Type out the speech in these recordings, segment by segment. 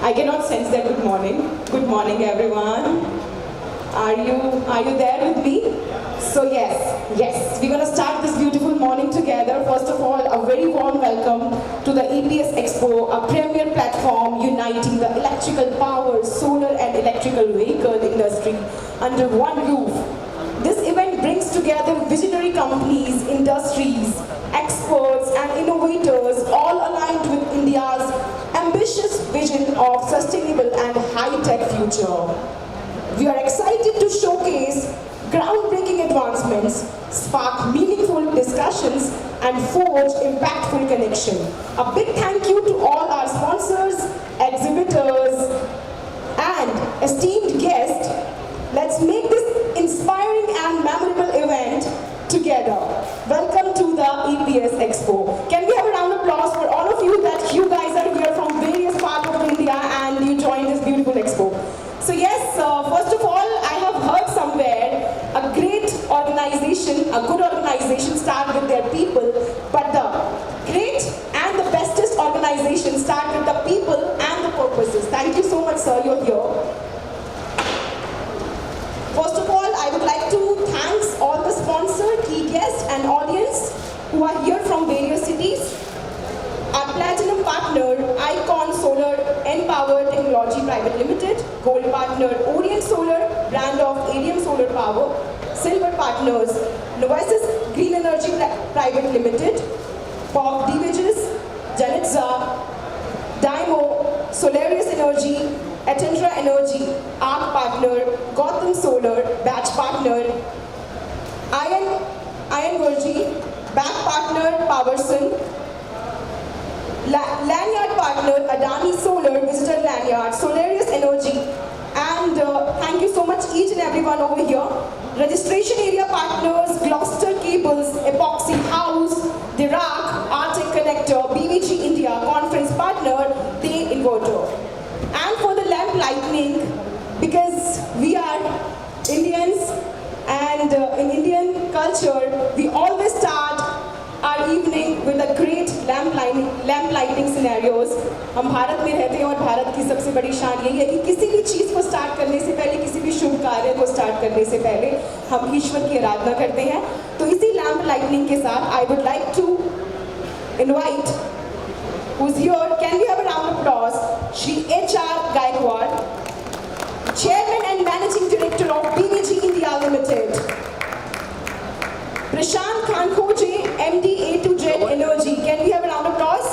I cannot sense that good morning. Good morning, everyone. Are you there with me? So yes, we're gonna start this beautiful morning together. First of all, a very warm welcome to the EPS Expo, a premier platform uniting the electrical power, solar and electrical vehicle industry under one roof. This event brings together visionary companies, industries, experts and innovators, all aligned with India's ambitious vision of sustainable and high-tech future. We are excited to showcase groundbreaking advancements, spark meaningful discussions, and forge impactful connection. A big thank you to all our sponsors, exhibitors, and esteemed guests. Let's make this inspiring and memorable event together. Welcome to the EPS Expo. Can we have a round of applause for all of you that you guys are here from various parts of India and you joined this beautiful expo. So yes, first of all, I have heard somewhere a great organization, a good organization start with their people, but the great and the bestest organization start with the people and the purposes. Thank you so much, sir, you're here. First of all, I would like to thank all the sponsors, key guests and audience who are here from various cities. Our platinum partner, Icon Solar N-Power Technology Private Limited. Gold partner, Orient Solar, brand of ADM Solar Power. Silver partners, Novices Green Energy Private Limited. Bob Diviges, Janitza, Dymo, Solarius Energy, Atendra Energy, ARC partner, Gotham Solar, batch partner, Iron Energy, back partner, Powerson, Lanyard partner, Adani Solar, Visitor Lanyard, Solarius Energy, and thank you so much each and everyone over here. Registration area partners, Gloucester Cables, Epoxy House, Dirac, Arctic Connector, BVG India, conference partner, Day Inverter. And for the lamp lightning, because we are Indians and in Indian culture, we always start our evening with a great lamp lighting scenarios. हम भारत में रहते हैं और भारत की सबसे बड़ी शान यही है कि किसी भी चीज़ को स्टार्ट करने से पहले, किसी भी शुभ कार्य को स्टार्ट करने से पहले हम ईश्वर की आराधना करते हैं. तो इसी लैम्प लाइटनिंग के साथ I would like to invite who's here. Can we have a round of applause? Shri H.R. Gaikwad, Chairman and Managing Director of BVG India Limited. Prashant Khankhoje, MD A to Z Energy. Can we have a round of applause?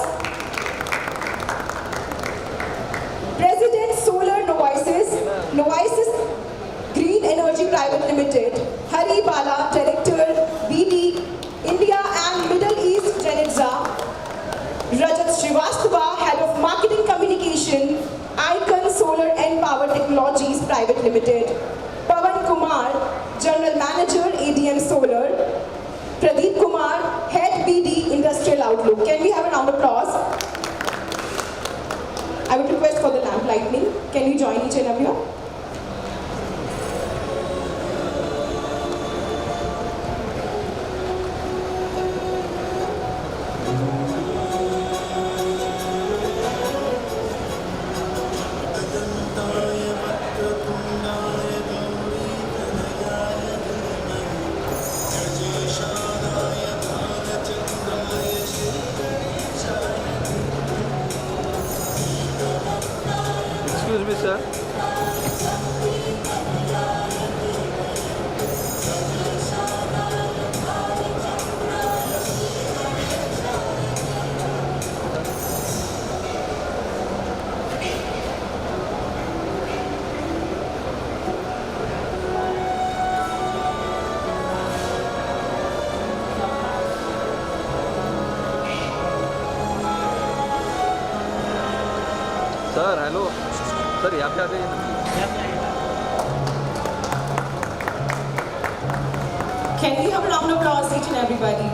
President Solar Novices Green Energy Private Limited. Hari Bala, Director BD India and Middle East Janitza. Rajat Srivastava, Head of Marketing Communication, Icon Solar and Power Technologies Private Limited. Pawan Kumar, General Manager ADM Solar. Pradeep Kumar, Head BD Industrial Outlook. Can we have a round of applause? I would request for the lamp lightning. Can you join each and every one? Excuse me, sir. Sir, hello. Sir, यहाँ पे आ जाइए ना. Can we have a round of applause each and everybody?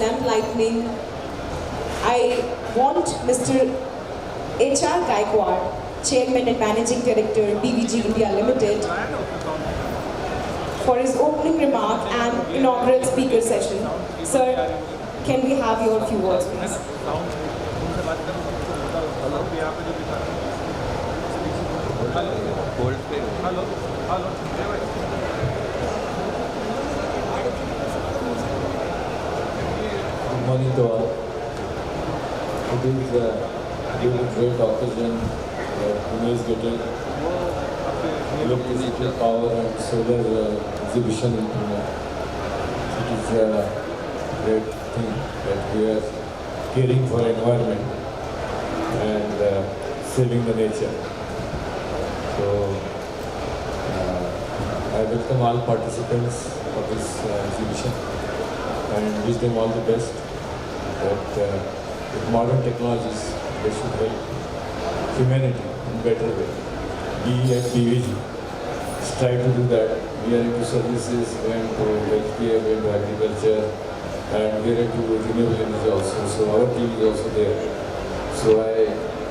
lamp lightning, I want Mr. HR Gaikwad, Chairman and Managing Director, BVG India Limited, for his opening remark and inaugural speaker session. Sir, can we have your few words, please? Good morning to all. It is really great occasion that Pune is getting electricity, power and solar exhibition in Pune. It is a great thing that we are caring for environment and saving the nature. So I welcome all participants of this exhibition and wish them all the best. That with modern technologies, they should help humanity in a better way. We at BVG strive to do that. We are into services, we are into healthcare, we are into agriculture, and we are into renewable energy also. So our team is also there. So I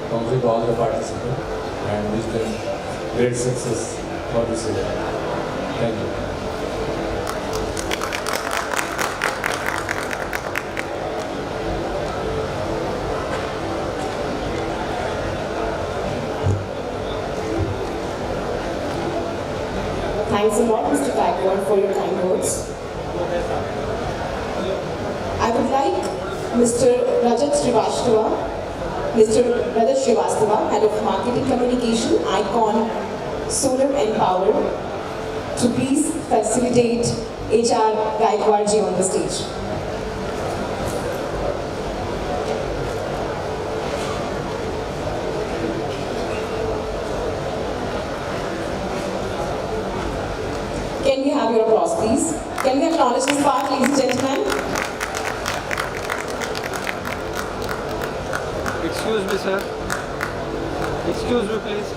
congratulate all the participants and wish them great success for this event. Thank you. Thanks a lot, Mr. Gaikwad, for your kind words. I would like Mr. Rajat Srivastava, Head of Marketing Communication, Icon, Solar and Power, to please facilitate HR Gaikwad ji on the stage. Can we have your applause, please? Can we acknowledge this part, ladies and gentlemen? Excuse me, sir. Excuse me, please.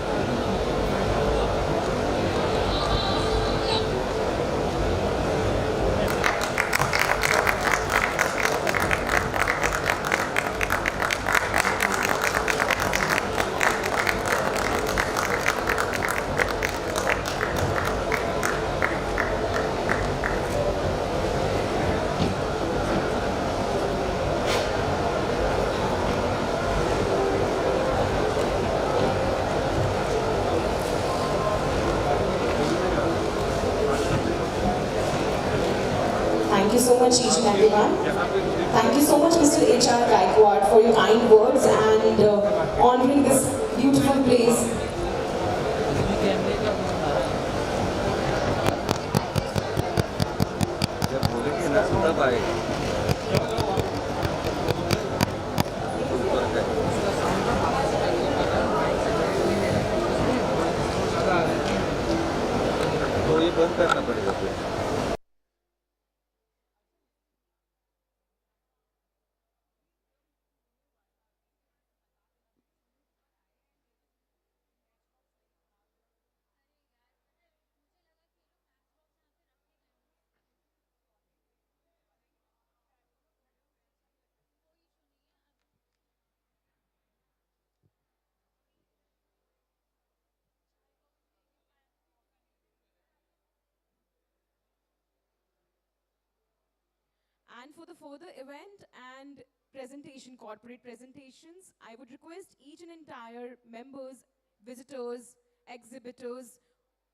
Thank you so much, each and everyone. Thank you so much, Mr. HR Gaikwad, for your kind words and honoring this beautiful place. जब बोलेंगे ना तब आएगा। तो ये बंद करना पड़ेगा फिर। And for the further event and presentation, corporate presentations, I would request each and entire members, visitors, exhibitors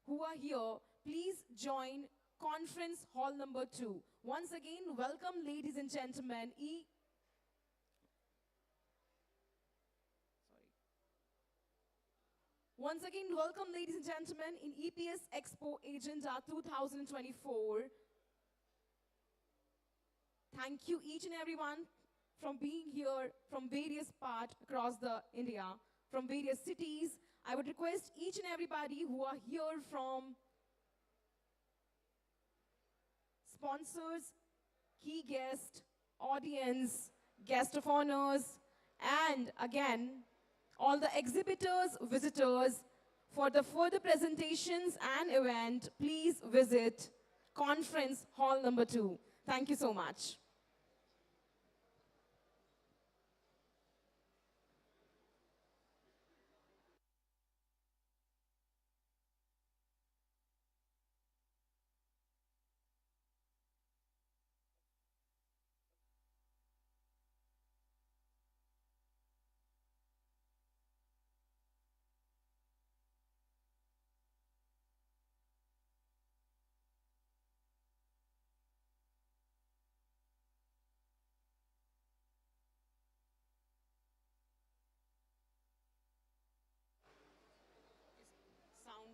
who are here, please join conference hall number 2. Once again, welcome ladies and gentlemen. Once again, welcome ladies and gentlemen in EPS Expo Agenda 2024. Thank you each and everyone from being here from various parts across the India, from various cities. I would request each and everybody who are here from sponsors, key guests, audience, guest of honors, and again, all the exhibitors, visitors, for the further presentations and event, please visit conference hall number 2. Thank you so much.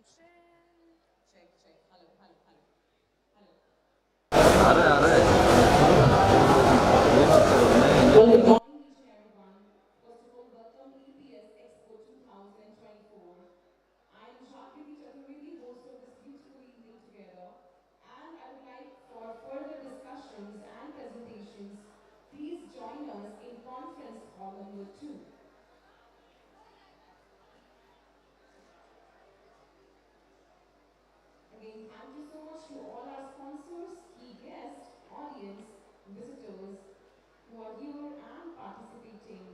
Check, check. Hello, hello, hello. Hello. आ रहा है Well, good morning, each and everyone. First of all, welcome EPS Expo 2024. I am Jagriti Chaturvedi, host of this beautiful evening together, and I would like for further discussions and presentations, please join us in conference hall number 2. Again, thank you so much to all our sponsors, key guests, audience, visitors who are here and participating.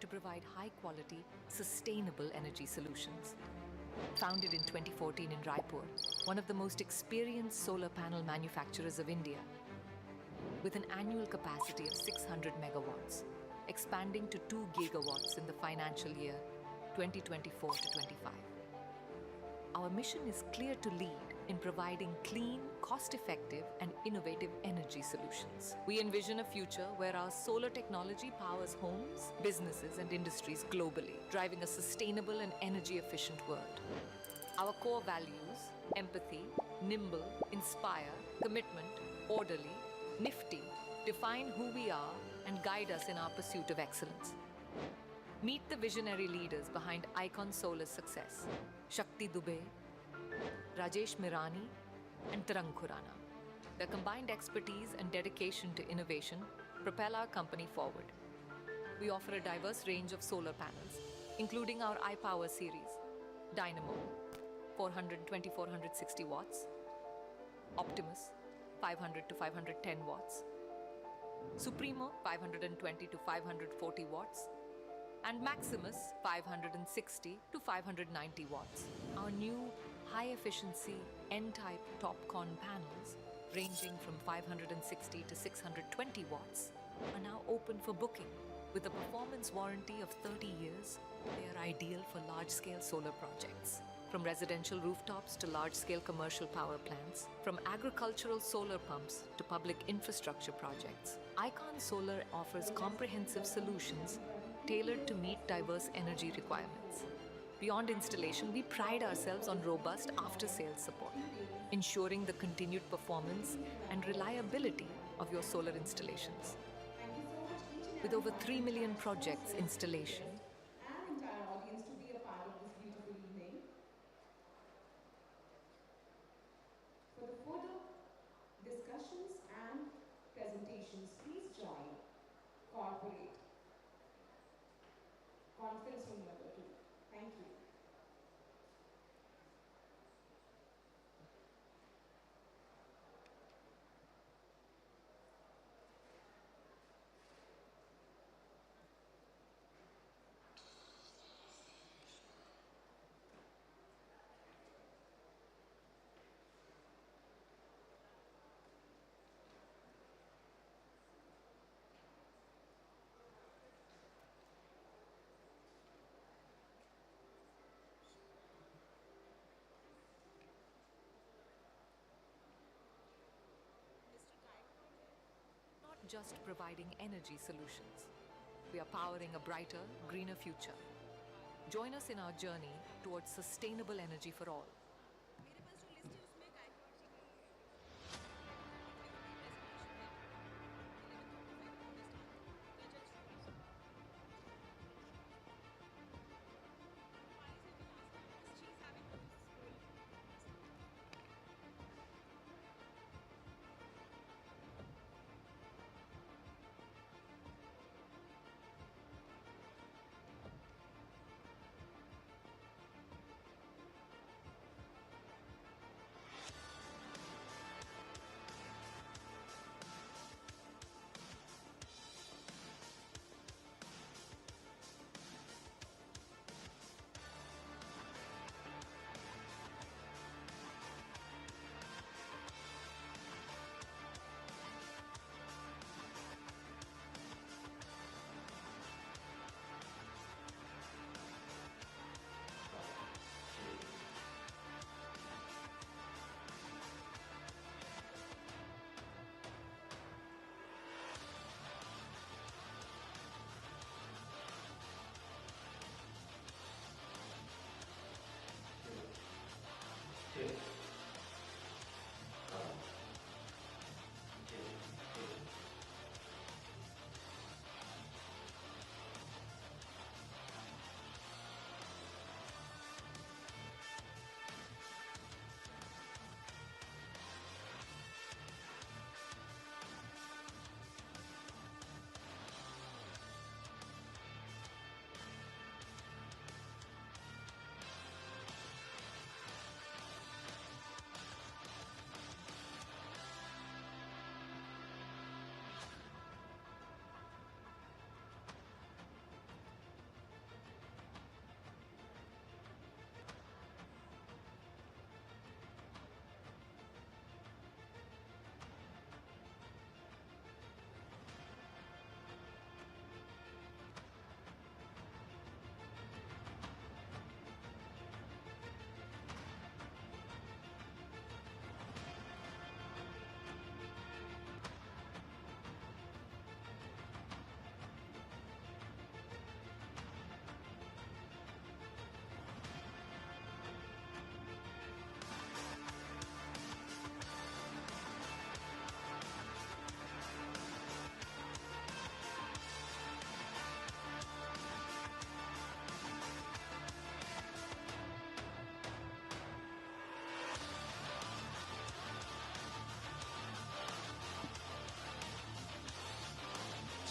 To provide high-quality, sustainable energy solutions. Founded in 2014 in Raipur, one of the most experienced solar panel manufacturers of India, with an annual capacity of 600 megawatts, expanding to 2 gigawatts in the financial year 2024 to 25. Our mission is clear to lead in providing clean, cost-effective, and innovative energy solutions. We envision a future where our solar technology powers homes, businesses, and industries globally, driving a sustainable and energy-efficient world. Our core values, empathy, nimble, inspire, commitment, orderly, nifty, define who we are and guide us in our pursuit of excellence. Meet the visionary leaders behind Icon Solar's success: Shakti Dubey, Rajesh Mirani, and Tarang Khurana. Their combined expertise and dedication to innovation propel our company forward. We offer a diverse range of solar panels, including our iPower series, Dynamo, 420-460 watts, Optimus, 500 to 510 watts, Supremo, 520 to 540 watts, and Maximus, 560 to 590 watts. Our new high-efficiency N-type TopCon panels, ranging from 560 to 620 watts, are now open for booking. With a performance warranty of 30 years, they are ideal for large-scale solar projects. From residential rooftops to large-scale commercial power plants, from agricultural solar pumps to public infrastructure projects, Icon Solar offers comprehensive solutions tailored to meet diverse energy requirements. Beyond installation, we pride ourselves on robust after-sales support, ensuring the continued performance and reliability of your solar installations. With over 3 million projects installation, And entire audience to be a part of this beautiful evening. For the further discussions and presentations, please join corporate conference room number 2. Thank you. not just providing energy solutions. We are powering a brighter, greener future. Join us in our journey towards sustainable energy for all.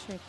Check.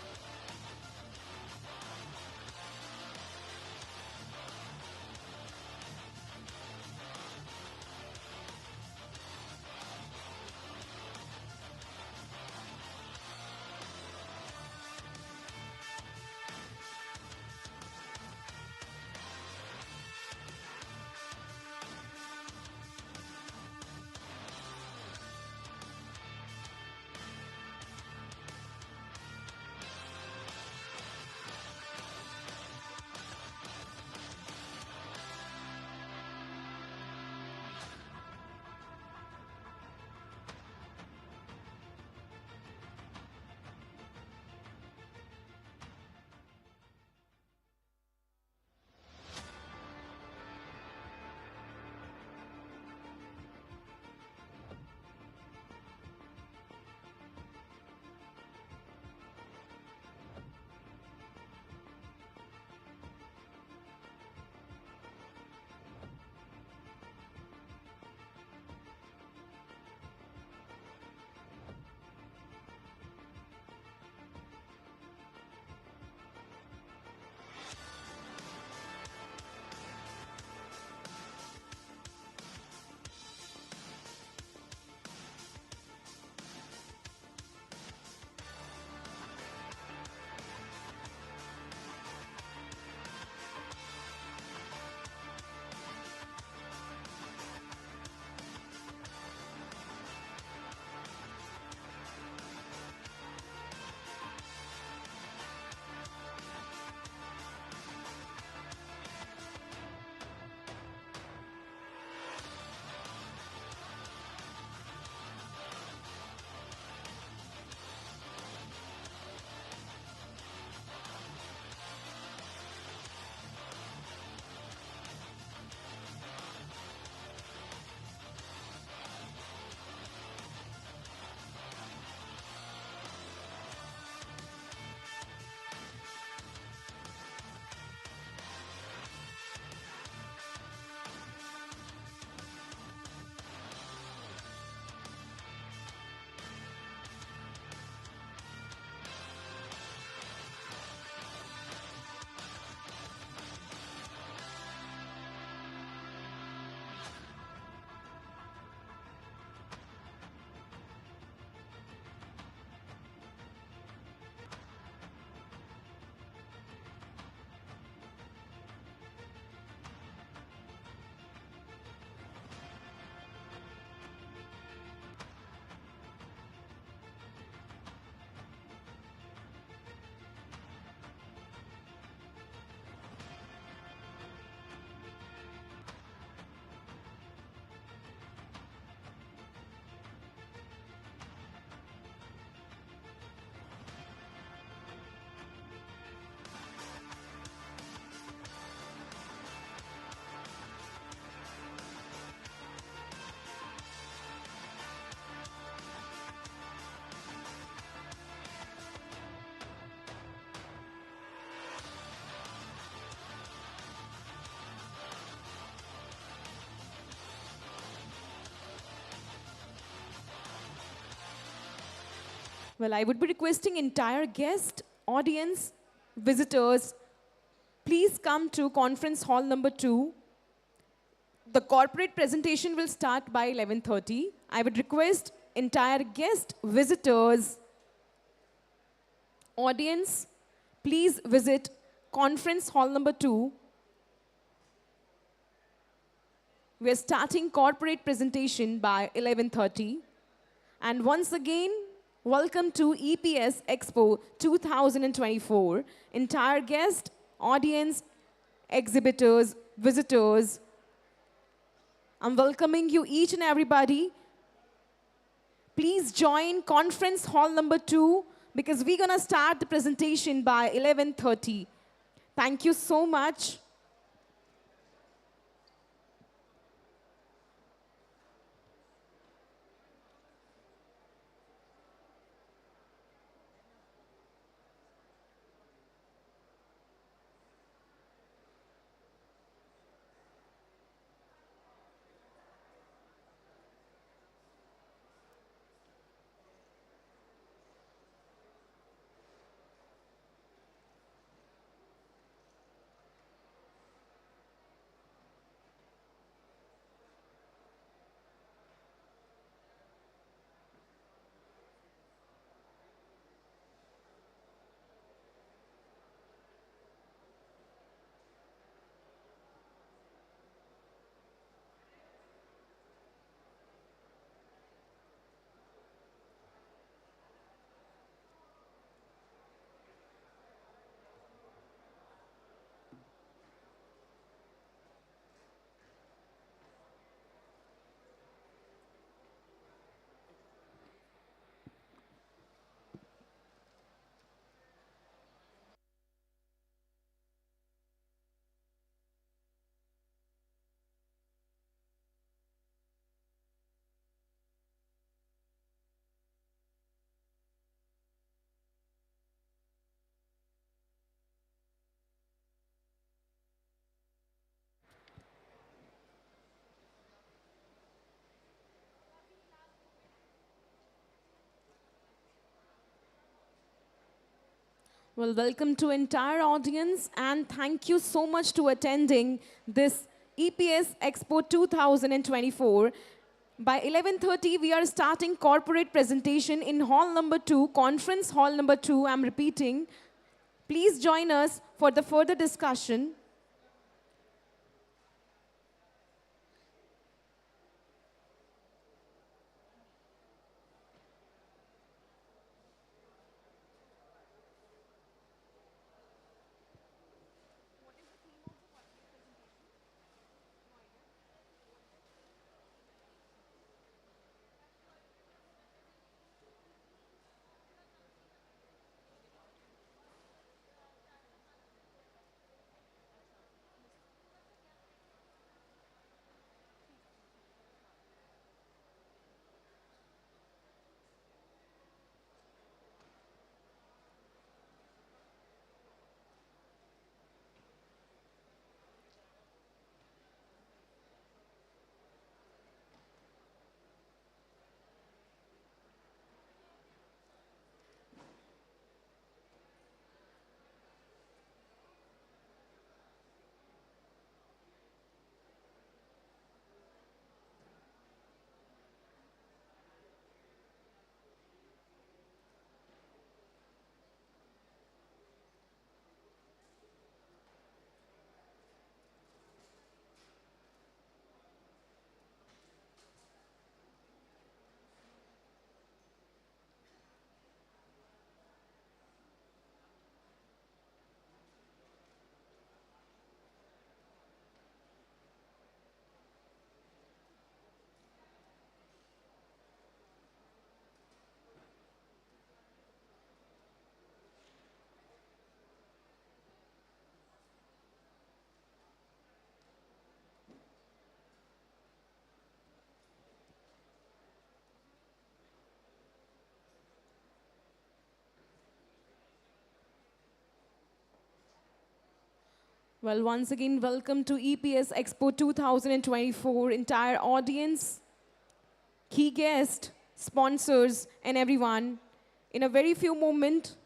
Well, I would be requesting entire guest, audience, visitors, please come to conference hall number 2. The corporate presentation will start by 11:30. I would request entire guest, visitors, audience, please visit conference hall number 2. We're starting corporate presentation by 11:30. And once again, welcome to EPS Expo 2024. Entire guest, audience, exhibitors, visitors, I'm welcoming you each and everybody. Please join conference hall number 2 because we're going to start the presentation by 11:30. Thank you so much. Well, welcome to entire audience and thank you so much to attending this EPS Expo 2024. By 11:30, we are starting corporate presentation in hall number 2, conference hall number 2. I'm repeating. Please join us for the further discussion. Well, once again, welcome to EPS Expo 2024, entire audience, key guests, sponsors, and everyone. In a very few moments,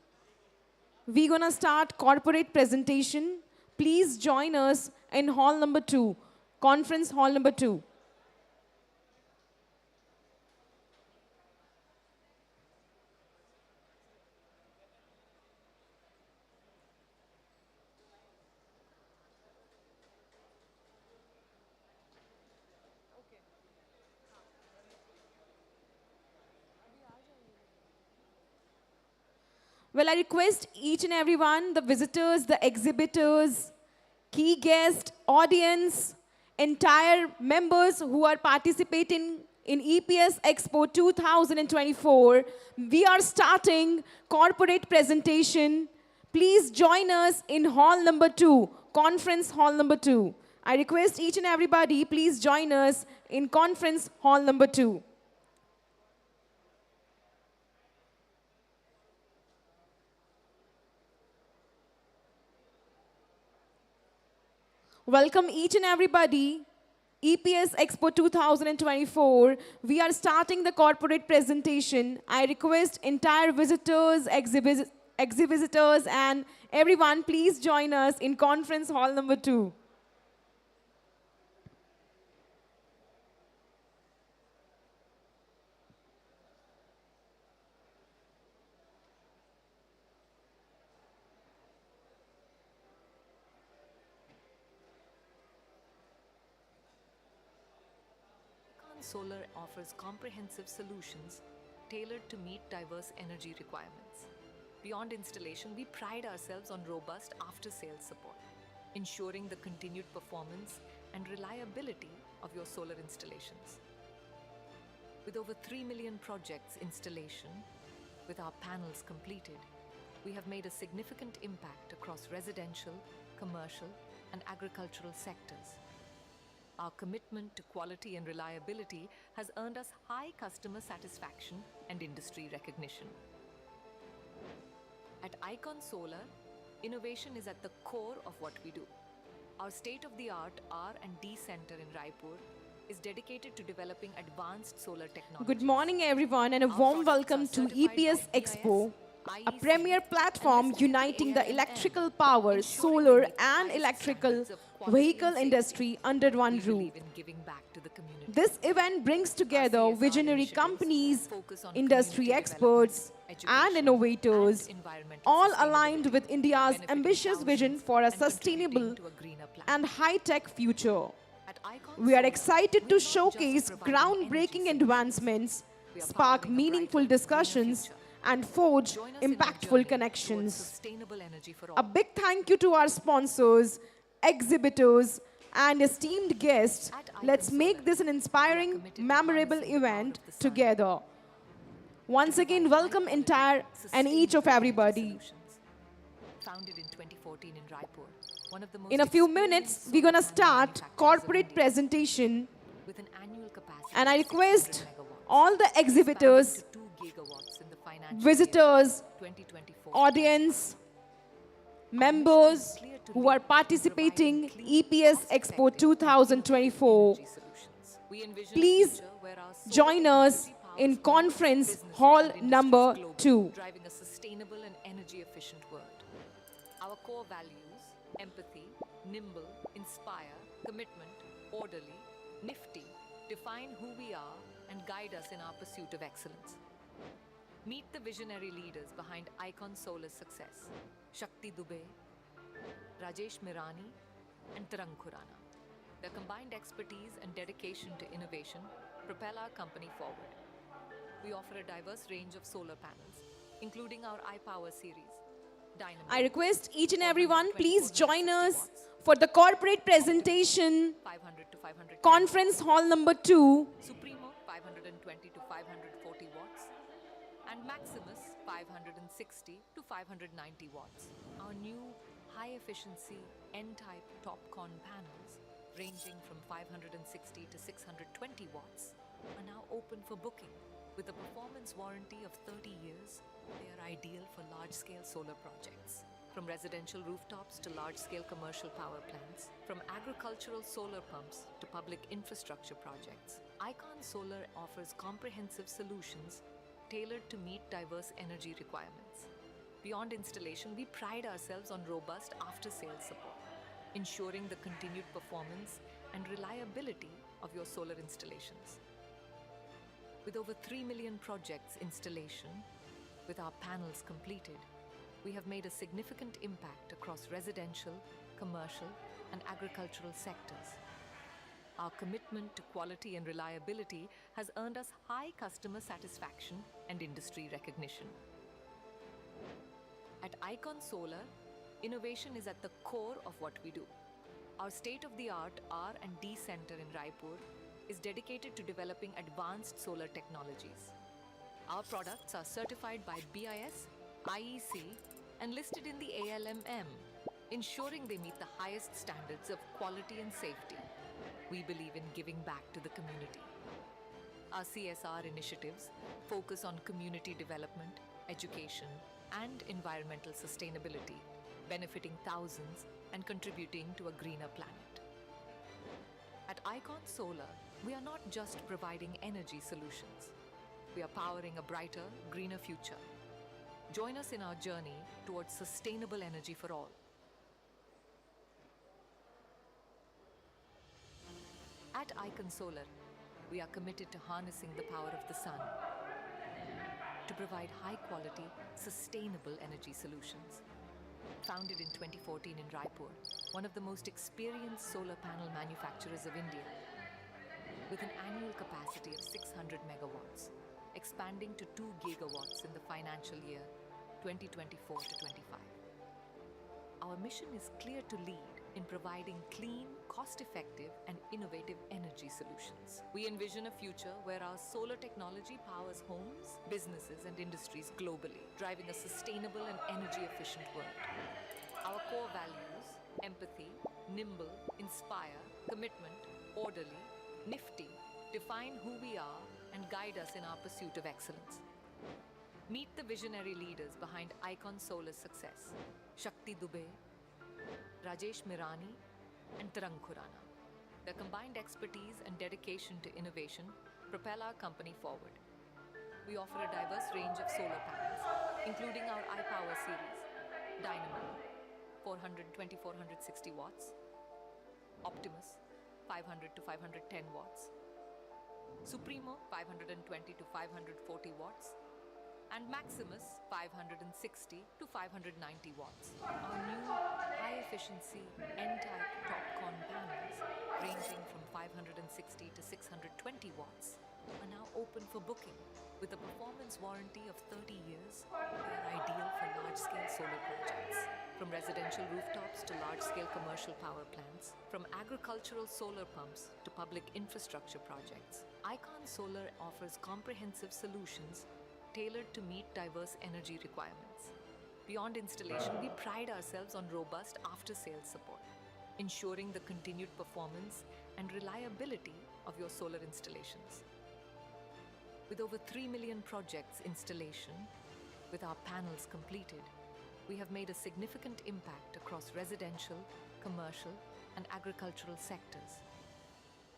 we're gonna start corporate presentation. Please join us in hall number 2, conference hall number 2. Well, I request each and everyone, the visitors, the exhibitors, key guests, audience, entire members who are participating in EPS Expo 2024. We are starting corporate presentation. Please join us in hall number 2, conference hall number 2. I request each and everybody, please join us in conference hall number 2. Welcome each and everybody. EPS Expo 2024. We are starting the corporate presentation. I request entire visitors, exhibitors, and everyone, please join us in conference hall number 2. Solar offers comprehensive solutions tailored to meet diverse energy requirements. Beyond installation, we pride ourselves on robust after-sales support, ensuring the continued performance and reliability of your solar installations. With over 3 million projects installation, with our panels completed, we have made a significant impact across residential, commercial, and agricultural sectors. Our commitment to quality and reliability has earned us high customer satisfaction and industry recognition. At Icon Solar, innovation is at the core of what we do. Our state-of-the-art R&D center in Raipur is dedicated to developing advanced solar technology. Good morning, everyone, and a warm welcome to EPS Expo a premier platform uniting the electrical power, solar and electrical vehicle industry under one roof. This event brings together visionary companies, industry experts, and innovators, all aligned with India's ambitious vision for a sustainable and high-tech future. We are excited to showcase groundbreaking advancements, spark meaningful discussions, and forge impactful connections. A big thank you to our sponsors, exhibitors, and esteemed guests. Let's make this an inspiring, memorable event together. Once again, welcome entire and each of everybody. Founded in 2014 in Raipur, one of the most In a few minutes, we're going to start corporate presentation, with an annual capacity and I of 600 request megawatts, all the exhibitors, 2 gigawatts in the financial visitors, year 2024. audience, members who are participating EPS Expo 2024. Please join us in conference hall number 2. Driving a sustainable and energy efficient world. Our core values: empathy, nimble, inspire, commitment, orderly, nifty, define who we are and guide us in our pursuit of excellence. Meet the visionary leaders behind Icon Solar's success: Shakti Dubey, Rajesh Mirani, and Tarang Khurana. Their combined expertise and dedication to innovation propel our company forward. We offer a diverse range of solar panels, including our iPower series, Dynamo. I request each and everyone, please join us for the corporate presentation, 500 to 500 conference hall number 2. Supremo 520 to 540 watts, and Maximus 560 to 590 watts. Our new high-efficiency N-type TopCon panels, ranging from 560 to 620 watts, are now open for booking. With a performance warranty of 30 years, they are ideal for large-scale solar projects. From residential rooftops to large-scale commercial power plants, from agricultural solar pumps to public infrastructure projects, Icon Solar offers comprehensive solutions tailored to meet diverse energy requirements. Beyond installation, we pride ourselves on robust after-sales support, ensuring the continued performance and reliability of your solar installations. With over 3 million projects installation, with our panels completed, we have made a significant impact across residential, commercial, and agricultural sectors. Our commitment to quality and reliability has earned us high customer satisfaction and industry recognition. At Icon Solar, innovation is at the core of what we do. Our state-of-the-art R&D center in Raipur is dedicated to developing advanced solar technologies. Our products are certified by BIS, IEC, and listed in the ALMM, ensuring they meet the highest standards of quality and safety. We believe in giving back to the community. Our CSR initiatives focus on community development, education, and environmental sustainability, benefiting thousands and contributing to a greener planet. At Icon Solar, we are not just providing energy solutions. We are powering a brighter, greener future. Join us in our journey towards sustainable energy for all. At Icon Solar, we are committed to harnessing the power of the sun to provide high-quality, sustainable energy solutions. Founded in 2014 in Raipur, one of the most experienced solar panel manufacturers of India, with an annual capacity of 600 megawatts, expanding to 2 gigawatts in the financial year 2024 to 25. Our mission is clear to lead in providing clean, cost-effective, and innovative energy solutions. We envision a future where our solar technology powers homes, businesses, and industries globally, driving a sustainable and energy-efficient world. Our core values: empathy, nimble, inspire, commitment, orderly, nifty, define who we are and guide us in our pursuit of excellence. Meet the visionary leaders behind Icon Solar's success: Shakti Dubey, Rajesh Mirani, and Tarang Khurana. Their combined expertise and dedication to innovation propel our company forward. We offer a diverse range of solar panels, including our iPower series, Dynamo, 420-460 watts, Optimus, 500 to 510 watts, Supremo, 520 to 540 watts, and Maximus, 560 to 590 watts. Our new high-efficiency N-type TopCon panels, ranging from 560 to 620 watts, are now open for booking. With a performance warranty of 30 years, they are ideal for large-scale solar projects. From residential rooftops to large-scale commercial power plants, from agricultural solar pumps to public infrastructure projects, Icon Solar offers comprehensive solutions tailored to meet diverse energy requirements. Beyond installation, we pride ourselves on robust after-sales support, ensuring the continued performance and reliability of your solar installations. With over 3 million projects installation, with our panels completed, we have made a significant impact across residential, commercial, and agricultural sectors.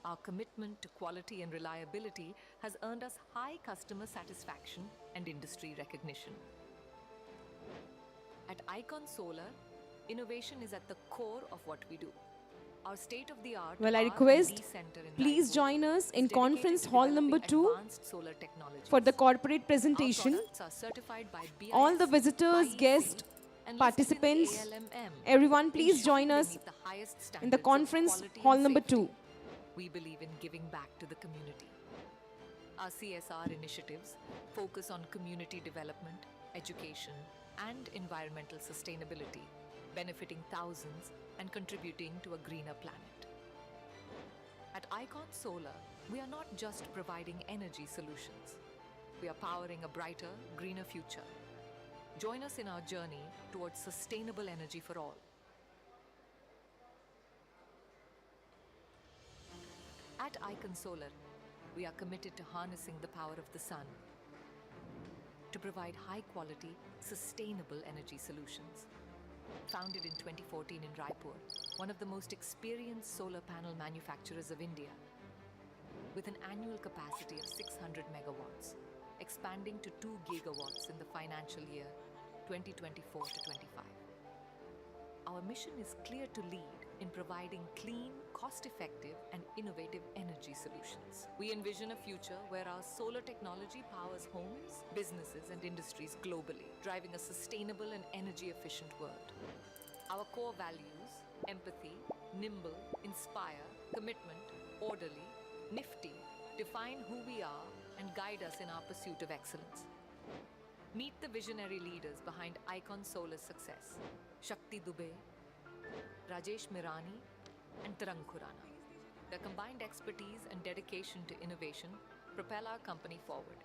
Our commitment to quality and reliability has earned us high customer satisfaction and industry recognition. At Icon Solar, innovation is at the core of what we do. Our state-of-the-art Well, I R&D request, center in please Raipur join us is in dedicated conference to hall developing number 2 advanced solar technologies. for the corporate Our presentation. products are certified by BIS, All the visitors, IEC, guests, and listed in the participants, ALMM, everyone please ensuring join they us meet the highest in the standards of conference quality hall and number safety. 2. We believe in giving back to the community. Our CSR initiatives focus on community development, education, and environmental sustainability, benefiting thousands and contributing to a greener planet. At Icon Solar, we are not just providing energy solutions. We are powering a brighter, greener future. Join us in our journey towards sustainable energy for all. At Icon Solar, we are committed to harnessing the power of the sun to provide high-quality, sustainable energy solutions. Founded in 2014 in Raipur, one of the most experienced solar panel manufacturers of India, with an annual capacity of 600 megawatts, expanding to 2 gigawatts in the financial year 2024 to 25. Our mission is clear to lead in providing clean, cost-effective, and innovative energy solutions. We envision a future where our solar technology powers homes, businesses, and industries globally, driving a sustainable and energy-efficient world. Our core values, empathy, nimble, inspire, commitment, orderly, nifty, define who we are and guide us in our pursuit of excellence. Meet the visionary leaders behind Icon Solar's success: Shakti Dubey, Rajesh Mirani, and Tarang Khurana. Their combined expertise and dedication to innovation propel our company forward.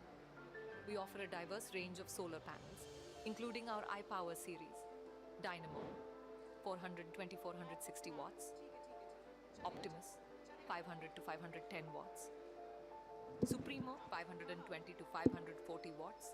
We offer a diverse range of solar panels, including our iPower series, Dynamo, 420-460 watts, Optimus, 500 to 510 watts, Supremo, 520 to 540 watts,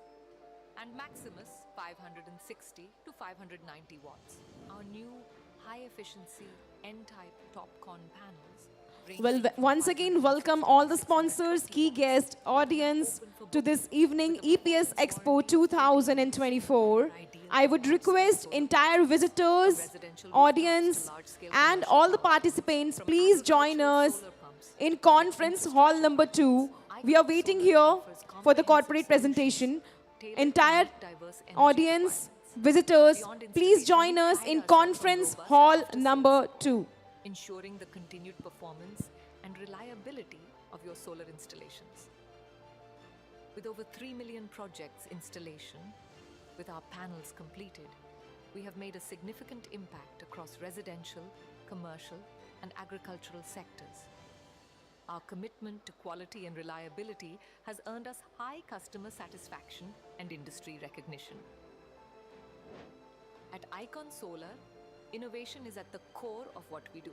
and Maximus, 560 to 590 watts. Our new high-efficiency N-type TopCon panels. Well, once again, welcome all the sponsors, key guests, audience to this evening EPS Expo 2024. I would request entire visitors, audience, and all the participants, please join us in conference hall number 2. We are waiting here for the corporate presentation. Entire audience, visitors, please join us in conference hall number 2. Ensuring the continued performance and reliability of your solar installations. With over 3 million projects installation, with our panels completed, we have made a significant impact across residential, commercial, and agricultural sectors. Our commitment to quality and reliability has earned us high customer satisfaction and industry recognition. At Icon Solar, innovation is at the core of what we do.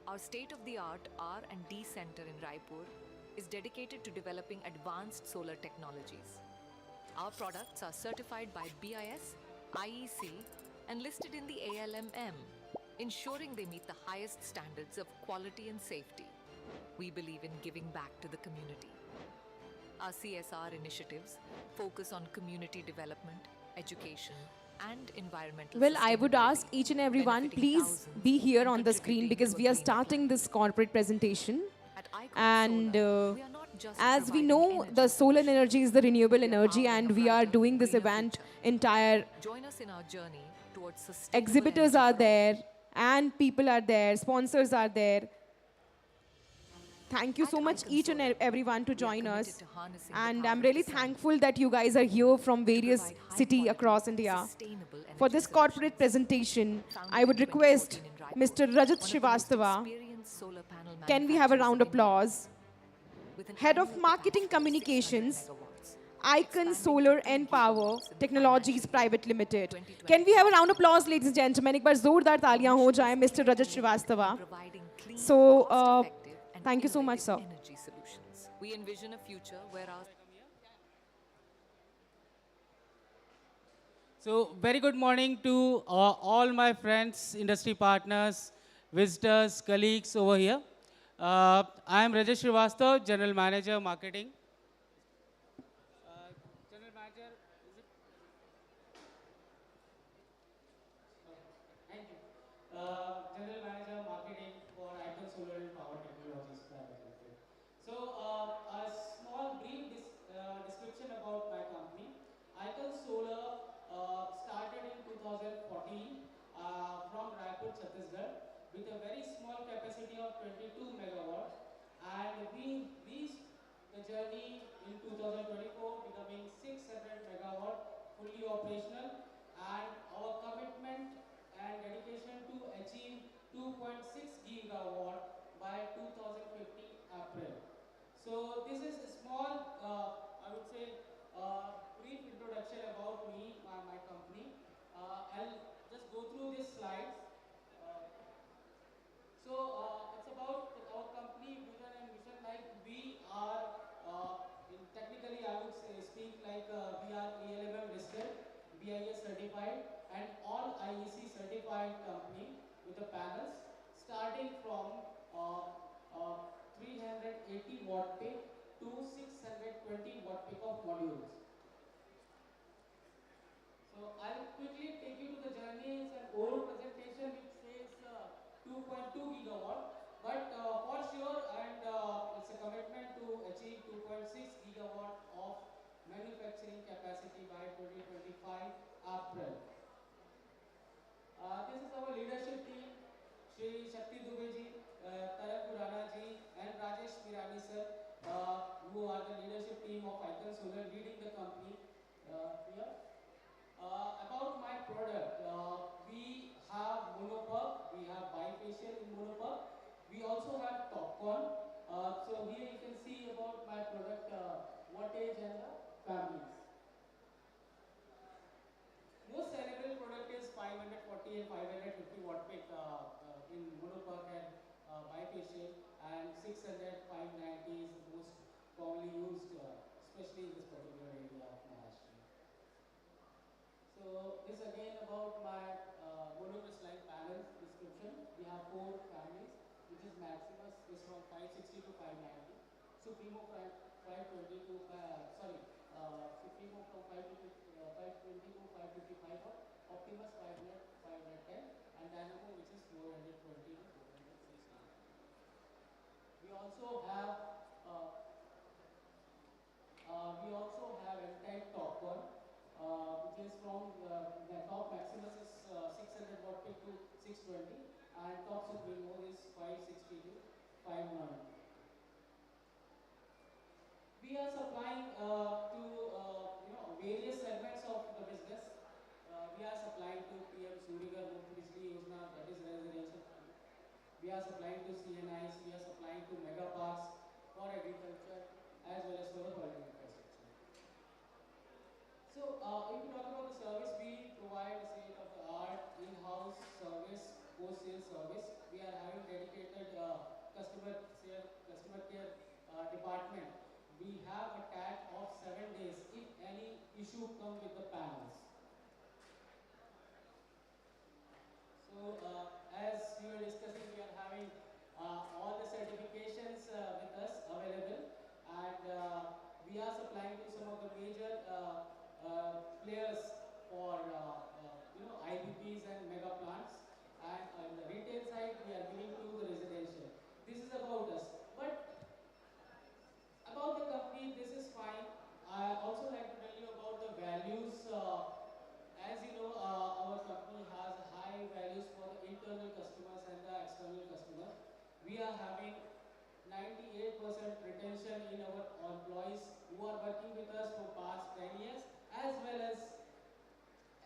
Our state-of-the-art R&D center in Raipur is dedicated to developing advanced solar technologies. Our products are certified by BIS, IEC, and listed in the ALMM, ensuring they meet the highest standards of quality and safety. We believe in giving back to the community. Our CSR initiatives focus on community development, education, and environmental Well, I would ask sustainability, each and everyone, benefiting please thousands be here and on the screen contributing because to a we are cleaner starting planet. this corporate presentation. At Icon And Solar, we are not just as we providing know, energy the solar solutions. energy is the renewable We are energy, powering and a we are brighter, doing this greener event future. entire. Join us in our journey towards sustainable Exhibitors energy are for all. there, and people are there, sponsors are there. Thank you At so much, Icon each and Solar, everyone, to we are join committed us. to harnessing the And power I'm of really the sun thankful that you guys are here from to various provide city high-quality, across India. sustainable For energy this corporate solutions. presentation, I Founded in would request 2014 in Raipur, Mr. Rajat one of the most Srivastava. experienced solar panel Can we have a manufacturers round of India, applause? with an Head of annual Marketing capacity of 600 Communications, megawatts, Icon expanding to Solar 2 and Power gigawatts in the Technologies financial year Private Limited. Can we have a 2025. round of applause, ladies and gentlemen? एक बार जोरदार Our तालियां हो mission जाएं, is Mr. Rajat clear Srivastava. in providing clean, So, cost-effective, and thank you so much, innovative sir. energy solutions. We envision a future where our So, very good morning to all my friends, industry partners, visitors, colleagues over here. I am Rajesh Srivastava, General Manager, Marketing. General Manager, is it? Thank you. General Manager, Marketing for Icon Solar and Power Technologies Private Limited. So, a small brief description about my company. Icon Solar started in 2014 from Raipur, Chhattisgarh, with a very small capacity of 22 megawatt, and we reached the journey in 2024, becoming 600 megawatt fully operational, and our commitment and dedication to achieve 2.6 gigawatt by 2050 April. So this is a small, I would say, brief introduction about me, my company. I'll just go through these slides. Uh, it's about our company vision and mission. Like we are, technically I would say, speak like we are ALMM listed, BIS certified, and all IEC certified company with the panels, starting from uh, uh, 380 watt peak to 620 watt peak of modules. So I'll quickly take you to the journey. It's an old presentation which says 2.2 gigawatt, but for sure, and it's a commitment to achieve 2.6 gigawatt of manufacturing capacity by 2025 April. This is our leadership team: Shri Shakti Dubey ji, Tarak Kurana ji, and Rajesh Mirani sir, who are the leadership team of Icon Solar, leading the company here. About my product, we have monopub, we have bifacial in monopub. We also have topcon. So here you can see about my product wattage and the families. Most sellable product is 540 and 550 watt peak in monopub and bifacial, and 600, 590 is the most commonly used, especially in this particular area of Mahalaxmi. So this again about my monocrystalline panel description. We have 4 families, which is Maximus is from 560 to 590, Supremo from 520 to Supremo from 520 to 555, Optimus 500, 510, and Dynamo, which is 420 to 460. We also have N-type top one, which is from the top Maximus is 600 watt peak to 620, and top Supremo is 560 to 590. We are supplying to various segments of the business. We are supplying to PM Suryaghar Muft Bijli Yojana, that is residential. We are supplying to CNIs. We are supplying to mega parks for agriculture as well as for the public infrastructure. So, if we talk about the service, we provide a state-of-the-art in-house service, post-sales service. We are having dedicated customer care department. We have a tag of 7 days if any issue comes with the panels. So, as we were discussing, we are having all the certifications with us available, and we are supplying to some of the major players for 98% retention in our employees who are working with us for past 10 years, as well as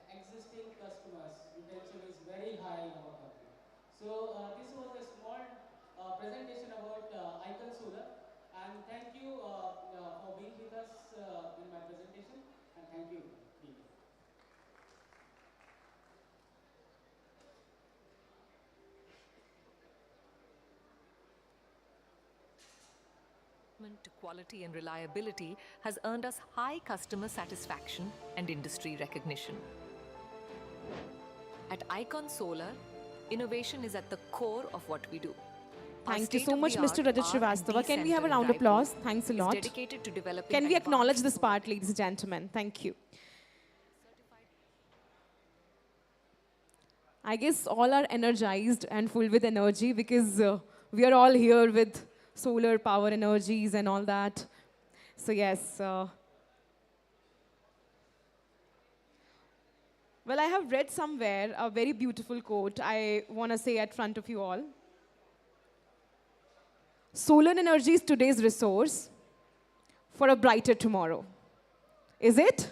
existing customers. Retention is very high in our company. So this was a small presentation about Icon Solar, and thank you for being with us in my presentation, and thank you. To quality and reliability has earned us high customer satisfaction and industry recognition. At Icon Solar, innovation is at the core of what we do. Thank you so much, Mr. Rajat Srivastava. Can we have a round of applause? Thanks a lot. Dedicated to developing Can we acknowledge this advanced part, ladies and gentlemen? Thank you. I guess all are energized and full with energy because we are all here with solar power energies and all that. So yes. Well, I have read somewhere a very beautiful quote I want to say at front of you all. Solar energy is today's resource for a brighter tomorrow. Is it?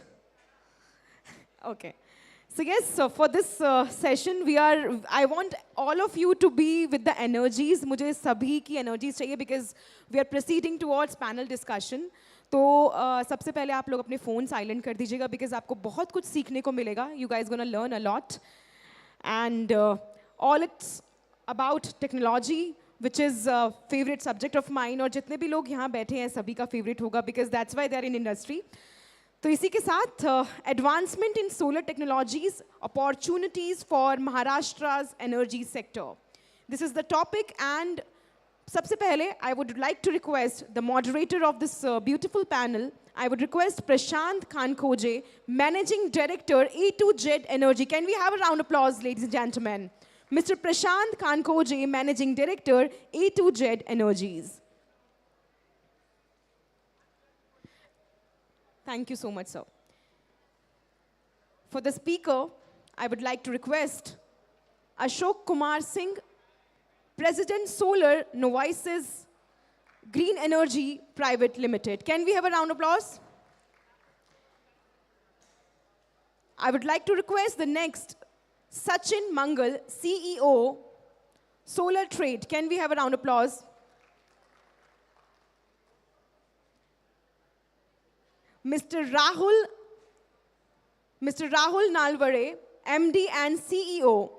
Okay. So yes, so for this session, I want all of you to be with the energies. मुझे सभी की energies चाहिए because we are proceeding towards panel discussion. तो सबसे पहले आप लोग अपने phone silent कर दीजिएगा because आपको बहुत कुछ सीखने को मिलेगा. You guys gonna learn a lot. And all it's about technology, which is a favorite subject of mine. और जितने भी लोग यहाँ बैठे हैं सभी का favorite होगा because that's why they're in industry. तो इसी के साथ advancement in solar technologies, opportunities for Maharashtra's energy sector. This is the topic, and सबसे पहले I would like to request the moderator of this beautiful panel. I would request Prashant Khankhoje, Managing Director A2Z Energy. Can we have a round of applause, ladies and gentlemen? Mr. Prashant Khankhoje, Managing Director A2Z Energies. Thank you so much, sir. For the speaker, I would like to request Ashok Kumar Singh, President Solar Novices Green Energy Private Limited. Can we have a round of applause? I would like to request the next Sachin Mangal, CEO, Solar Trade. Can we have a round of applause? Mr. Rahul Nalware, MD and CEO.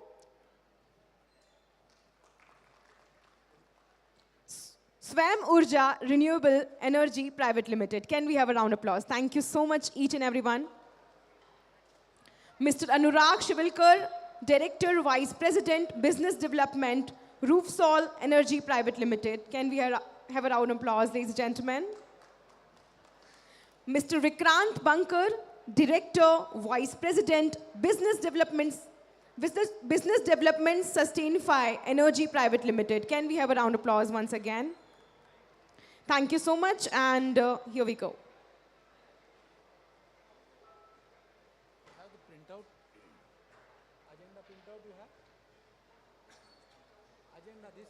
Swam Urja Renewable Energy Private Limited. Can we have a round of applause? Thank you so much, each and everyone. Mr. Anurag Shivilkar, Director, Vice President, Business Development, Roofsol Energy Private Limited. Can we have a round of applause, ladies and gentlemen? Mr. Vikrant Bankar, Director, Vice President, Business Development, Sustainify Energy Private Limited. Can we have a round of applause once again? Thank you so much, and here we go. Have the printout, agenda printout you have? Agenda, this.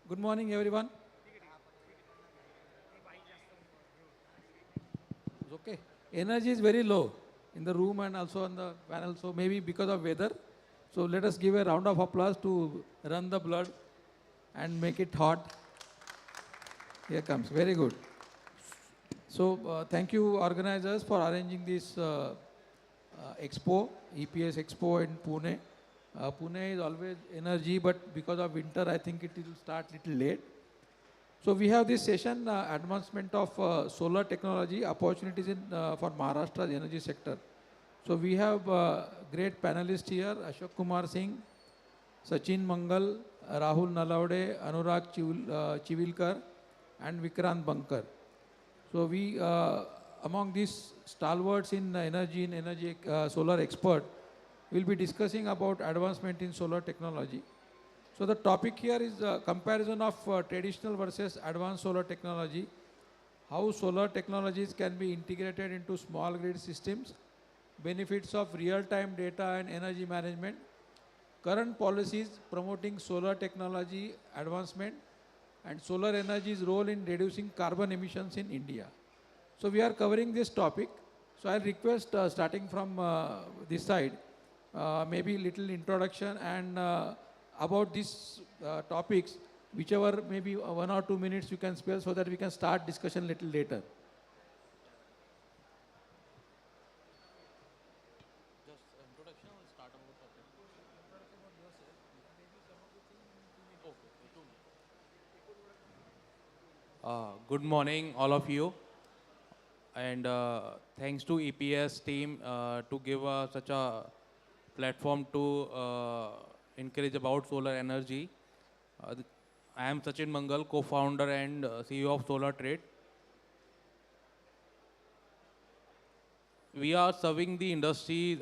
Good morning, everyone. It's okay. Energy is very low in the room and also on the panel, so maybe because of weather. So let us give a round of applause to run the blood and make it hot. Here comes, very good. So thank you organizers for arranging this expo, EPS Expo in Pune. Pune is always energy, but because of winter, I think it will start little late. So we have this session, advancement of solar technology, opportunities in for Maharashtra's energy sector. So we have great panelists here, Ashok Kumar Singh, Sachin Mangal, Rahul Nalawade, Anurag Chivilkar, and Vikrant Bankar. So we, among these stalwarts in energy solar expert, we'll be discussing about advancement in solar technology. So the topic here is comparison of traditional versus advanced solar technology how solar technologies can be integrated into small grid systems, benefits of real-time data and energy management, current policies promoting solar technology advancement, and solar energy's role in reducing carbon emissions in India. So we are covering this topic. So I'll request, starting from this side, maybe little introduction and about these topics, whichever maybe 1 or 2 minutes you can spare so that we can start discussion little later. Good morning, all of you. And thanks to EPS team to give such a platform to encourage about solar energy. I am Sachin Mangal, co-founder and CEO of Solar Trade. We are serving the industry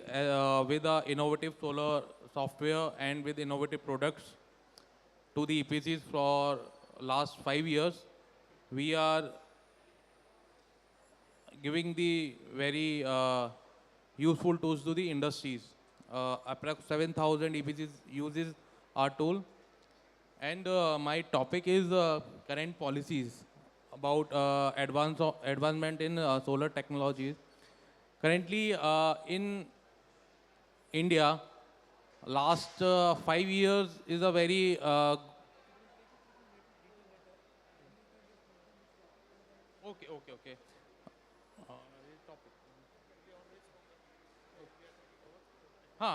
with innovative solar software and with innovative products to the EPCs for last 5 years. We are giving the very useful tools to the industries. Approx 7,000 EPCs uses our tool. And my topic is current policies about advancement in solar technologies. Currently in India, last 5 years is a very okay.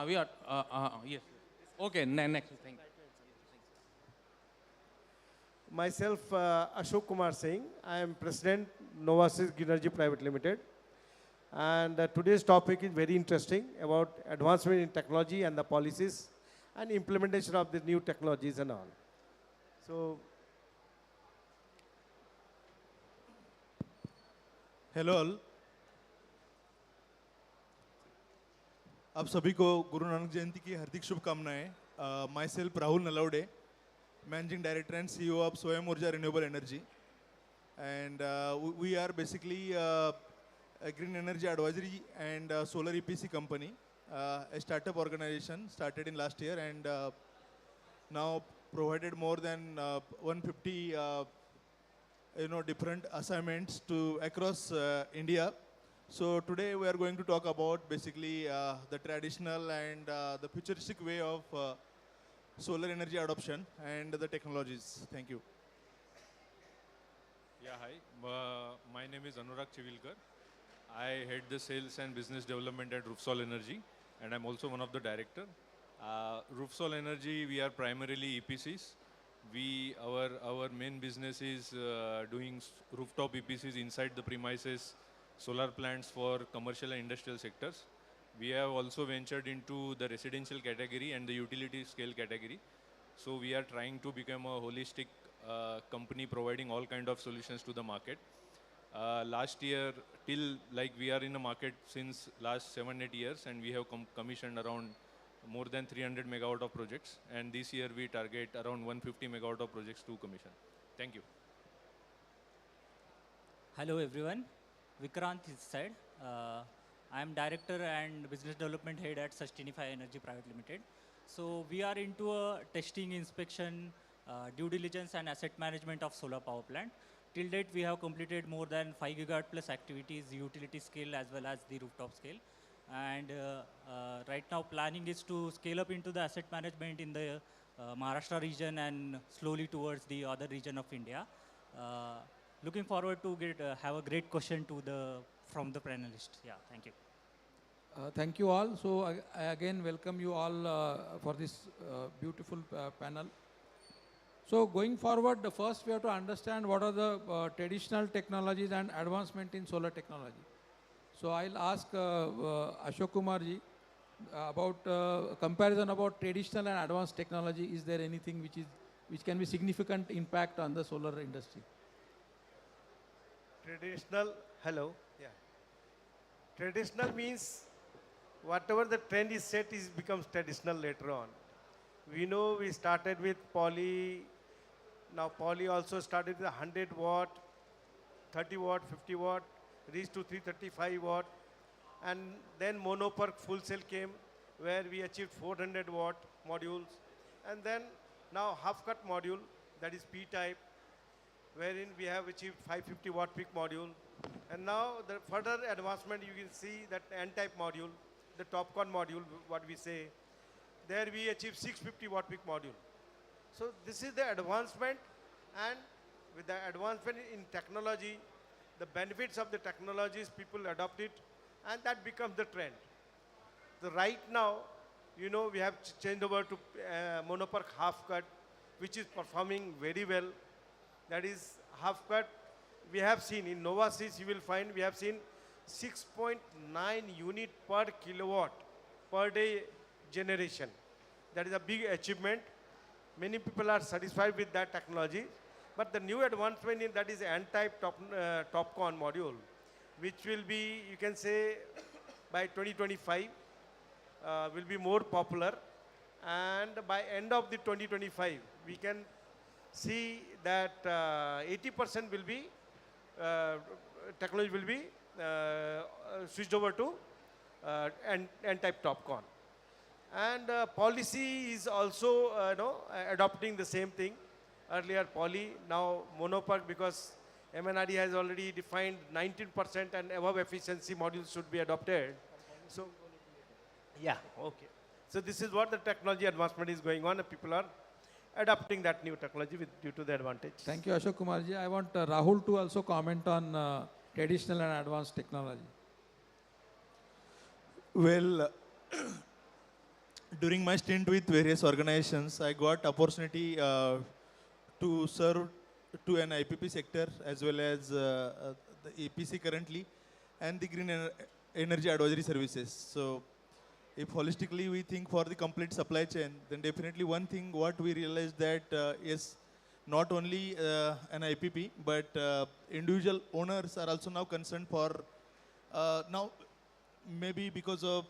We are, yes. Okay, next thing. Myself, Ashok Kumar Singh. I am President Novasis Energy Private Limited. And today's topic is very interesting about advancement in technology and the policies and implementation of the new technologies and all. So, hello all, आप सभी को गुरु नानक जयंती की हार्दिक शुभकामनाएं. My self Rahul Nalawade, managing director and CEO of स्वयं ऊर्जा Renewable Energy, and we are basically a green energy advisory and solar EPC company, a startup organization started in last year and now provided more than 150 different assignments to across India. So today we are going to talk about basically the traditional and the futuristic way of solar energy adoption and the technologies. Thank you. Yeah, hi. My name is Anurag Chivilkar. I head the sales and business development at Roofsol Energy, and I'm also one of the director. Roofsol Energy, we are primarily EPCs. Our main business is doing rooftop EPCs inside the premises, solar plants for commercial and industrial sectors. We have also ventured into the residential category and the utility scale category. So we are trying to become a holistic company providing all kind of solutions to the market. Last year, we are in the market since last 7-8 years, and we have commissioned around more than 300 megawatt of projects, and this year we target around 150 megawatt of projects to commission. Thank you. Hello everyone, Vikrant this side. I am Director and Business Development Head at Sustinify Energy Private Limited. So we are into a testing, inspection, due diligence and asset management of solar power plant. Till date we have completed more than 5 gigawatt plus activities, utility scale as well as the rooftop scale. And right now planning is to scale up into the asset management in the Maharashtra region and slowly towards the other region of India. Looking forward to have a great question from the panelists. Yeah, thank you. Thank you all. So I again welcome you all for this beautiful panel. So going forward, the first we have to understand what are the traditional technologies and advancement in solar technology. So I'll ask Ashok Kumar ji about comparison about traditional and advanced technology. Is there anything which can be significant impact on the solar industry? traditional, hello, yeah. Traditional means whatever the trend is set becomes traditional later on. We know we started with poly, now poly also started with 100 watt, 30 watt, 50 watt, reached to 335 watt. And then monoPERC full cell came, where we achieved 400 watt modules. And then now half cut module, that is P-type, wherein we have achieved 550 watt peak module. And now the further advancement, you can see that N-type module, the TOPCon module, what we say, there we achieved 650 watt peak module. So this is the advancement, and with the advancement in technology, the benefits of the technologies, people adopt it, and that becomes the trend. So right now, you know, we have changed over to monoPERC half cut, which is performing very well. That is half cut. We have seen in Novasis, you will find we have seen 6.9 unit per kilowatt per day generation. That is a big achievement. Many people are satisfied with that technology. But the new advancement in that is N-type TOPCon module, which will be, you can say, by 2025, will be more popular. And by end of the 2025, we can see that 80% will be, technology will be switched over to N-type TOPCon. And policy is also adopting the same thing. Earlier poly, now monoPERC, because MNRE has already defined 19% and above efficiency modules should be adopted. So, yeah, okay. So this is what the technology advancement is going on, and people are adopting that new technology due to the advantage. Thank you, Ashok Kumarji. I want Rahul to also comment on traditional and advanced technology. Well, during my stint with various organizations, I got opportunity to serve to an IPP sector as well as the EPC currently and the green energy advisory services. So if holistically we think for the complete supply chain, then definitely one thing what we realized that is not only an IPP, but individual owners are also now concerned for now maybe because of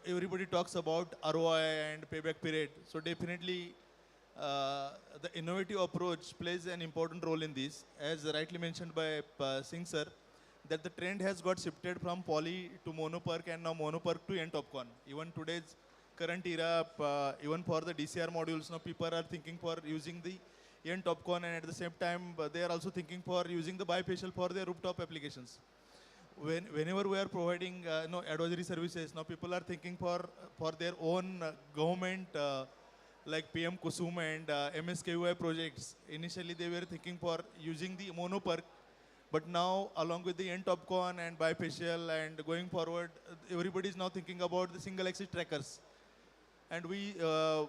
everybody talks about ROI and payback period. So definitely the innovative approach plays an important role in this, as rightly mentioned by Singh sir, that the trend has got shifted from poly to monoPERC and now monoPERC to N-TOPCon. Even today's current era, even for the DCR modules, now people are thinking for using the N-TOPCon, and at the same time they are also thinking for using the bifacial for their rooftop applications. Whenever we are providing advisory services, now people are thinking for their own government like PM Kusum and MSKUI projects. Initially they were thinking for using the monoPERC, but now along with the N-TOPCon and bifacial and going forward, everybody is now thinking about the single axis trackers. And we are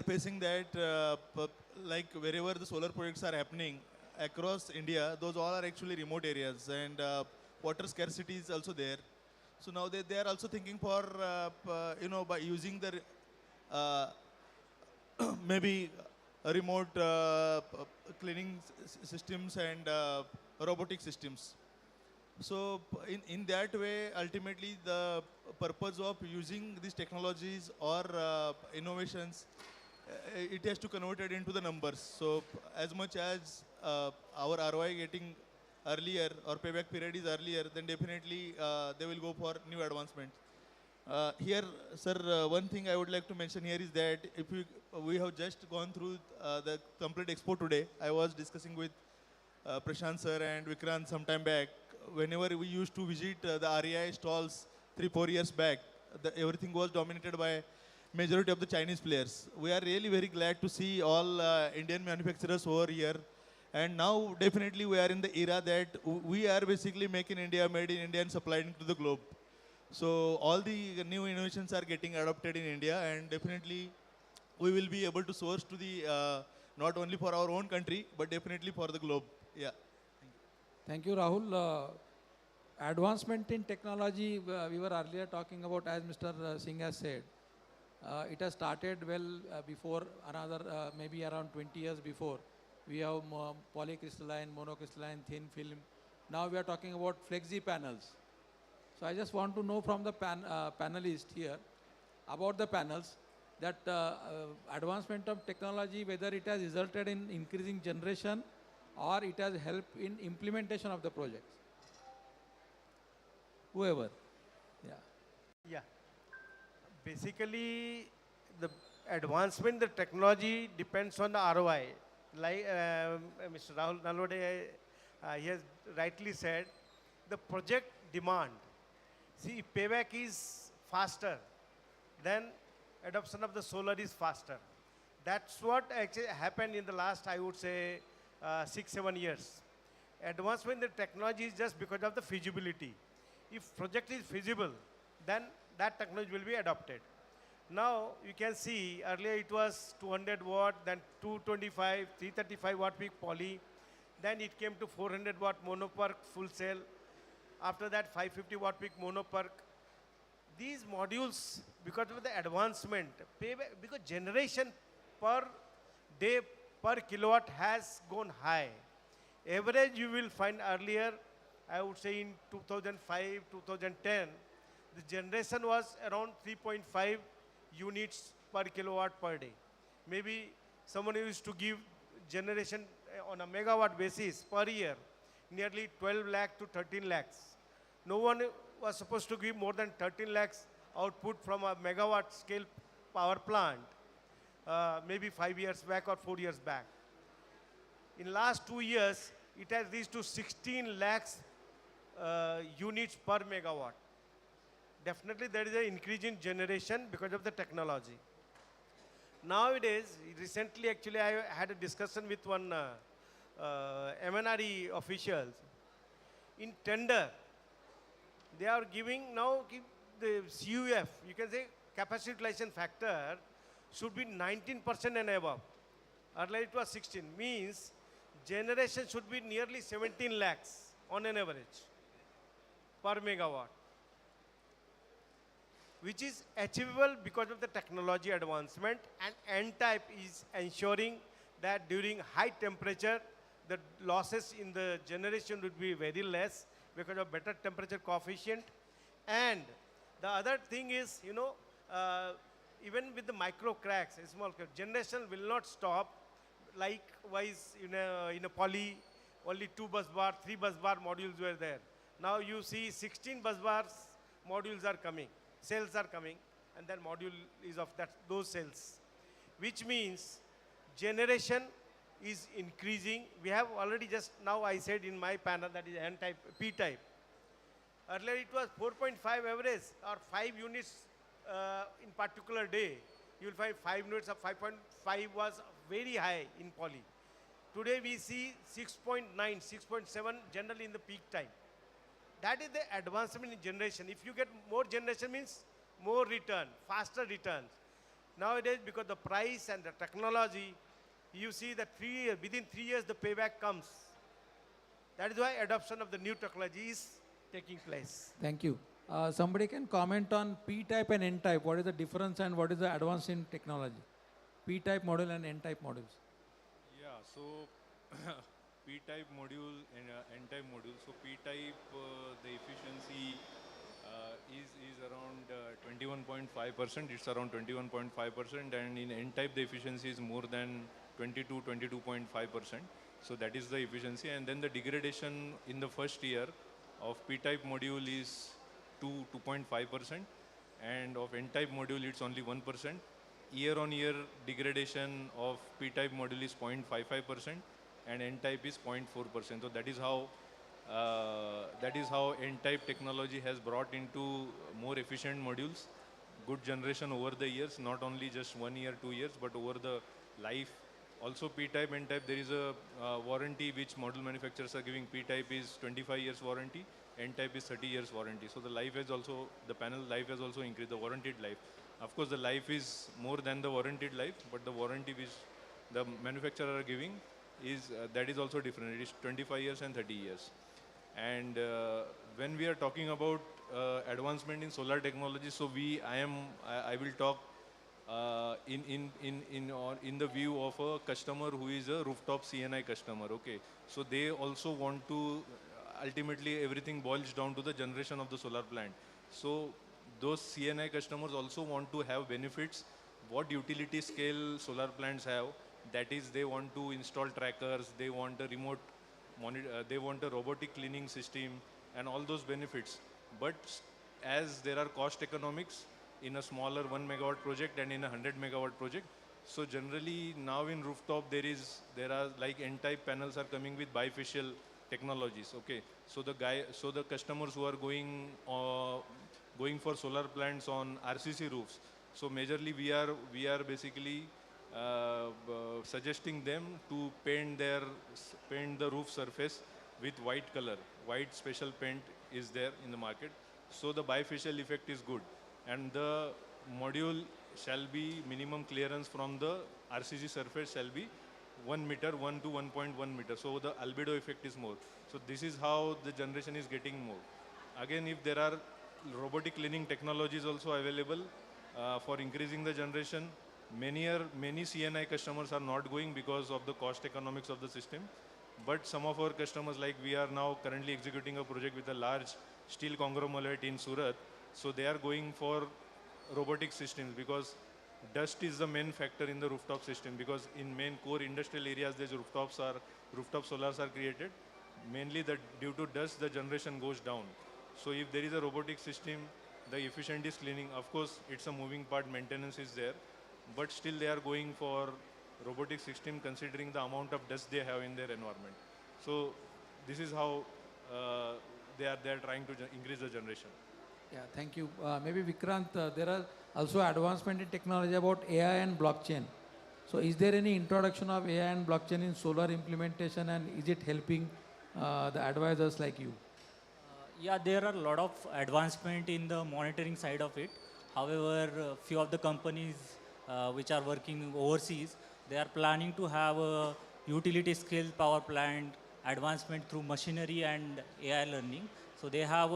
facing that like wherever the solar projects are happening across India, those all are actually remote areas, and water scarcity is also there. So now they are also thinking for, by using the maybe remote cleaning systems and robotic systems. So in that way, ultimately the purpose of using these technologies or innovations, it has to convert it into the numbers. So as much as our ROI getting earlier or payback period is earlier, then definitely they will go for new advancements. Here, sir, one thing I would like to mention here is that if we have just gone through the complete expo today. I was discussing with Prashant sir and Vikrant some time back. Whenever we used to visit the REI stalls 3-4 years back, everything was dominated by majority of the Chinese players. We are really very glad to see all Indian manufacturers over here. And now definitely we are in the era that we are basically make in India, made in India and supplying to the globe. So all the new innovations are getting adopted in India, and definitely we will be able to source to the, not only for our own country, but definitely for the globe. Yeah. Thank you, Rahul. Advancement in technology, we were earlier talking about, as Mr. Singh has said. It has started well before, another maybe around 20 years before. We have polycrystalline, monocrystalline, thin film. Now we are talking about flexi panels. So I just want to know from the panelist here about the panels, that advancement of technology, whether it has resulted in increasing generation or it has helped in implementation of the projects? Whoever. Yeah. Yeah. Basically, the advancement, the technology depends on the ROI. Like Mr. Rahul Nalwade, he has rightly said, the project demand. See, payback is faster, then adoption of the solar is faster. That's what actually happened in the last, I would say, 6, 7 years. Advancement in the technology is just because of the feasibility. If project is feasible, then that technology will be adopted. Now you can see earlier it was 200 watt, then 225, 335 watt peak poly, then it came to 400 watt monoperk full cell. After that 550 watt peak monoperk. These modules, because of the advancement, because generation per day per kilowatt has gone high. Average you will find earlier, I would say in 2005, 2010, the generation was around 3.5 units per kilowatt per day. Maybe someone used to give generation on a megawatt basis per year, nearly 12 lakh to 13 lakhs. No one was supposed to give more than 13 lakhs output from a megawatt scale power plant, maybe 5 years back or 4 years back. In last 2 years, it has reached to 16 lakhs units per megawatt. Definitely there is an increase in generation because of the technology. Nowadays, recently actually I had a discussion with one MNRE officials. In tender, they are giving now the CUF, you can say capacity utilization factor should be 19% and above. Earlier it was 16, means generation should be nearly 17 lakhs on an average per megawatt, which is achievable because of the technology advancement, and N-type is ensuring that during high temperature, the losses in the generation would be very less because of better temperature coefficient. And the other thing is, you know, even with the micro cracks, small generation will not stop. Likewise, in a poly, only 2 bus bar, 3 bus bar modules were there. Now you see 16 bus bars modules are coming, cells are coming, and then module is of those cells, which means generation is increasing. We have already just now I said in my panel that is N-type, P-type. Earlier it was 4.5 average or 5 units in particular day. You will find 5 units of 5.5 was very high in poly. Today we see 6.9, 6.7 generally in the peak time. That is the advancement in generation. If you get more generation means more return, faster returns. Nowadays because the price and the technology, you see that within 3 years the payback comes. That is why adoption of the new technology is taking place. Thank you. Somebody can comment on P-type and N-type. What is the difference and what is the advance in technology? P-type module and N-type modules. Yeah, so P-type module and N-type module. So P-type, the efficiency is around 21.5%. It's around 21.5%, and in N-type the efficiency is more than 22.5%. So that is the efficiency, and then the degradation in the first year of P-type module is 2.5%, and of N-type module it's only 1%. Year-on-year degradation of P-type module is 0.55%, and N-type is 0.4%. So that is how N-type technology has brought into more efficient modules, good generation over the years, not only just 1 year, 2 years, but over the life. Also P-type, N-type, there is a warranty which module manufacturers are giving. P-type is 25 years warranty, N-type is 30 years warranty. So the life has also, the panel life has also increased, the warranted life. Of course, the life is more than the warranted life, but the warranty which the manufacturer are giving is, that is also different. It is 25 years and 30 years. And when we are talking about advancement in solar technology, so I will talk in the view of a customer who is a rooftop CNI customer. Okay, so they also want to, ultimately everything boils down to the generation of the solar plant. So those CNI customers also want to have benefits what utility scale solar plants have. that is, they want to install trackers, they want a remote they want a robotic cleaning system and all those benefits. But as there are cost economics in a smaller 1 megawatt project and in a 100 megawatt project, so generally now in rooftop there are like N-type panels are coming with bifacial technologies. Okay, so the customers who are going for solar plants on RCC roofs, so majorly we are basically suggesting them to paint the roof surface with white color. White special paint is there in the market, so the bifacial effect is good, and the module shall be minimum clearance from the RCC surface shall be 1 meter, 1 to 1.1 meter. So the albedo effect is more. So this is how the generation is getting more. Again, if there are robotic cleaning technologies also available for increasing the generation, many CNI customers are not going because of the cost economics of the system. But some of our customers, like we are now currently executing a project with a large steel conglomerate in Surat, so they are going for robotic systems because dust is the main factor in the rooftop system, because in main core industrial areas these rooftop solars are created. Mainly due to dust the generation goes down. So if there is a robotic system, the efficient is cleaning. Of course, it's a moving part, maintenance is there, but still they are going for robotic system considering the amount of dust they have in their environment. So this is how they are trying to increase the generation. Yeah, thank you. Maybe Vikrant, there are also advancement in technology about AI and blockchain. So is there any introduction of AI and blockchain in solar implementation, and is it helping the advisors like you? Yeah, there are a lot of advancement in the monitoring side of it. However, few of the companies which are working overseas, they are planning to have a utility scale power plant advancement through machinery and AI learning. So they have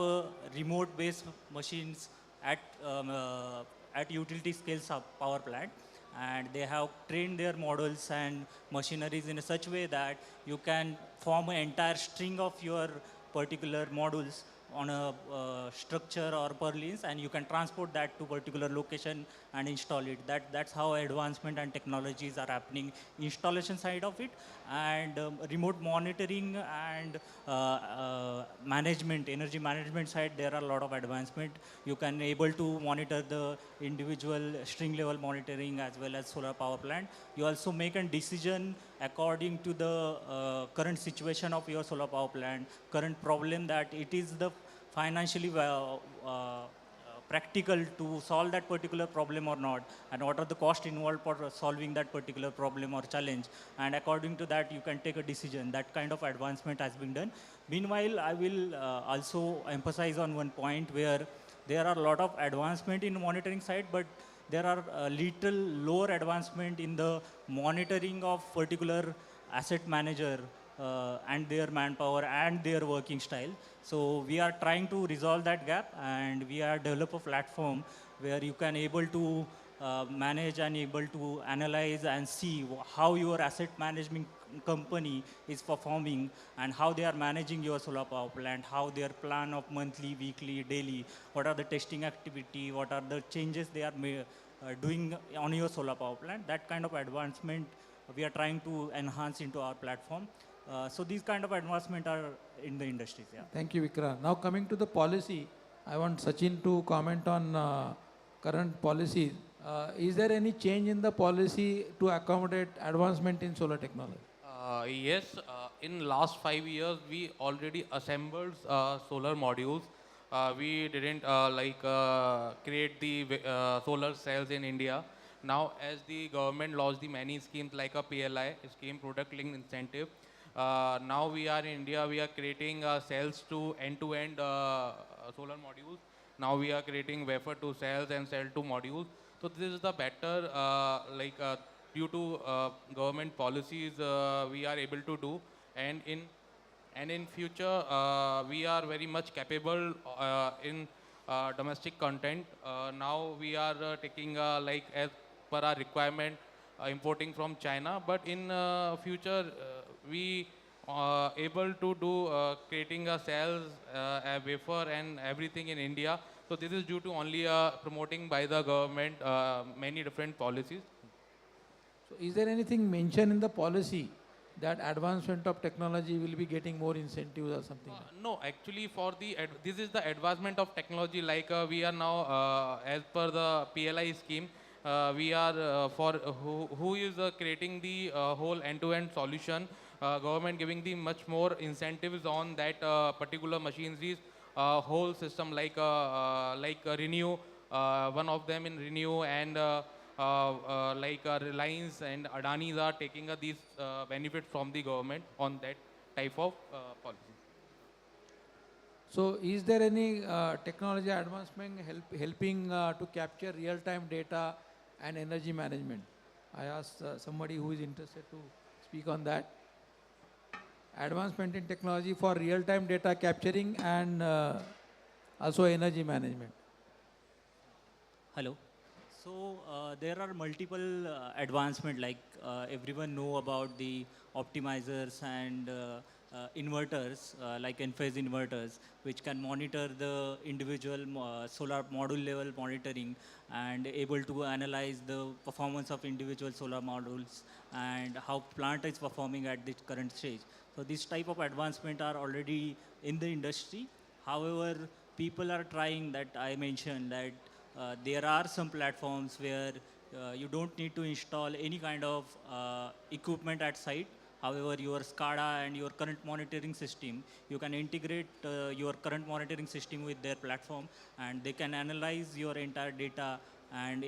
remote based machines at utility scale power plant, and they have trained their models and machineries in such way that you can form an entire string of your particular modules on a structure or purlins, and you can transport that to particular location and install it. That's how advancement and technologies are happening, installation side of it, and remote monitoring and management, energy management side. There are a lot of advancement. You can able to monitor the individual string level monitoring as well as solar power plant. You also make a decision according to the current situation of your solar power plant, current problem, that it is the financially practical to solve that particular problem or not, and what are the costs involved for solving that particular problem or challenge, and according to that you can take a decision. That kind of advancement has been done. Meanwhile, I will also emphasize on one point where there are a lot of advancement in monitoring side, but there are a little lower advancement in the monitoring of particular asset manager and their manpower and their working style. So we are trying to resolve that gap, and we are develop a platform where you can able to manage and able to analyze and see how your asset management company is performing and how they are managing your solar power plant, how their plan of monthly, weekly, daily, what are the testing activity, what are the changes they are doing on your solar power plant. That kind of advancement we are trying to enhance into our platform. So these kind of advancement are in the industries. Yeah. Thank you, Vikrant. Now coming to the policy, I want Sachin to comment on current policy. Is there any change in the policy to accommodate advancement in solar technology? Yes, in last 5 years, we already assembled solar modules. We didn't create the solar cells in India. Now, as the government launched the many schemes like a PLI scheme, product linked incentive, now we are in India, we are creating cells to end-to-end solar modules. Now we are creating wafer to cells and cell to modules. So this is the better, due to government policies, we are able to do. And in future, we are very much capable in domestic content. Now we are taking as per our requirement, importing from China. But in future, we able to do creating a cells, a wafer and everything in India. So this is due to only promoting by the government many different policies. So is there anything mentioned in the policy that advancement of technology will be getting more incentives or something? No, actually, for the this is the advancement of technology. Like we are now, as per the PLI scheme, we are for who is creating the whole end-to-end solution. Government giving the much more incentives on that particular machineries, whole system like Renew, one of them in Renew and. Reliance and Adani's are taking these benefits from the government on that type of policy. So is there any technology advancement helping to capture real-time data and energy management? I asked somebody who is interested to speak on that. Advancement in technology for real-time data capturing and also energy management. Hello. So there are multiple advancement, like everyone know about the optimizers and inverters, like Enphase inverters, which can monitor the individual solar module level monitoring and able to analyze the performance of individual solar modules and how plant is performing at the current stage. So this type of advancement are already in the industry. However, people are trying that I mentioned that there are some platforms where you don't need to install any kind of equipment at site. However, your SCADA and your current monitoring system, you can integrate your current monitoring system with their platform, and they can analyze your entire data and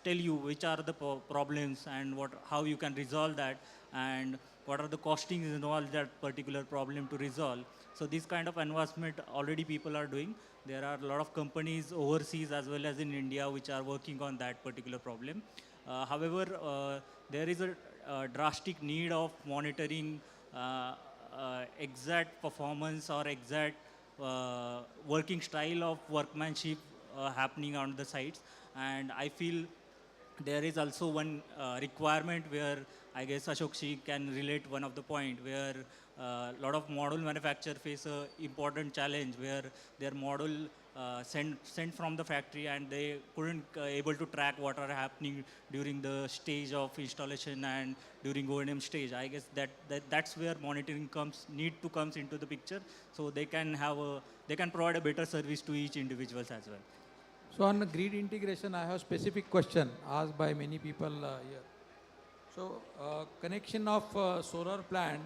tell you which are the problems and how you can resolve that, and what are the costings involved that particular problem to resolve. So this kind of advancement already people are doing. There are a lot of companies overseas as well as in India which are working on that particular problem. However, there is a drastic need of monitoring exact performance or exact working style of workmanship happening on the sites. And I feel there is also one requirement where I guess Ashokshi can relate one of the point where a lot of module manufacturers face a important challenge where their module sent from the factory and they couldn't able to track what are happening during the stage of installation and during O&M stage. I guess that's where monitoring comes into the picture, so they can provide a better service to each individuals as well. So on the grid integration, I have specific question asked by many people here. So connection of solar plant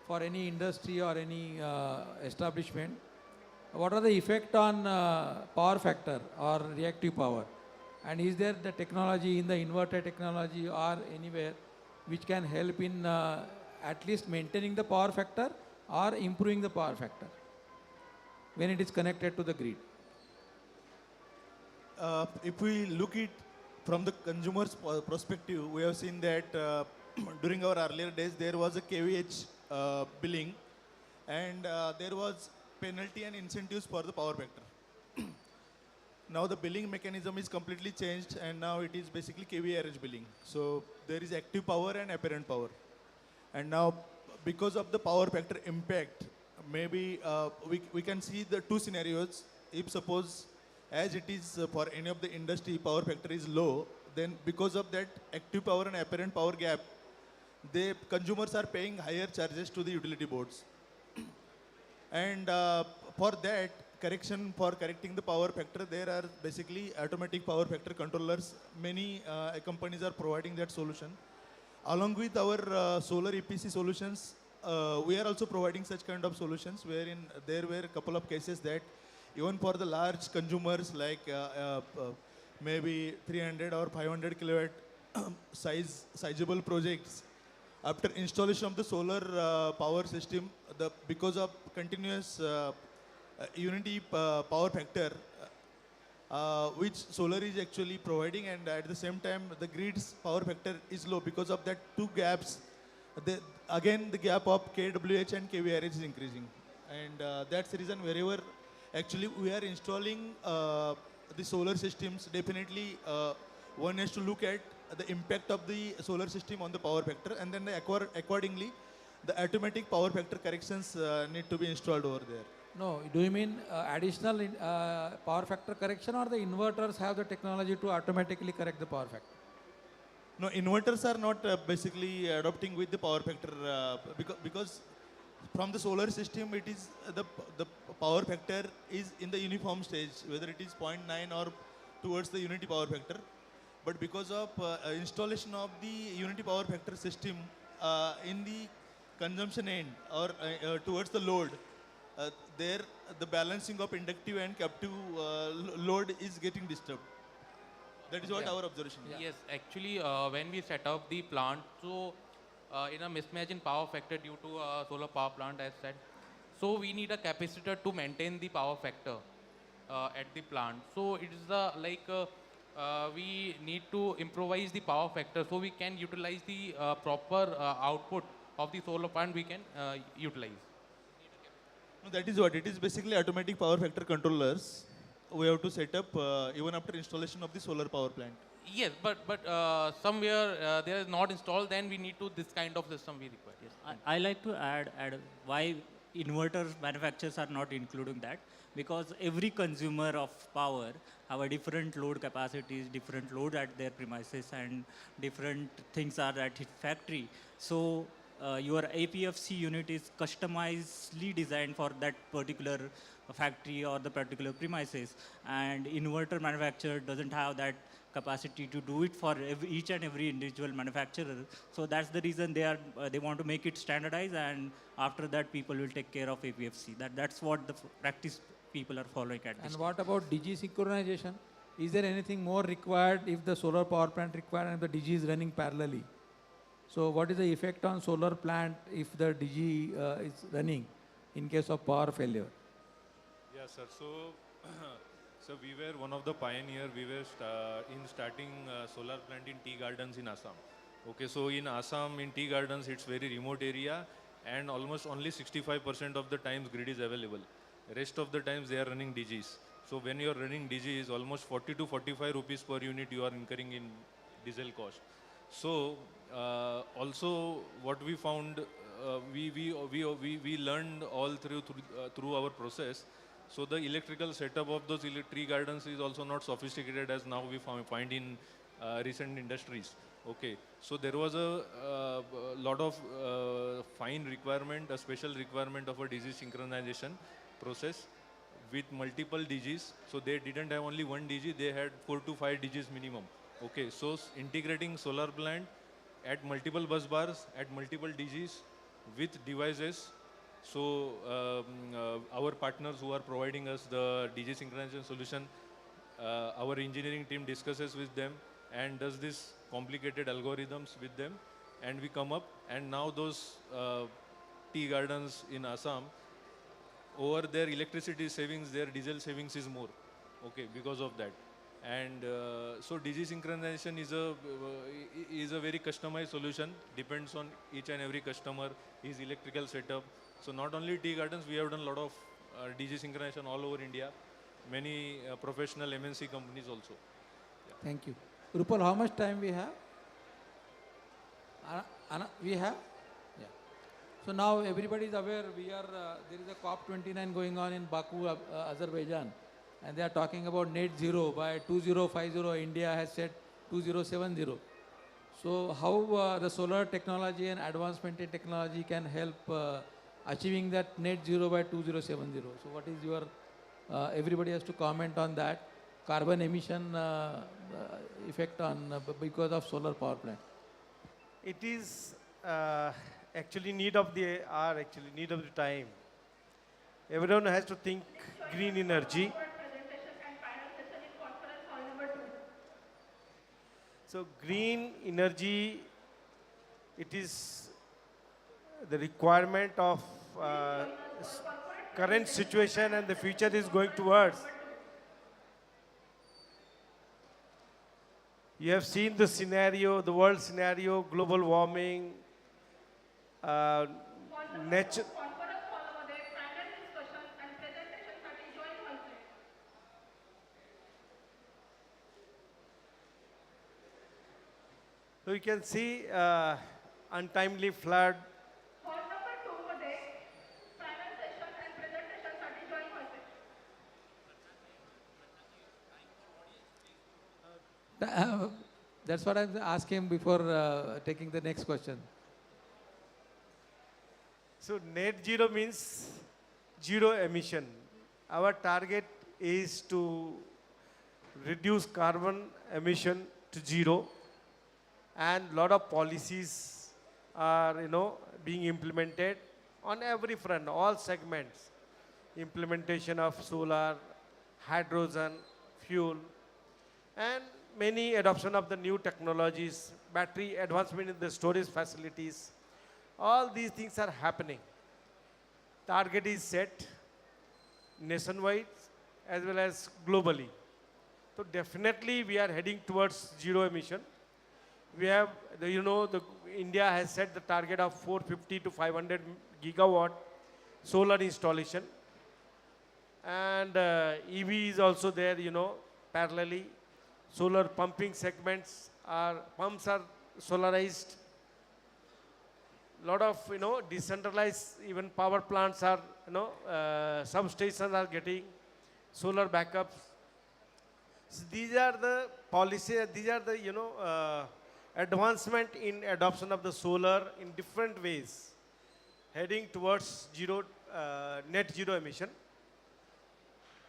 for any industry or any establishment, what are the effect on power factor or reactive power? And is there the technology in the inverter technology or anywhere which can help in at least maintaining the power factor or improving the power factor when it is connected to the grid? If we look it from the consumer's perspective, we have seen that during our earlier days, there was a KVH billing, and there was penalty and incentives for the power factor. Now the billing mechanism is completely changed, and now it is basically KVRH billing. So there is active power and apparent power. And now, because of the power factor impact, maybe we can see the two scenarios. If suppose, as it is for any of the industry, power factor is low, then because of that active power and apparent power gap, the consumers are paying higher charges to the utility boards. And for that, correcting the power factor, there are basically automatic power factor controllers. Many companies are providing that solution. Along with our solar EPC solutions, we are also providing such kind of solutions wherein there were a couple of cases that even for the large consumers like maybe 300 or 500 kilowatt sizable projects, after installation of the solar power system, because of continuous unity power factor, which solar is actually providing, and at the same time the grid's power factor is low. Because of that two gaps, again the gap of kWh and kVRH is increasing, and that's the reason wherever actually we are installing the solar systems, definitely one has to look at the impact of the solar system on the power factor, and then accordingly the automatic power factor corrections need to be installed over there. No, do you mean additional power factor correction, or the inverters have the technology to automatically correct the power factor? No, inverters are not basically adopting with the power factor because from the solar system, it is the power factor is in the uniform stage, whether it is zero point 0.9 or towards the unity power factor. But because of installation of the unity power factor system in the consumption end or towards the load, there the balancing of inductive and captive load is getting disturbed. That is what our observation is. Yes, actually, when we set up the plant, so in a mismatch in power factor due to a solar power plant, as said, so we need a capacitor to maintain the power factor at the plant. So it is the we need to improvise the power factor so we can utilize the proper output of the solar plant we can utilize. No, that is what it is. Basically, automatic power factor controllers we have to set up even after installation of the solar power plant. Yes, but somewhere there is not installed, then we need to this kind of system we require. Yes. I like to add why inverters manufacturers are not including that, because every consumer of power have a different load capacities, different load at their premises, and different things are at its factory. So your APFC unit is customizedly designed for that particular factory or the particular premises, and inverter manufacturer doesn't have that capacity to do it for each and every individual manufacturer. So that's the reason they want to make it standardized, and after that people will take care of APFC. That's what the practice people are following at this. And what about DG synchronization? Is there anything more required if the solar power plant required and the DG is running parallelly? So what is the effect on solar plant if the DG is running in case of power failure? Yes, sir. So we were one of the pioneer. We were starting solar plant in tea gardens in Assam. Okay, so in Assam, in tea gardens, it's very remote area, and almost only 65% of the times grid is available. Rest of the times they are running DGs. So when you are running DGs, almost 40 to 45 rupees per unit you are incurring in diesel cost. So also what we found, we learned all through our process. So the electrical setup of those tree gardens is also not sophisticated as now we find in recent industries. Okay, so there was a lot of fine requirement, a special requirement of a DG synchronization process with multiple DGs. So they didn't have only one DG, they had 4 to 5 DGs minimum. Okay, so integrating solar plant at multiple bus bars, at multiple DGs with devices. So our partners who are providing us the DG synchronization solution, our engineering team discusses with them and does this complicated algorithms with them, and we come up, and now those tea gardens in Assam, over their electricity savings, their diesel savings is more, okay, because of that. And so DG synchronization is a very customized solution, depends on each and every customer, his electrical setup. So not only tea gardens, we have done a lot of DG synchronization all over India, many professional MNC companies also. Yeah. Thank you. Rupal, how much time we have? We have? Yeah. So now everybody is aware there is a COP29 going on in Baku, Azerbaijan, and they are talking about net zero by 2050. India has said 2070. So how the solar technology and advancement in technology can help achieving that net zero by 2070? So what is your, everybody has to comment on that, carbon emission effect on because of solar power plant. It is actually need of the hour, actually need of the time. Everyone has to think green energy. So green energy, it is the requirement of current situation and the future is going towards. You have seen the scenario, the world scenario, global warming, nature. So you can see untimely flood. That's what I'm asking him before taking the next question. So net zero means zero emission. Our target is to reduce carbon emission to zero, and lot of policies are being implemented on every front, all segments. Implementation of solar, hydrogen, fuel, and many adoption of the new technologies, battery advancement in the storage facilities. All these things are happening. Target is set nationwide as well as globally. So definitely we are heading towards zero emission. We have, India has set the target of 450 to 500 gigawatt solar installation. And EV is also there, parallelly. Solar pumping segments pumps are solarized. Lot of, decentralized, even power plants are, substations are getting solar backups. So these are the policies, these are the, advancement in adoption of the solar in different ways, heading towards net zero emission.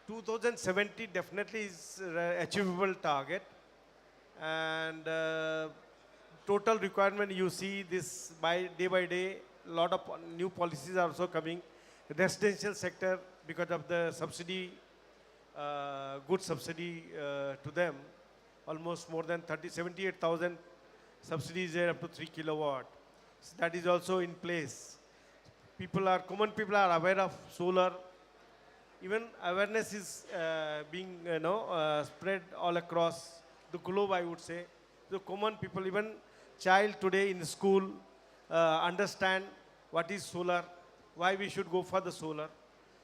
2070 definitely is achievable target, and total requirement you see this by day, lot of new policies are also coming. Residential sector, because of the subsidy, good subsidy to them, almost more than 78,000 subsidies there up to 3 kilowatt. So that is also in place. Common people are aware of solar. Even awareness is being spread all across the globe, I would say. The common people, even child today in school, understand what is solar, why we should go for the solar.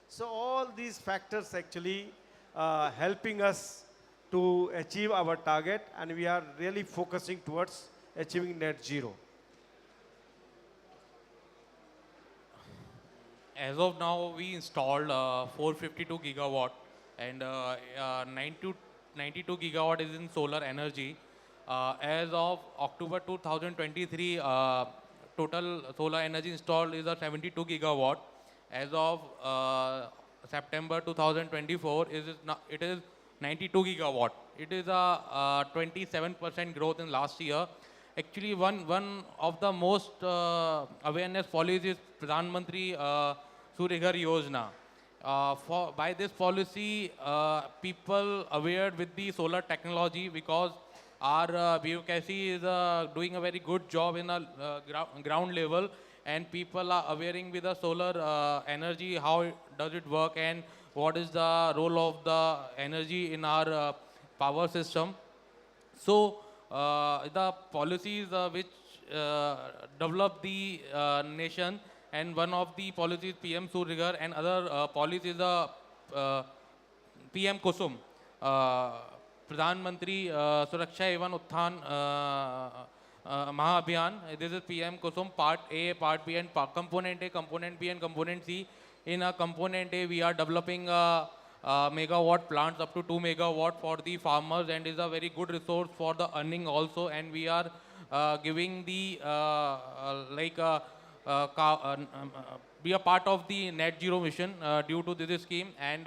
So all these factors actually helping us to achieve our target, and we are really focusing towards achieving net zero. As of now, we installed 452 gigawatt, and 92 gigawatt is in solar energy. As of October 2023, total solar energy installed is 72 gigawatt. As of September 2024, it is 92 gigawatt. It is a 27% growth in last year. Actually, one of the most awareness policies is Pradhan Mantri Surya Ghar Yojana. By this policy, people aware with the solar technology, because our bureaucracy is doing a very good job in the ground level, and people are awareing with the solar energy, how does it work and what is the role of the energy in our power system. So the policies which develop the nation, and one of the policies PM Surya Ghar, and other policies PM Kusum, Pradhan Mantri Suraksha Evan Utthan Mahabhiyan. This is PM Kusum Part A, Part B, and Component A, Component B, and Component C. In Component A, we are developing megawatt plants up to 2 megawatt for the farmers, and is a very good resource for the earning also. And we are giving the be a part of the net zero mission due to this scheme. And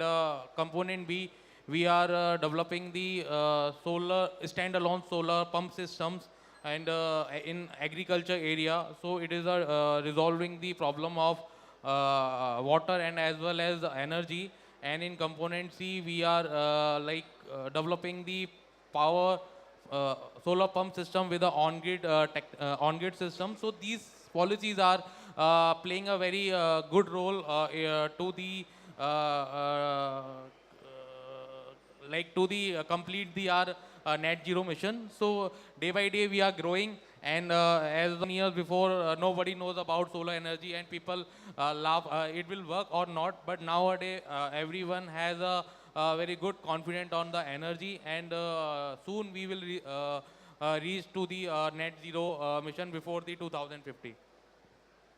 Component B, we are developing the standalone solar pump systems and in agriculture area. So it is resolving the problem of water and as well as energy. And in Component C, we are developing the power solar pump system with the on-grid system. So these policies are playing a very good role to the complete our net zero mission. So day by day we are growing, and as years before, nobody knows about solar energy, and people laugh it will work or not. But nowadays everyone has a very good confidence on the energy, and soon we will reach to the net zero mission before the 2050.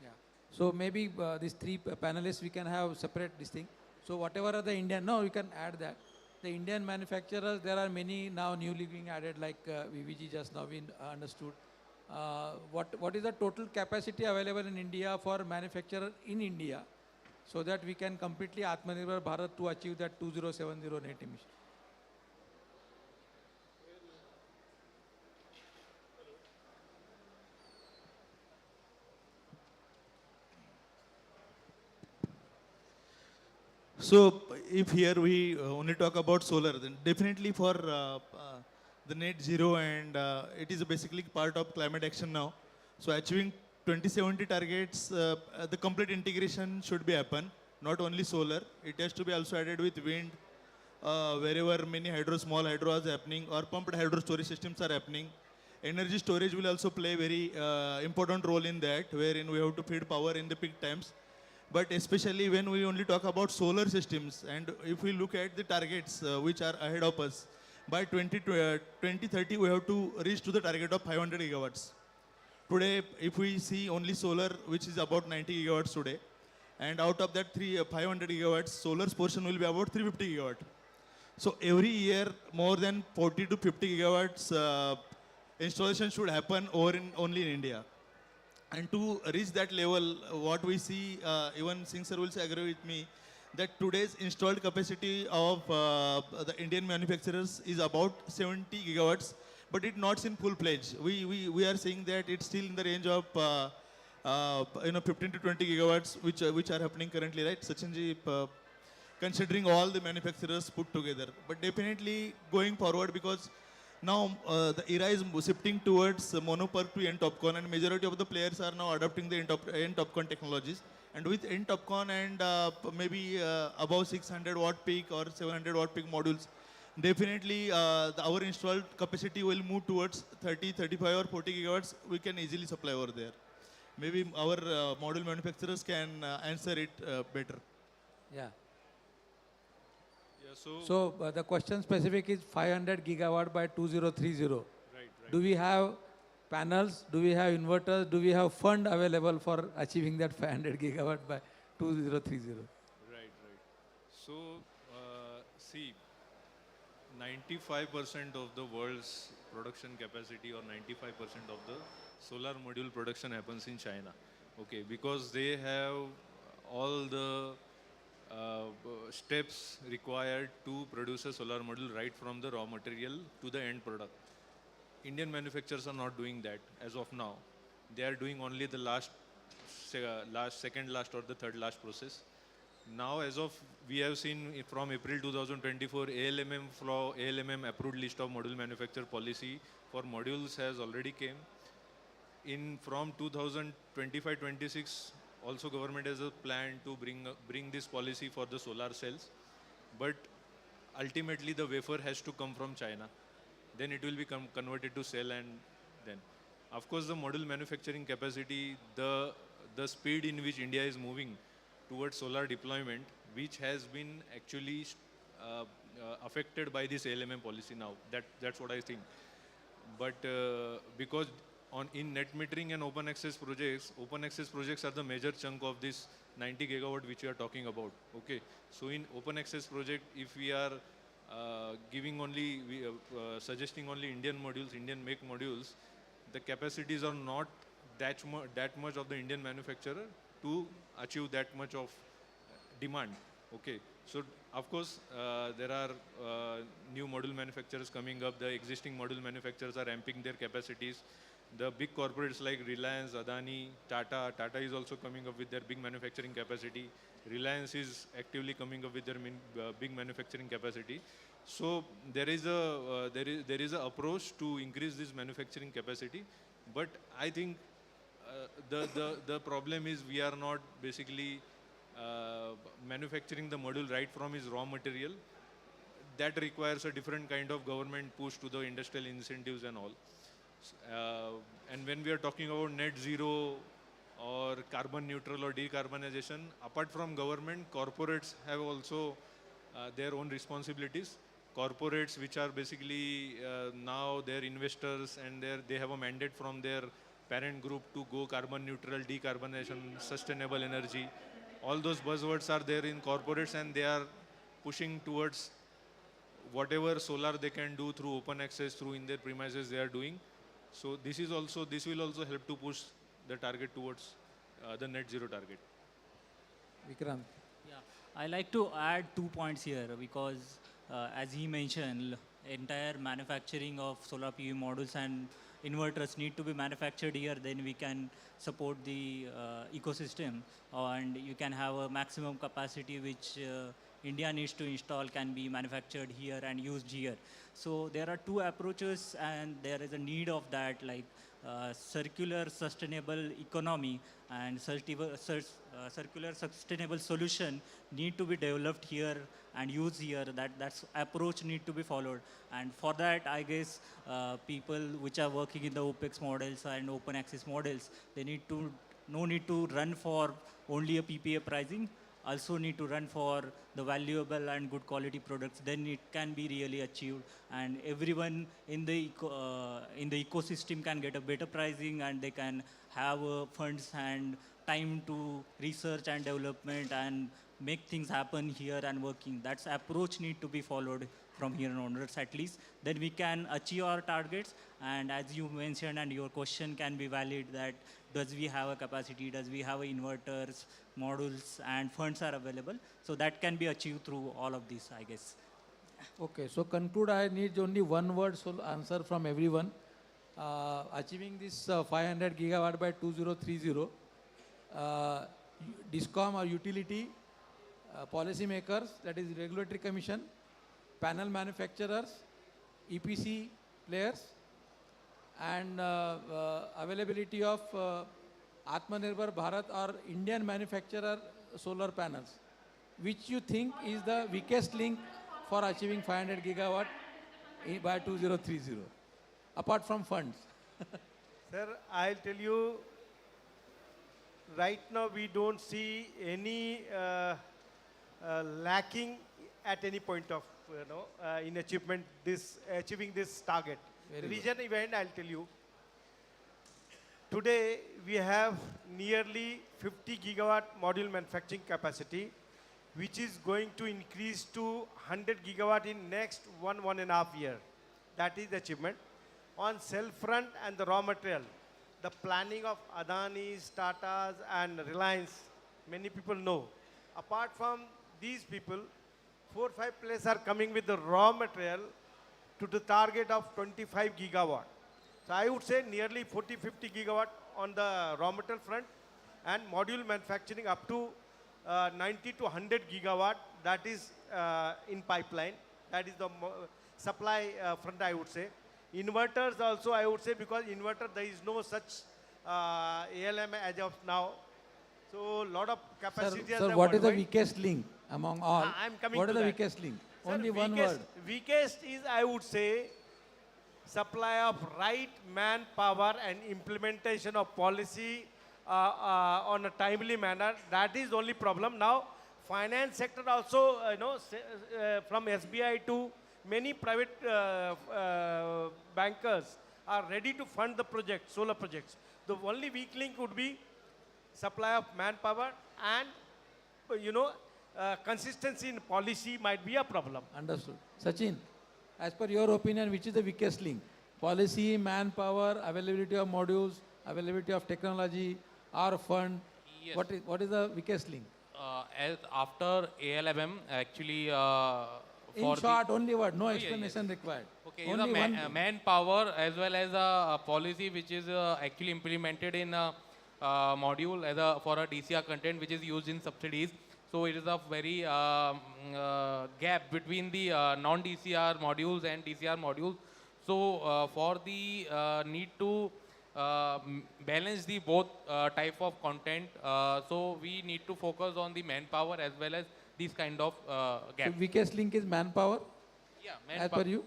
Yeah. So maybe these three panelists, we can have separate this thing. So whatever are the Indian, no, we can add that. the Indian manufacturers, there are many now newly being added, like VVG just now we understood. What is the total capacity available in India for manufacturer in India, so that we can completely Atmanirbhar Bharat to achieve that 2070 net emission? So if here we only talk about solar, then definitely for the net zero, and it is basically part of climate action now. So achieving 2070 targets, the complete integration should be happen, not only solar, it has to be also added with wind, wherever many small hydro is happening, or pumped hydro storage systems are happening. Energy storage will also play a very important role in that, wherein we have to feed power in the peak times. But especially when we only talk about solar systems, and if we look at the targets which are ahead of us, by 2030 we have to reach to the target of 500 gigawatts. Today, if we see only solar, which is about 90 gigawatts today, and out of that 500 gigawatts, solar's portion will be about 350 gigawatt. So every year, more than 40 to 50 gigawatts installation should happen only in India. And to reach that level, what we see, even Singh sir will agree with me, that today's installed capacity of the Indian manufacturers is about 70 gigawatts, but it's not in full pledge. We are seeing that it's still in the range of 15 to 20 gigawatts, which are happening currently, right, Sachinji? Considering all the manufacturers put together, but definitely going forward, because now the era is shifting towards monoperk to N-TOPCon, and majority of the players are now adopting the N-TOPCon technologies. And with N-TOPCon and maybe above 600 watt peak or 700 watt peak modules, definitely our installed capacity will move towards 30, 35 or 40 gigawatts. We can easily supply over there. Maybe our module manufacturers can answer it better. Yeah. So the question specific is 500 gigawatt by 2030. right. Do we have panels? Do we have inverters? Do we have fund available for achieving that 500 gigawatt by 2030? Right. So, see, 95% of the world's production capacity, or 95% of the solar module production happens in China. Okay, because they have all the steps required to produce a solar module, right from the raw material to the end product. Indian manufacturers are not doing that as of now. They are doing only the second last or the third last process. Now, as of we have seen from April 2024, ALMM approved list of module manufacturer policy for modules has already came. From 2025-26, also government has a plan to bring this policy for the solar cells, but ultimately the wafer has to come from China. Then it will be converted to cell, and then, of course, the module manufacturing capacity, the speed in which India is moving towards solar deployment, which has been actually affected by this ALMM policy now. That's what I think. But because in net metering and open access projects are the major chunk of this 90 gigawatt which we are talking about. Okay, so in open access project, if we are suggesting only Indian make modules, the capacities are not that much of the Indian manufacturer to achieve that much of demand. Okay, so of course there are new module manufacturers coming up. The existing module manufacturers are ramping their capacities. The big corporates like Reliance, Adani, Tata is also coming up with their big manufacturing capacity. Reliance is actively coming up with their big manufacturing capacity. So there is a approach to increase this manufacturing capacity. But I think the problem is we are not basically manufacturing the module right from its raw material. That requires a different kind of government push to the industrial incentives and all. And when we are talking about net zero or carbon neutral or decarbonization, apart from government, corporates have also their own responsibilities. Corporates, which are basically now their investors, and they have a mandate from their parent group to go carbon neutral, decarbonization, sustainable energy. All those buzzwords are there in corporates, and they are pushing towards whatever solar they can do through open access, through in their premises they are doing. So this will also help to push the target towards the net zero target. Vikrant. Yeah, I like to add 2 points here because, as he mentioned, entire manufacturing of solar PV modules and inverters need to be manufactured here. Then we can support the ecosystem, and you can have a maximum capacity which India needs to install can be manufactured here and used here. So there are two approaches, and there is a need of that, like circular sustainable economy and circular sustainable solution need to be developed here and used here. That's approach need to be followed, and for that I guess people which are working in the OPEX models and open access models, they need to no need to run for only a PPA pricing, also need to run for the valuable and good quality products. Then it can be really achieved, and everyone in the ecosystem can get a better pricing, and they can have funds and time to research and development and make things happen here and working. That's approach need to be followed from here onwards at least. Then we can achieve our targets. And as you mentioned, and your question can be valid, that does we have a capacity, does we have inverters, modules, and funds are available. So that can be achieved through all of this, I guess. Okay, so conclude, I need only one word answer from everyone. Achieving this 500 gigawatt by 2030, DISCOM or utility, policy makers, that is regulatory commission, panel manufacturers, EPC players, and availability of Atmanirbhar Bharat or Indian manufacturer solar panels. Which you think is the weakest link for achieving 500 gigawatt by 2030, apart from funds? Sir, I'll tell you, right now we don't see any lacking at any point of, in achieving this target. Region event, I'll tell you. Today, we have nearly 50 gigawatt module manufacturing capacity, which is going to increase to 100 gigawatt in next 1.5 year. That is the achievement. On cell front and the raw material, the planning of Adani's, Tata's, and Reliance, many people know. Apart from these people, 4 or 5 players are coming with the raw material to the target of 25 gigawatt. So I would say nearly 40-50 gigawatt on the raw material front, and module manufacturing up to 90 to 100 gigawatt. That is in pipeline. That is the supply front, I would say. Inverters also, I would say, because inverter there is no such ALM as of now. So a lot of capacity. Sir, what is the weakest link among all? I'm coming what to is the that. weakest link? Sir, Only one word. Weakest is, I would say, supply of right manpower and implementation of policy on a timely manner. That is the only problem. Now, finance sector also, from SBI to many private bankers are ready to fund the project, solar projects. The only weak link would be supply of manpower, and consistency in policy might be a problem. Understood. Sachin, as per your opinion, which is the weakest link? Policy, manpower, availability of modules, availability of technology, or fund? Yes. What is the weakest link? As after ALMM, actually, In short, only word, no explanation required. Okay, Only is manpower as well as a policy which is actually implemented in a module as for a DCR content which is used in subsidies. So it is a very gap between the non-DCR modules and DCR modules. So for the need to balance the both type of content, so we need to focus on the manpower as well as these kind of gaps. So weakest link is manpower? Yeah, As per you?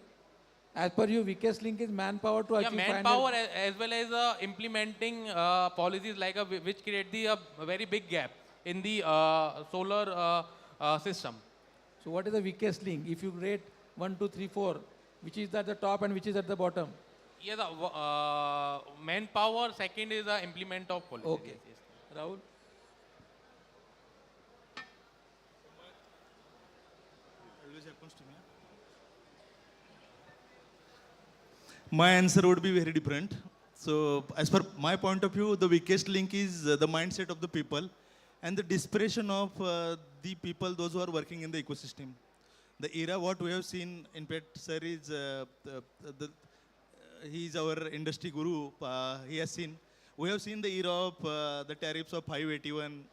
As per you, weakest link is manpower to achieve manpower as well as implementing policies like which create a very big gap in the solar system. So what is the weakest link? If you rate 1, 2, 3, 4, which is at the top and which is at the bottom? Yeah, the manpower, second is the implement of policy. Okay. Yes. Rahul? Always happens to me. my answer would be very different. So, as per my point of view, the weakest link is the mindset of the people and the desperation of the people, those who are working in the ecosystem. The era what we have seen, in fact, sir is he is our industry guru. He has seen. We have seen the era of the tariffs of 581,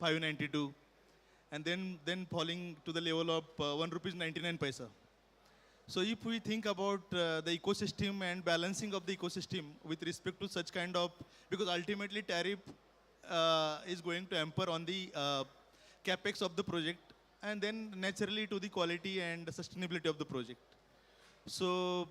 592, and then falling to the level of 1 rupees 99 paisa. So if we think about the ecosystem and balancing of the ecosystem with respect to such kind of, because ultimately tariff is going to hamper on the capex of the project, and then naturally to the quality and sustainability of the project. So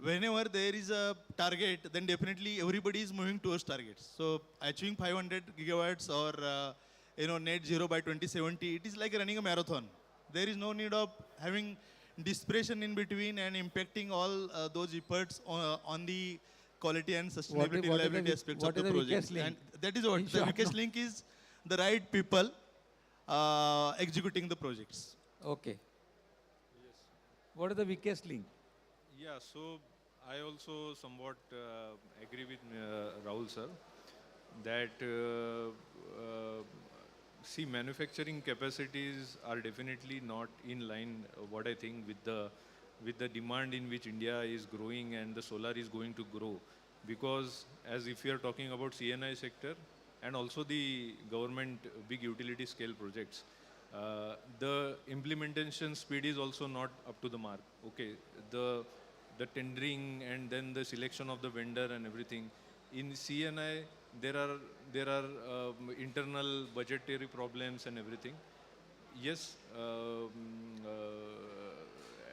whenever there is a target, then definitely everybody is moving towards targets. So achieving 500 gigawatts or net zero by 2070, it is like running a marathon. There is no need of having desperation in between and impacting all those efforts on the quality and sustainability reliability aspects of the project. And that is what the weakest link is: the right people executing the projects. Okay. What is the weakest link? Yeah, so I also somewhat agree with Rahul sir that see, manufacturing capacities are definitely not in line, what I think, with the demand in which India is growing and the solar is going to grow. Because as if we are talking about CNI sector and also the government big utility scale projects, the implementation speed is also not up to the mark. Okay, the tendering and then the selection of the vendor and everything. In CNI, there are internal budgetary problems and everything. Yes,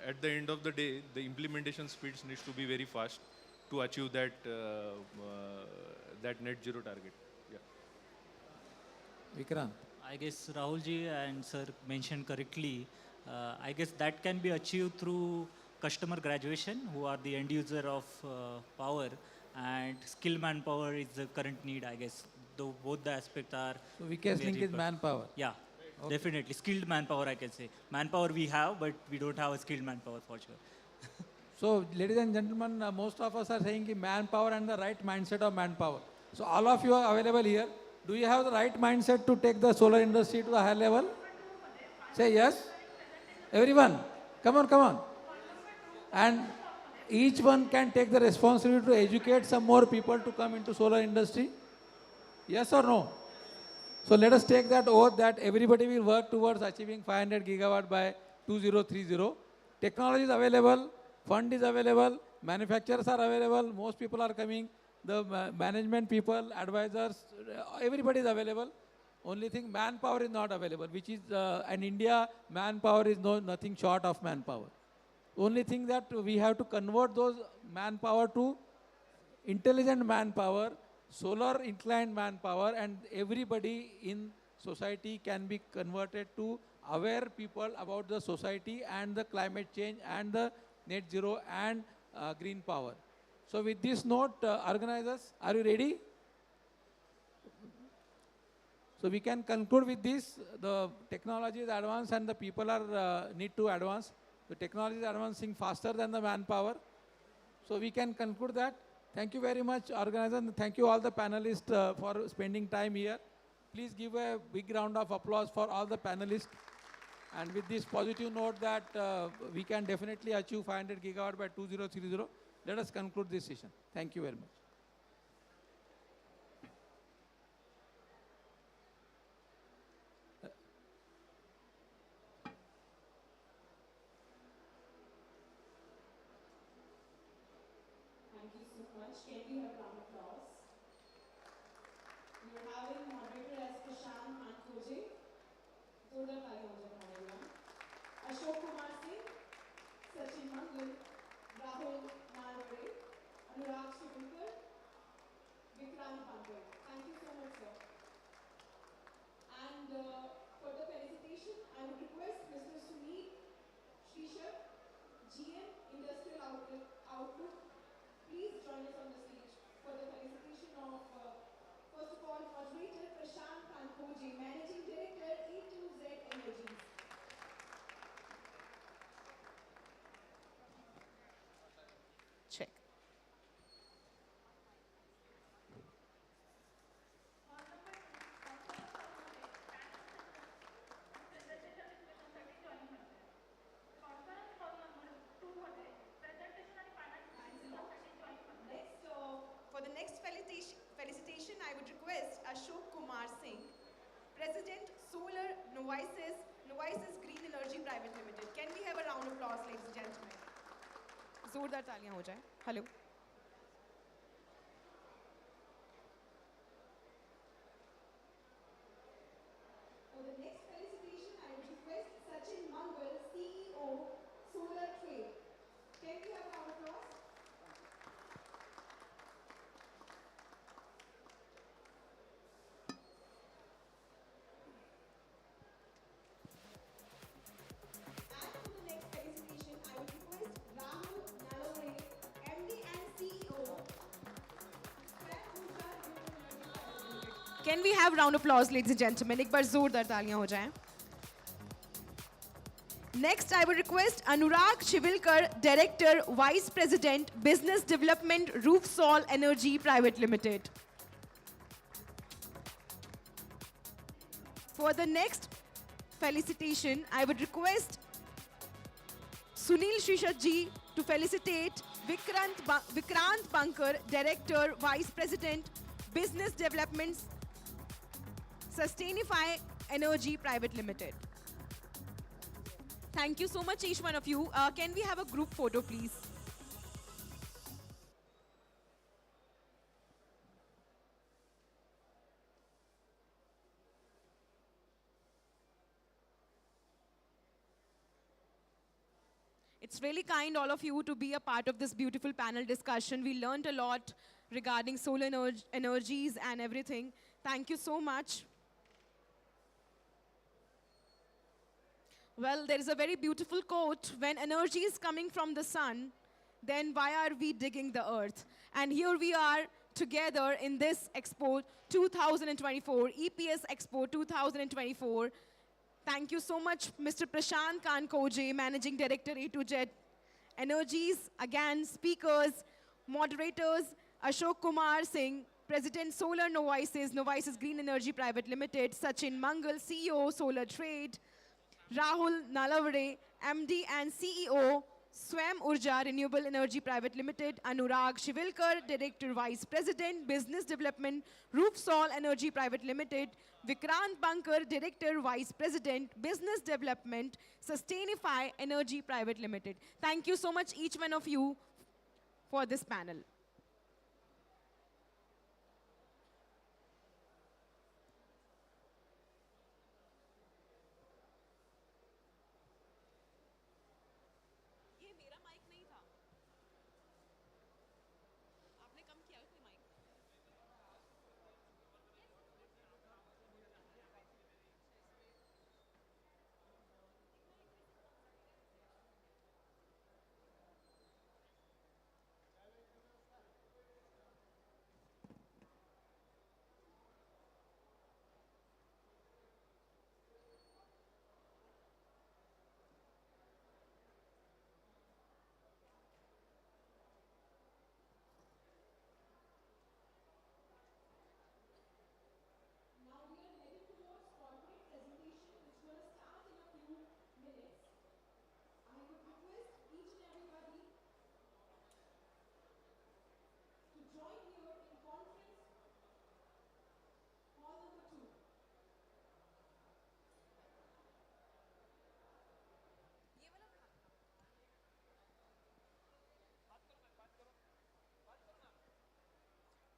at the end of the day, the implementation speeds needs to be very fast to achieve that that net zero target. Yeah. Vikrant. I guess Rahulji and sir mentioned correctly. I guess that can be achieved through customer graduation, who are the end user of power, and skilled manpower is the current need, I guess. Though both the aspects are. So weakest link is manpower. Yeah, definitely. Skilled manpower, I can say. Manpower we have, but we don't have a skilled manpower for sure. So, ladies and gentlemen, most of us are saying ki manpower and the right mindset of manpower. So, all of you are available here. Do you have the right mindset to take the solar industry to the higher level? Say yes. Everyone, come on, come on. And each one can take the responsibility to educate some more people to come into solar industry. Yes or no? So let us take that oath that everybody will work towards achieving 500 gigawatt by 2030. Technology is available, fund is available, manufacturers are available, most people are coming, the management people, advisors, everybody is available. Only thing, manpower is not available, which is, in India, manpower is nothing short of manpower. Only thing that we have to convert those manpower to intelligent manpower, solar inclined manpower, and everybody in society can be converted to aware people about the society and the climate change and the net zero and green power. So with this note, organizers, are you ready? So we can conclude with this. The technology is advanced and the people are need to advance. The technology is advancing faster than the manpower. So we can conclude that. Thank you very much, organizers, and thank you all the panelists for spending time here. Please give a big round of applause for all the panelists. And with this positive note that we can definitely achieve 500 gigawatt by 2030, let us conclude this session. Thank you very much. Thank you so much. Can we have a round of applause? We are having moderator as Prashant Mankoje, Zoda Kalyanjan, everyone. Ashok Kumar Singh, Sachin Mangal, Rahul Nalwade, Anurag Shivulkar, Vikrant Pankaj. Thank you so much, sir. And for the felicitation, I would request Mr. Sunil Shrishar, GM, Industrial Outlook. Please join us on the stage for the felicitation of, first of all, moderator Prashant Kankoji, Managing Director, E2Z Energies. Solar Novices Green Energy Private Limited. Can we have a round of applause, ladies and gentlemen? जोरदार तालियां हो जाए. Hello. For the next felicitation, I would request Sachin Mangal, CEO, Solar Trade. Can we have a round of applause? And for the next felicitation, I would request Rahul Nalore, MD and CEO. Can we have round of applause, ladies and gentlemen? एक बार जोरदार तालियां हो जाएं. Next, I would request Anurag Shivilkar, Director, Vice President, Business Development, Roofsol Energy Private Limited. For the next felicitation, I would request Sunil Shishatji to felicitate Vikrant Bankar, Director, Vice President, Business Development, Sustainify Energy Private Limited. Thank you so much, each one of you. Can we have a group photo, please? It's really kind, all of you, to be a part of this beautiful panel discussion. We learned a lot regarding solar energies and everything. Thank you so much. Well, there is a very beautiful quote: when energy is coming from the sun, then why are we digging the earth? And here we are together in this Expo 2024, EPS Expo 2024. Thank you so much, Mr. Prashant Kankoje, Managing Director, A2Z Energies. Again, speakers, moderators, Ashok Kumar Singh, President, Solar Novices Green Energy Private Limited, Sachin Mangal, CEO, Solar Trade, Rahul Nalavade, MD and CEO, Swam Urja Renewable Energy Private Limited, Anurag Shivilkar, Director Vice President, Business Development, Roofsol Energy Private Limited, Vikrant Bankar, Director Vice President, Business Development, Sustainify Energy Private Limited. Thank you so much, each one of you, for this panel.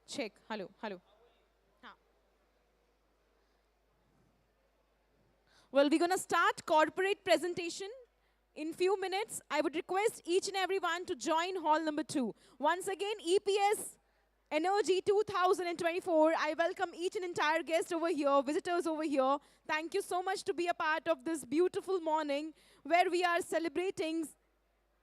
Check. Hello. Well, we're going to start corporate presentation in few minutes. I would request each and everyone to join hall number 2. Once again, EPS Energy 2024. I welcome each and entire guest over here, visitors over here. Thank you so much to be a part of this beautiful morning where we are celebrating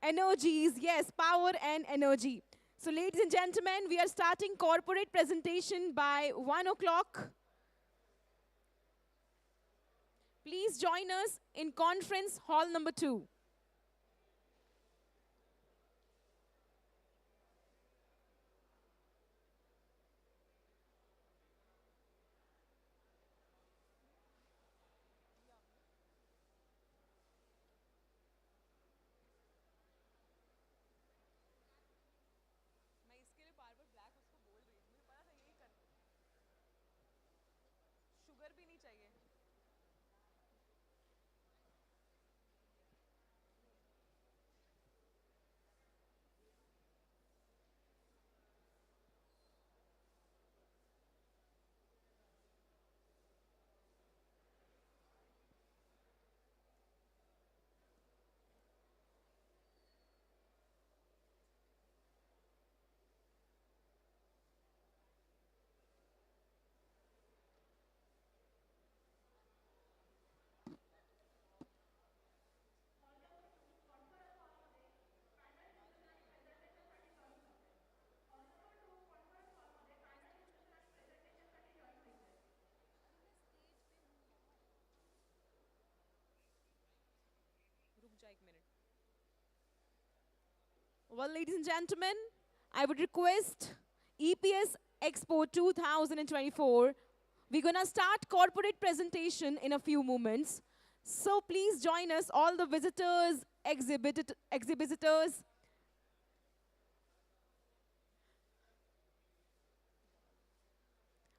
energies, yes, power and energy. So ladies and gentlemen, we are starting corporate presentation by 1 o'clock. Please join us in conference hall number 2. Sugar भी नहीं चाहिए Well, ladies and gentlemen, I would request EPS Expo 2024. We're going to start corporate presentation in a few moments. So please join us, all the visitors, exhibitors.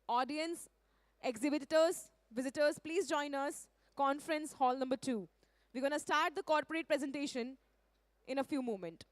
Audience, exhibitors, visitors, please join us. Conference hall number 2. We're going to start the corporate presentation in a few moments.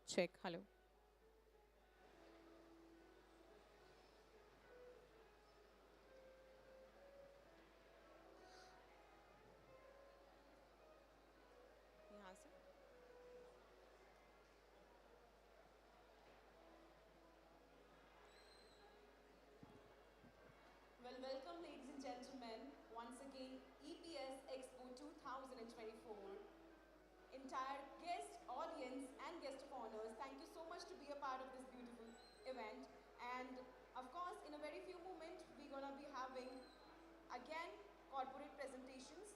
Check. Hello. यहाँ से. Well, welcome, ladies and gentlemen, once again, EPS Expo 2024. Entire guest, audience, and guest of honors, thank you so much to be a part of this beautiful event. And of course, in a very few moments, we're gonna be having again corporate presentations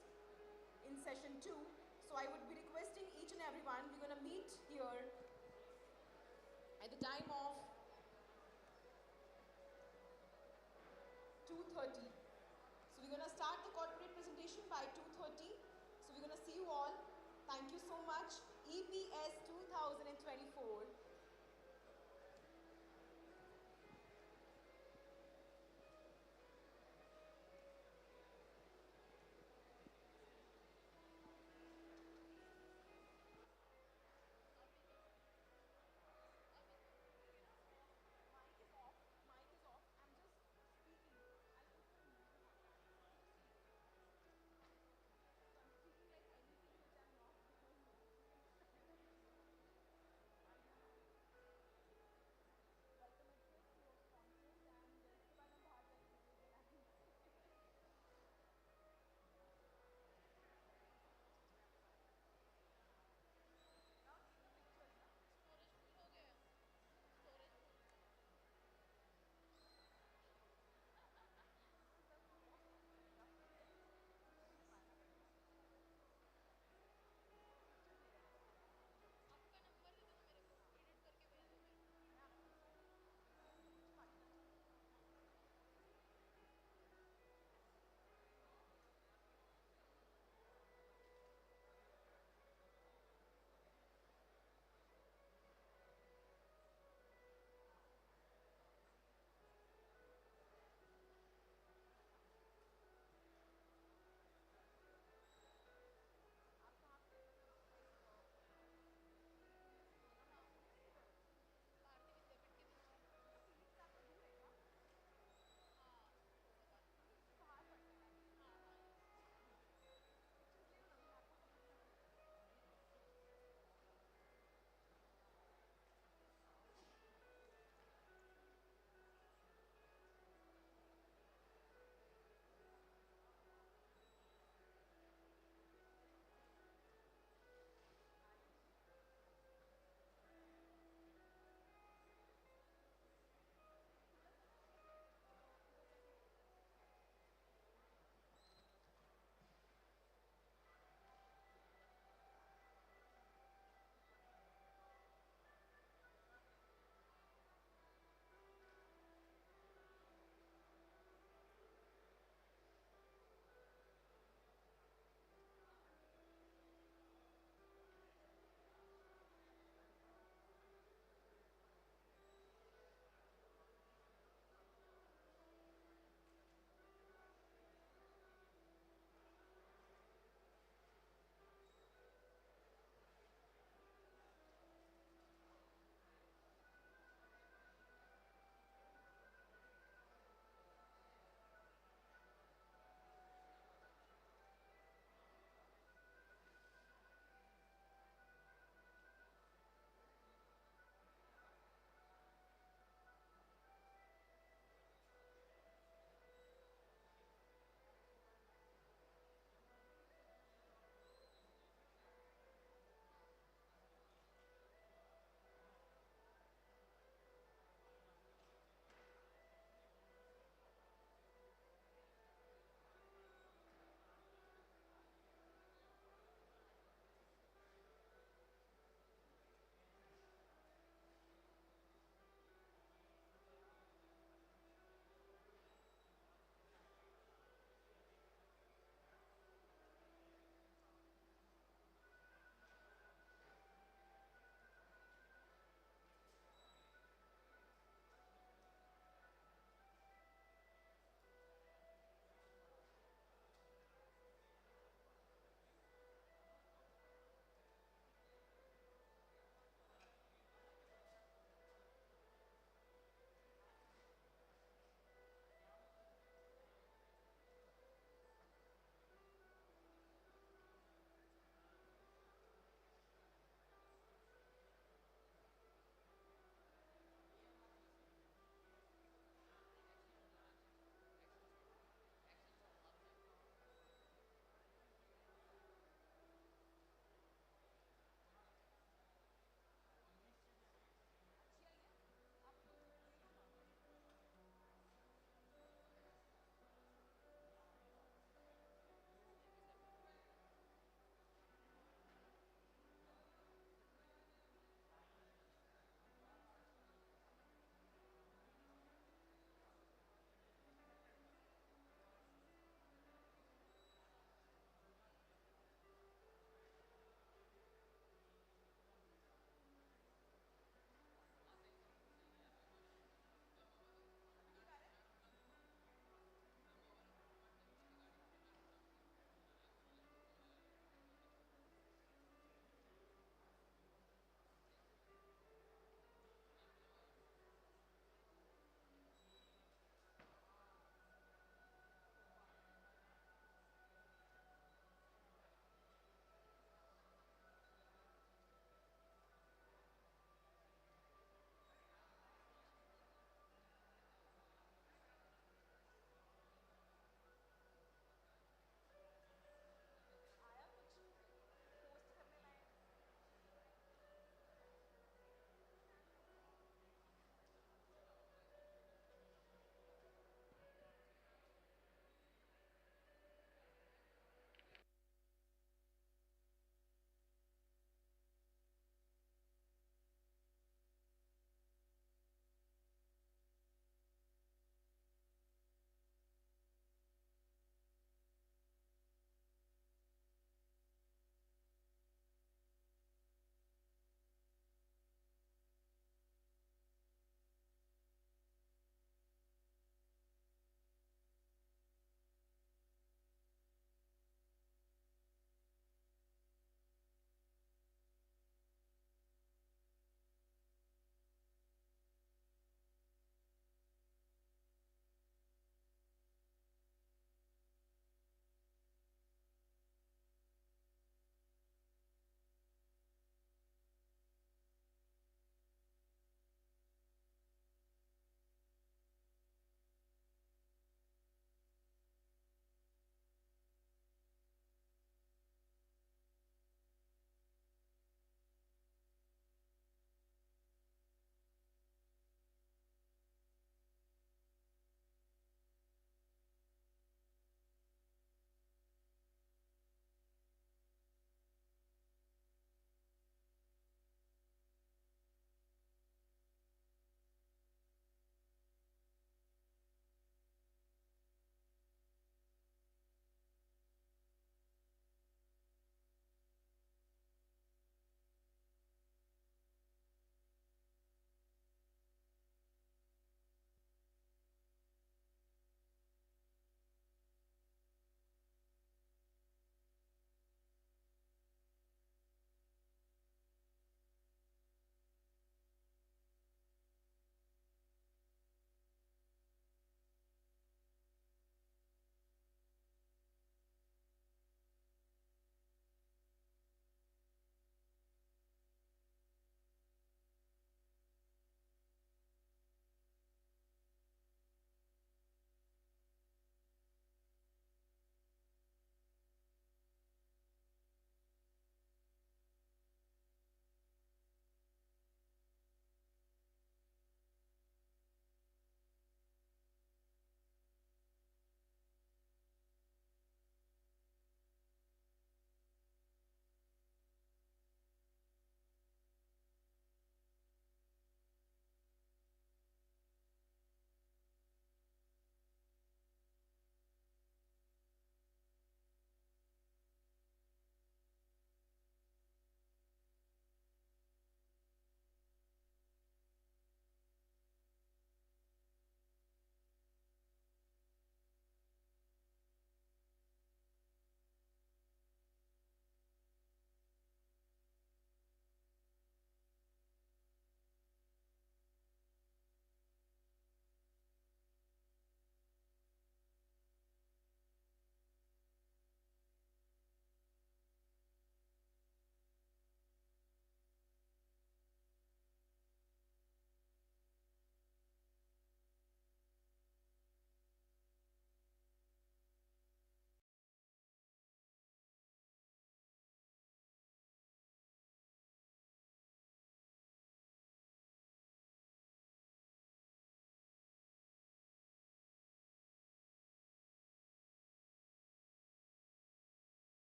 in session 2. So I would be requesting each and everyone, we're gonna meet here at the time of 2:30. So we're going to start the corporate presentation by 2:30. So we're going to see you all. Thank you so much. EPS 2024.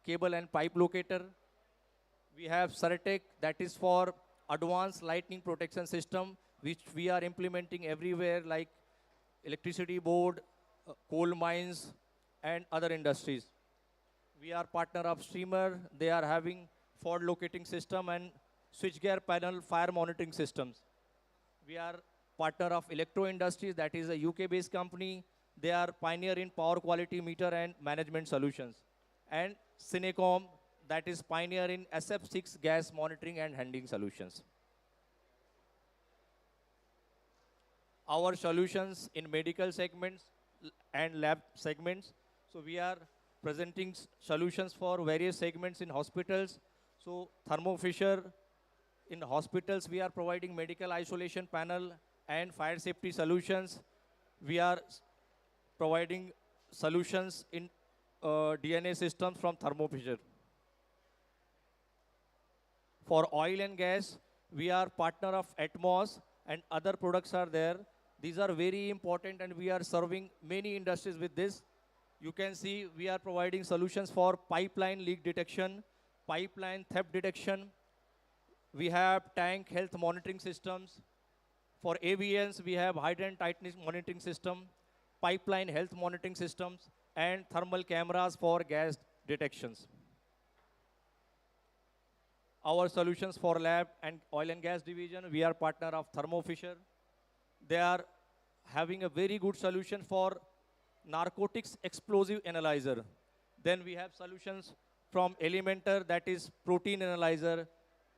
cable and pipe locator. We have Certec, that is for advanced lightning protection system, which we are implementing everywhere like electricity board, coal mines, and other industries. We are partner of Streamer. They are having fault locating system and switchgear panel fire monitoring systems. We are partner of Electro Industries, that is a UK-based company. They are pioneer in power quality meter and management solutions. And Cinecom, that is pioneer in SF6 gas monitoring and handling solutions. Our solutions in medical segments and lab segments. So we are presenting solutions for various segments in hospitals. So Thermo Fisher, in hospitals, we are providing medical isolation panel and fire safety solutions. We are providing solutions in DNA systems from Thermo Fisher. For oil and gas, we are partner of Atmos and other products are there. These are very important and we are serving many industries with this. You can see we are providing solutions for pipeline leak detection, pipeline theft detection. We have tank health monitoring systems. For AVNs, we have hydrant tightness monitoring system, pipeline health monitoring systems, and thermal cameras for gas detections. Our solutions for lab and oil and gas division, we are partner of Thermo Fisher. They are having a very good solution for narcotics explosive analyzer. Then we have solutions from Elementor, that is protein analyzer,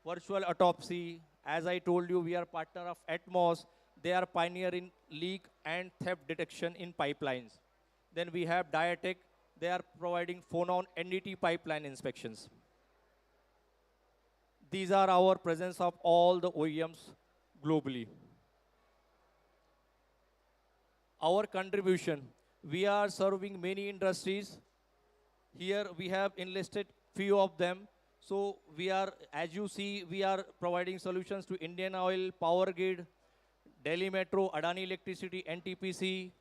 virtual autopsy. As I told you, we are partner of Atmos. They are pioneer in leak and theft detection in pipelines. Then we have Diatec. They are providing phonon NDT pipeline inspections. These are our presence of all the OEMs globally. Our contribution, we are serving many industries. Here we have enlisted few of them. So we are, as you see, we are providing solutions to Indian Oil, Power Grid, Delhi Metro, Adani Electricity, NTPC.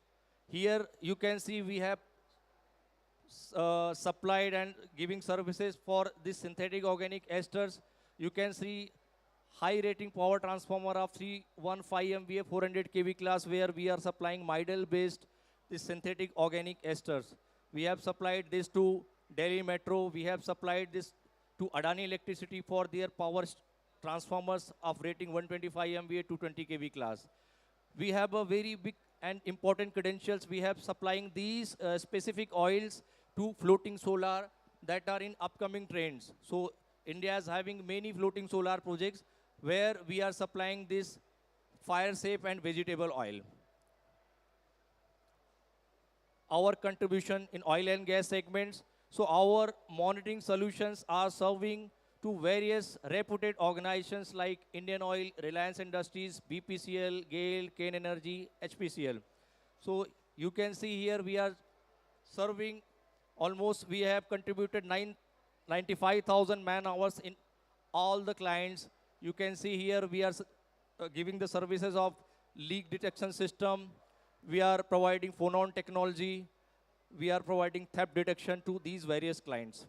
Here you can see we have supplied and giving services for this synthetic organic esters. You can see high rating power transformer of 315 MVA 400 kV class where we are supplying Midel based this synthetic organic esters. We have supplied this to Delhi Metro. We have supplied this to Adani Electricity for their power transformers of rating 125 MVA 220 kV class. We have a very big and important credentials. We have supplying these specific oils to floating solar that are in upcoming trends. So India is having many floating solar projects where we are supplying this fire safe and vegetable oil. Our contribution in oil and gas segments. So our monitoring solutions are serving to various reputed organizations like Indian Oil, Reliance Industries, BPCL, GAIL, Kane Energy, HPCL. So you can see here we are serving almost, we have contributed 95,000 man hours in all the clients. You can see here we are giving the services of leak detection system. We are providing phonon technology. We are providing theft detection to these various clients.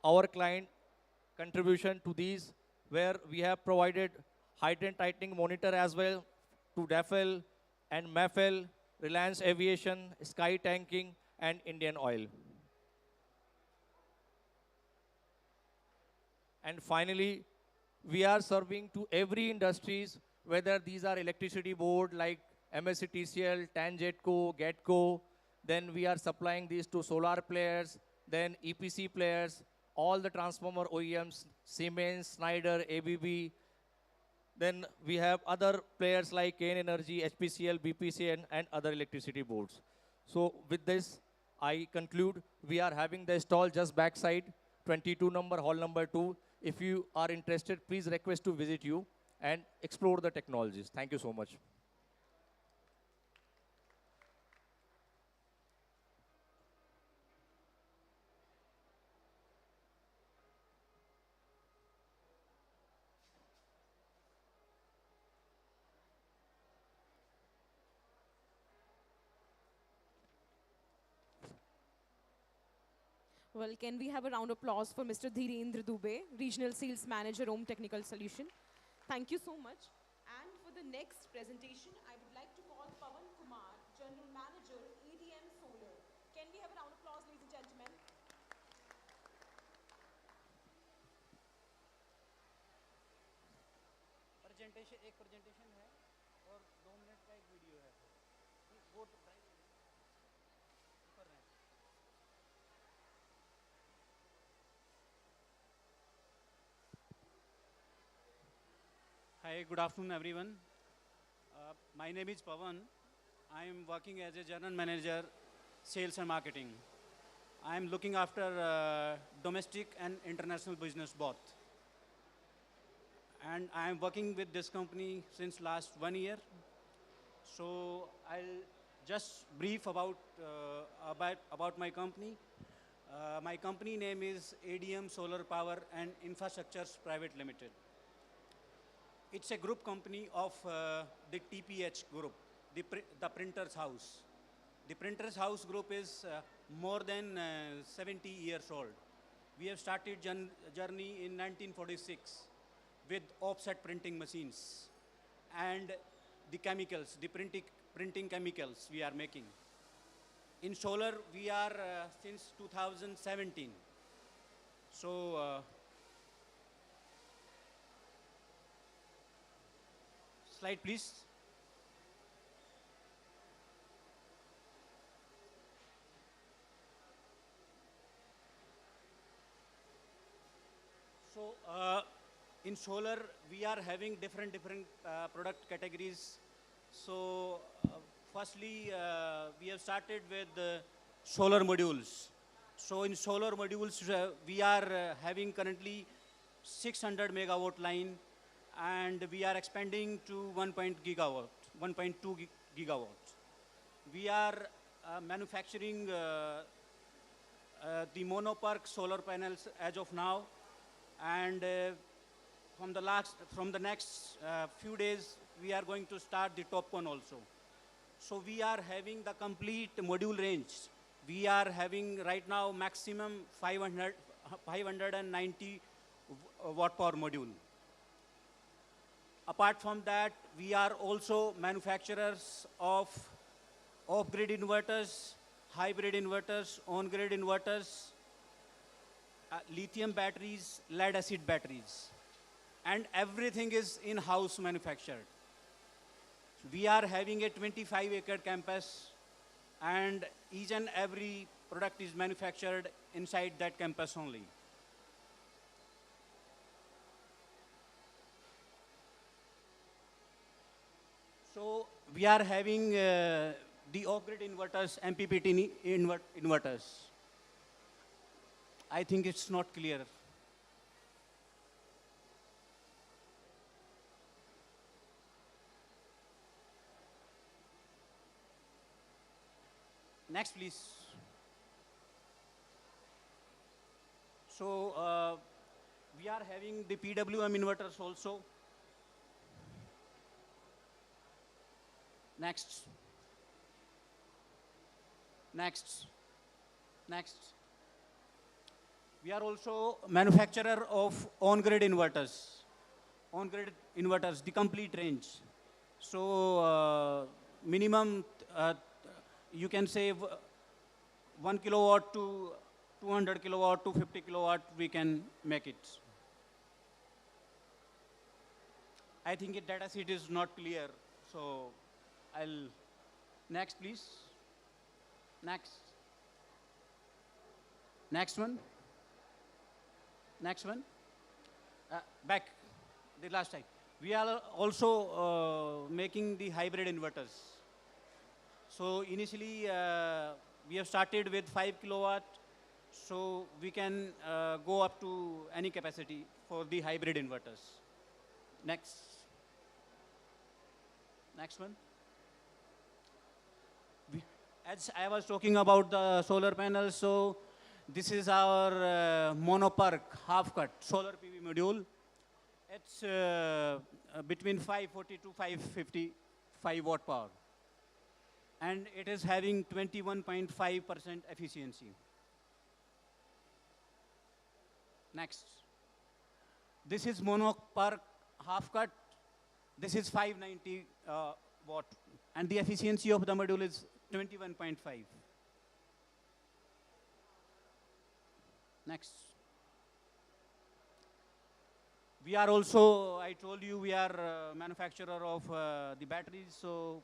Our client contribution to these, where we have provided hydrant tightening monitor as well to DAFEL and MAFEL, Reliance Aviation, Sky Tanking, and Indian Oil. And finally, we are serving to every industries, whether these are electricity board like MSCTCL, TANGETCO, GETCO, then we are supplying these to solar players, then EPC players, all the transformer OEMs, Siemens, Schneider, ABB. Then we have other players like Kane Energy, HPCL, BPCN, and other electricity boards. So with this, I conclude. We are having the stall just backside, 22 number, hall number 2. If you are interested, please request to visit you and explore the technologies. Thank you so much. Well, can we have a round of applause for Mr. Dhirendra Dubey, Regional Sales Manager, Home Technical Solution. Thank you so much. And for the next presentation, I would like to call Pawan Kumar, General Manager, ADM Solar. Can we have a round of applause, ladies and gentlemen? एक presentation है और 2 minute का एक video है वो तो कर रहे हैं Hi, good afternoon everyone. My name is Pawan. I am working as a General Manager, Sales and Marketing. I am looking after domestic and international business both. And I am working with this company since last 1 year. So I'll just brief about my company. My company name is ADM Solar Power and Infrastructures Private Limited. It's a group company of the TPH group, the Printers House. The Printers House group is more than 70 years old. We have started journey in 1946 with offset printing machines and the chemicals, the printing chemicals we are making. In solar, we are since 2017. So, slide please. So, in solar, we are having different product categories. So, firstly, we have started with solar modules. So, in solar modules, we are having currently 600 megawatt line, and we are expanding to 1.2 gigawatt. We are manufacturing the monopark solar panels as of now, and from the next few days, we are going to start the top one also. So we are having the complete module range. We are having right now maximum 590 watt power module. Apart from that, we are also manufacturers of off-grid inverters, hybrid inverters, on-grid inverters, lithium batteries, lead acid batteries. And everything is in-house manufactured. We are having a 25-acre campus, and each and every product is manufactured inside that campus only. So we are having the off-grid inverters, MPPT inverters. I think it's not clear. Next, please. So we are having the PWM inverters also. Next. Next. Next. We are also manufacturer of on-grid inverters. On-grid inverters, the complete range. So minimum, you can say 1 kilowatt to 200 kilowatt to 50 kilowatt, we can make it. I think it data sheet is not clear, so I'll, next please. Next. Next one. Next one. Back, the last time. We are also making the hybrid inverters. So initially, we have started with 5 kilowatt, so we can go up to any capacity for the hybrid inverters. Next. Next one. As I was talking about the solar panels, so this is our monopark half-cut solar PV module. It's between 540 to 555 watt power. And it is having 21.5% efficiency. Next. This is mono per half cut. This is 590 watt. And the efficiency of the module is 21.5. Next. We are also, I told you, we are manufacturer of the batteries, so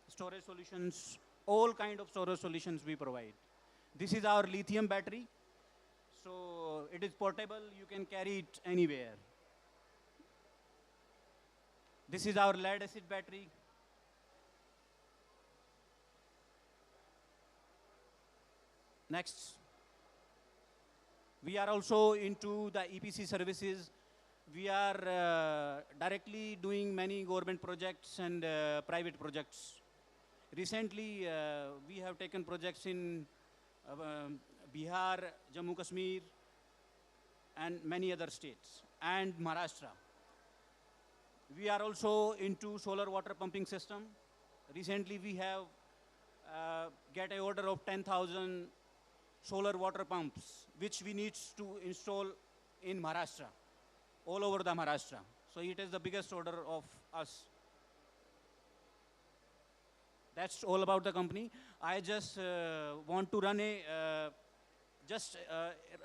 storage solutions, all kind of storage solutions we provide. This is our lithium battery. So it is portable, you can carry it anywhere. This is our lead acid battery. Next. We are also into the EPC services. We are directly doing many government projects and private projects. Recently, we have taken projects in Bihar, Jammu Kashmir, and many other states, and Maharashtra. We are also into solar water pumping system. Recently, we have get an order of 10,000 solar water pumps, which we need to install in Maharashtra, all over the Maharashtra. So it is the biggest order of us. That's all about the company. I just want to run a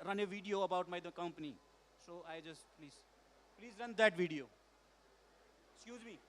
run a video about the company. So I just please run that video. Excuse me.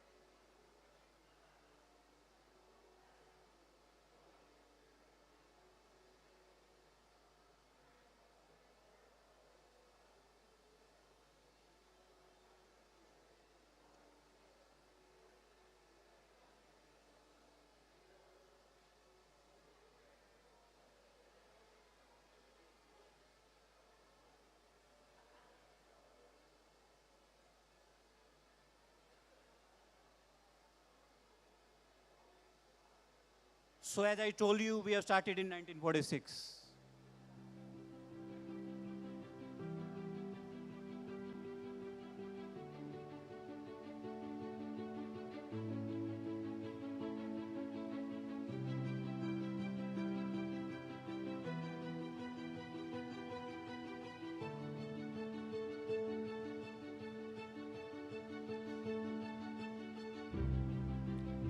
So as I told you, we have started in 1946.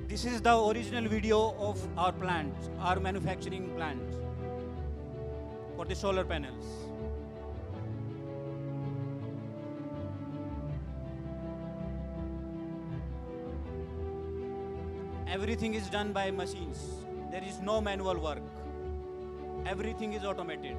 This is the original video of our plant, our manufacturing plant for the solar panels. Everything is done by machines. There is no manual work. Everything is automated.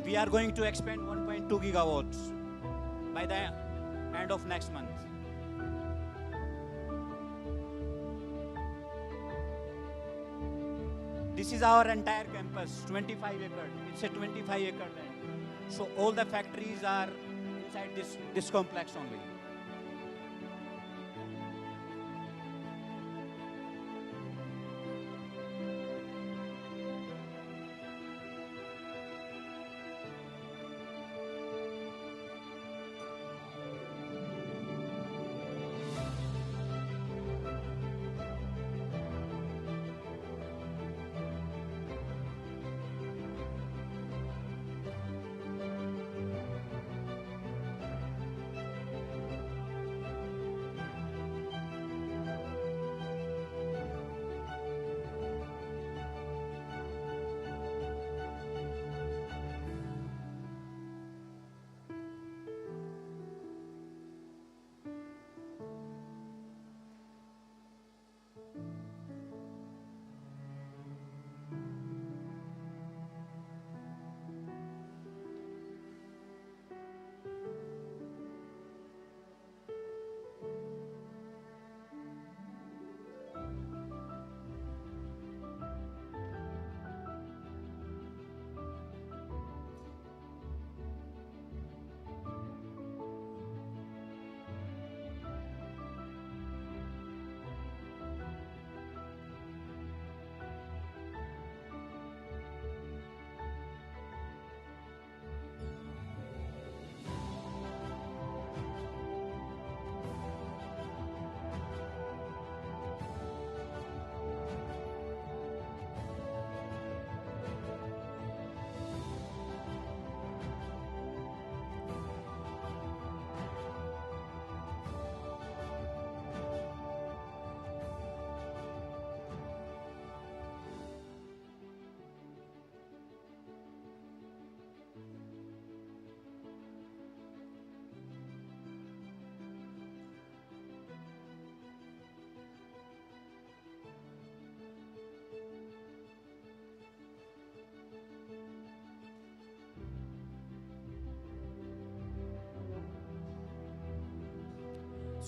We are going to expand 1.2 gigawatts by the end of next month. This is our entire campus, 25 acres. It's a 25-acre land. So all the factories are inside this complex only.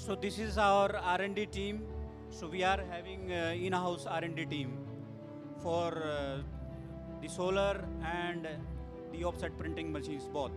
So this is our R&D team. So we are having in-house R&D team for the solar and the offset printing machines both.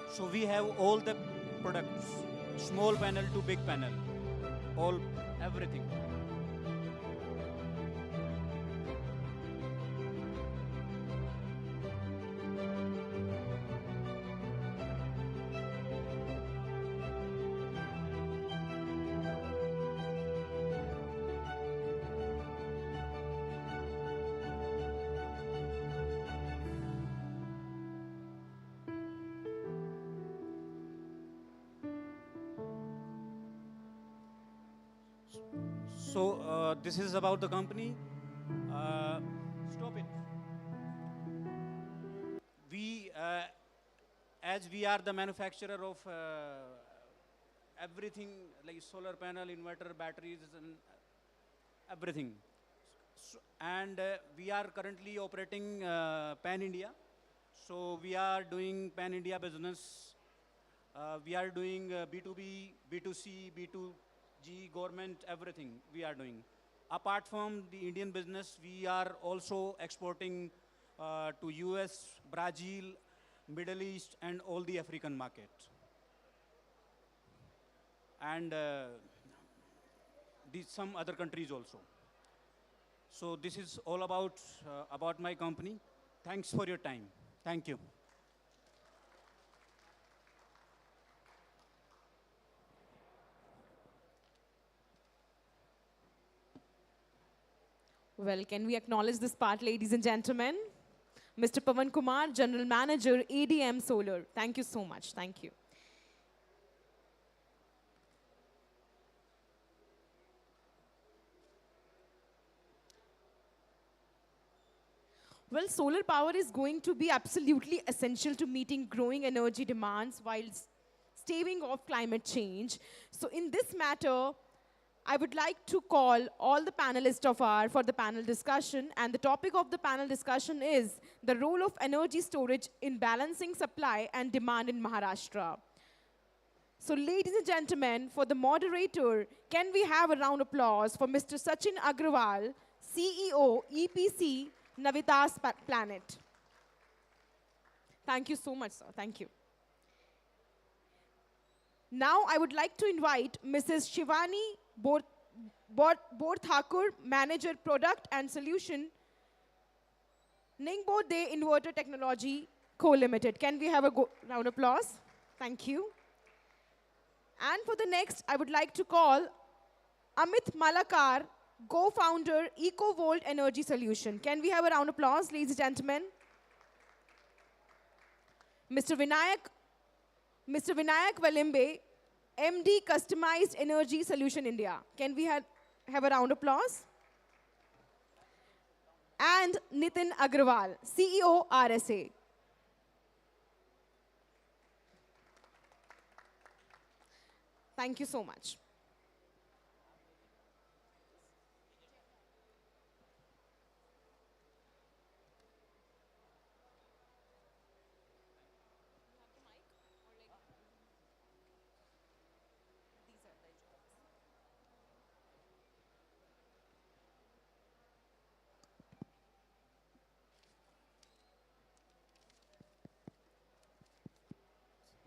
So we have all the products, small panel to big panel, all, everything. So this is about the company. Stop it. We, as we are the manufacturer of everything like solar panel, inverter, batteries, and everything. So, and we are currently operating pan-India. So we are doing pan-India business. We are doing B2B, B2C, B2G, government, everything we are doing. Apart from the Indian business, we are also exporting to US, Brazil, Middle East, and all the African market. And some other countries also. So this is all about my company. Thanks for your time. Thank you. Well, can we acknowledge this part, ladies and gentlemen? Mr. Pavan Kumar, General Manager, ADM Solar. Thank you so much. Thank you. Well, solar power is going to be absolutely essential to meeting growing energy demands while staving off climate change. So in this matter, I would like to call all the panelists for the panel discussion, and the topic of the panel discussion is the role of energy storage in balancing supply and demand in Maharashtra. So ladies and gentlemen, for the moderator, can we have a round of applause for Mr. Sachin Agrawal, CEO, EPC, Navitas Planet. Thank you so much, sir. Thank you. Now I would like to invite Mrs. Shivani Borthakur, Manager Product and Solution, Ningbo De Inverter Technology Co. Limited. Can we have a round of applause? Thank you. And for the next, I would like to call Amit Malakar, co-founder, EcoVolt Energy Solution. Can we have a round of applause, ladies and gentlemen? Mr. Vinayak Valimbe, MD Customized Energy Solution India. Can we have a round of applause? And Nitin Agrawal, CEO, RSA. Thank you so much.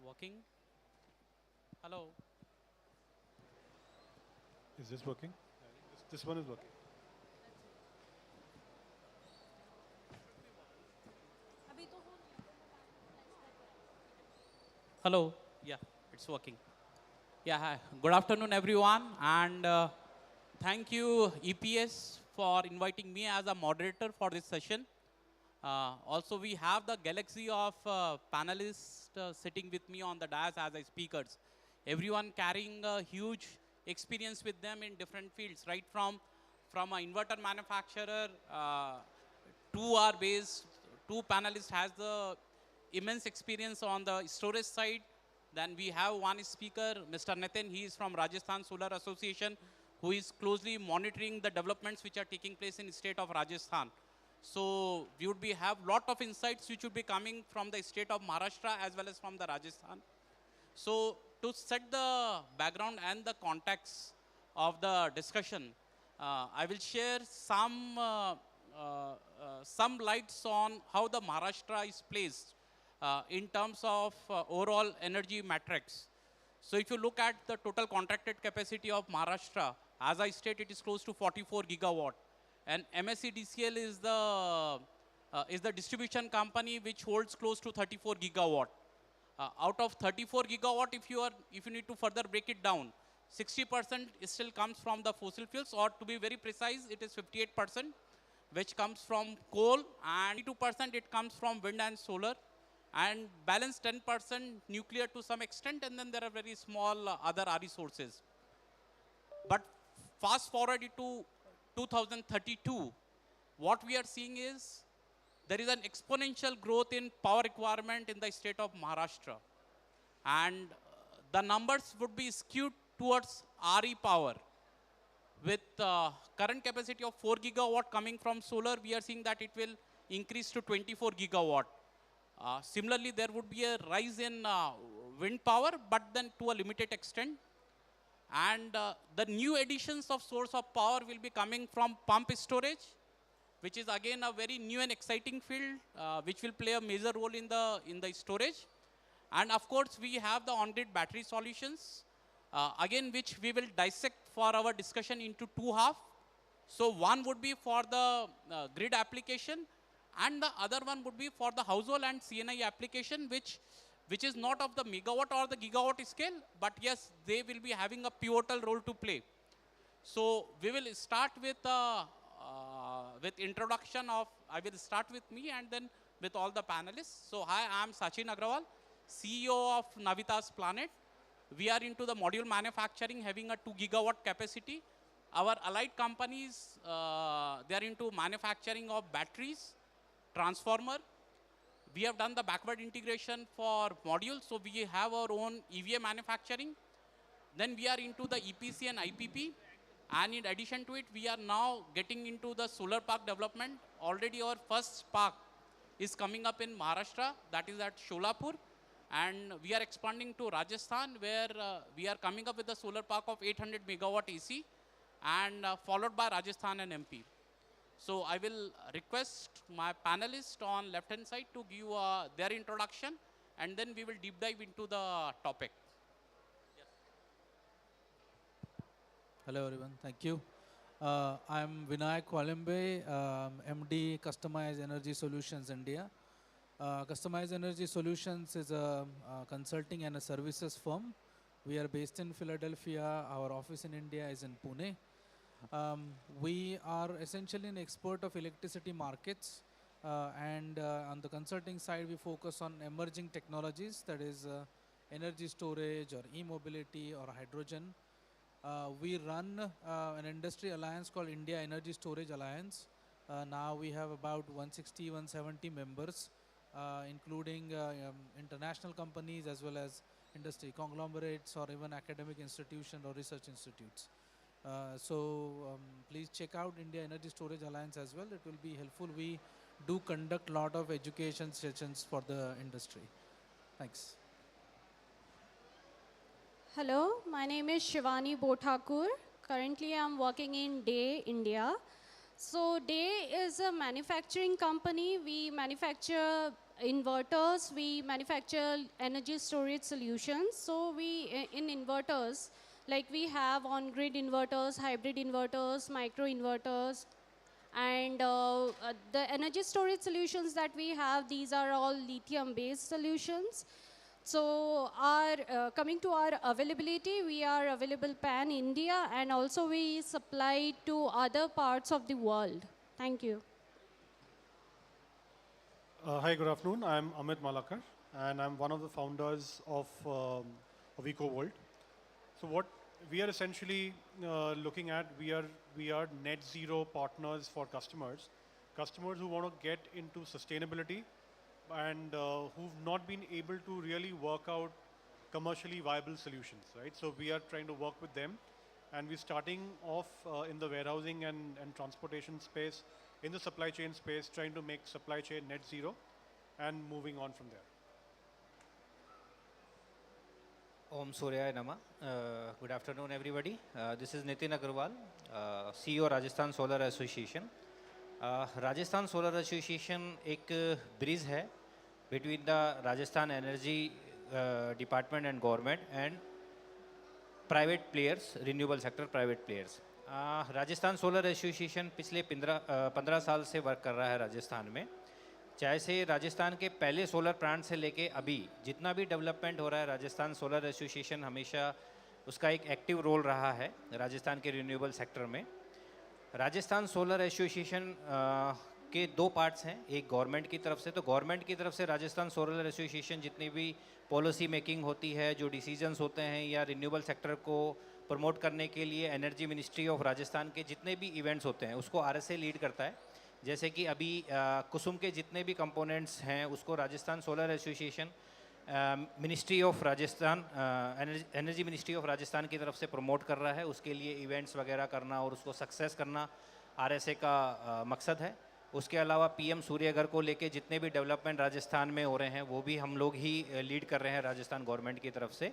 Working? Hello? Is this working? This one is working. Hello. Yeah, it's working. Yeah, hi. Good afternoon, everyone. And thank you, EPS, for inviting me as a moderator for this session. Also, we have the galaxy of panelists sitting with me on the dais as a speakers. Everyone carrying a huge experience with them in different fields, right from an inverter manufacturer to our base. Two panelists has the immense experience on the storage side. Then we have one speaker, Mr. Nitin. He is from Rajasthan Solar Association, who is closely monitoring the developments which are taking place in the state of Rajasthan. So we would have lot of insights which would be coming from the state of Maharashtra as well as from the Rajasthan. So to set the background and the context of the discussion, I will share some lights on how the Maharashtra is placed in terms of overall energy matrix. So if you look at the total contracted capacity of Maharashtra, as I stated, it is close to 44 gigawatt. And MSEDCL is the distribution company which holds close to 34 gigawatt. Out of 34 gigawatt, if you need to further break it down, 60% still comes from the fossil fuels, or to be very precise, it is 58%, which comes from coal, and 22% it comes from wind and solar, and balance 10% nuclear to some extent, and then there are very small other RE sources. But fast forward it to 2032, what we are seeing is there is an exponential growth in power requirement in the state of Maharashtra. And the numbers would be skewed towards RE power. With current capacity of 4 gigawatt coming from solar, we are seeing that it will increase to 24 gigawatt. Similarly, there would be a rise in wind power, but then to a limited extent. And the new additions of source of power will be coming from pump storage, which is again a very new and exciting field, which will play a major role in the storage. And of course, we have the on-grid battery solutions, again, which we will dissect for our discussion into two halves. So one would be for the grid application, and the other one would be for the household and CNI application, which is not of the megawatt or the gigawatt scale, but yes, they will be having a pivotal role to play. So we will start with introduction of, I will start with me and then with all the panelists. So hi, I am Sachin Agrawal, CEO of Navitas Planet. We are into the module manufacturing, having a 2 gigawatt capacity. Our allied companies, they are into manufacturing of batteries, transformer. We have done the backward integration for modules, so we have our own EVA manufacturing. Then we are into the EPC and IPP. And in addition to it, we are now getting into the solar park development. Already our first park is coming up in Maharashtra, that is at Sholapur. And we are expanding to Rajasthan, where we are coming up with a solar park of 800 megawatt AC, and followed by Rajasthan and MP. So I will request my panelists on left-hand side to give their introduction, and then we will deep dive into the topic. Hello everyone, thank you. I'm Vinayak Kwalimbe, MD Customized Energy Solutions India. Customized Energy Solutions is a consulting and a services firm. We are based in Philadelphia. Our office in India is in Pune. We are essentially an expert of electricity markets, and on the consulting side we focus on emerging technologies, that is energy storage or e-mobility or hydrogen. We run an industry alliance called India Energy Storage Alliance. Now we have about 160, 170 members, including international companies as well as industry conglomerates or even academic institutions or research institutes. Please check out India Energy Storage Alliance as well. It will be helpful. We do conduct a lot of education sessions for the industry. Thanks. Hello, my name is Shivani Bothakur. Currently, I'm working in Day, India. So Day is a manufacturing company. We manufacture inverters, we manufacture energy storage solutions. So we, in inverters, like we have on-grid inverters, hybrid inverters, micro inverters, and the energy storage solutions that we have, these are all lithium-based solutions. So coming to our availability, we are available pan-India and also we supply to other parts of the world. Thank you. Hi, good afternoon. I'm Amit Malakar, and I'm one of the founders of EcoWorld. So what we are essentially looking at, we are net zero partners for customers who want to get into sustainability and who've not been able to really work out commercially viable solutions, right? So we are trying to work with them, and we're starting off in the warehousing and transportation space, in the supply chain space, trying to make supply chain net zero and moving on from there. Om Suryaya Nama. Good afternoon, everybody. This is Nitin Agarwal, CEO Rajasthan Solar Association. Rajasthan Solar Association एक bridge है between the Rajasthan Energy Department and government and private players, renewable sector private players. Rajasthan solar association पिछले 15 साल से work कर रहा है राजस्थान में, चाहे से राजस्थान के पहले सोलर प्लांट से लेके अभी जितना भी डेवलपमेंट हो रहा है, राजस्थान सोलर एसोसिएशन हमेशा उसका एक एक्टिव रोल रहा है राजस्थान के रिन्यूएबल सेक्टर में। राजस्थान सोलर एसोसिएशन के दो पार्ट्स हैं, एक गवर्नमेंट की तरफ से, तो गवर्नमेंट की तरफ से राजस्थान सोलर एसोसिएशन जितनी भी पॉलिसी मेकिंग होती है, जो डिसीजंस होते हैं या रिन्यूएबल सेक्टर को प्रमोट करने के लिए एनर्जी मिनिस्ट्री ऑफ राजस्थान के जितने भी इवेंट्स होते हैं उसको आरएसए लीड करता है। जैसे कि अभी कुसुम के जितने भी कंपोनेंट्स हैं उसको Rajasthan solar association ministry of Rajasthan energy ministry of Rajasthan की तरफ से प्रमोट कर रहा है। उसके लिए इवेंट्स वगैरह करना और उसको सक्सेस करना आरएसए का मकसद है। उसके अलावा पीएम सूर्यघर को लेके जितने भी डेवलपमेंट राजस्थान में हो रहे हैं वो भी हम लोग ही लीड कर रहे हैं राजस्थान गवर्नमेंट की तरफ से।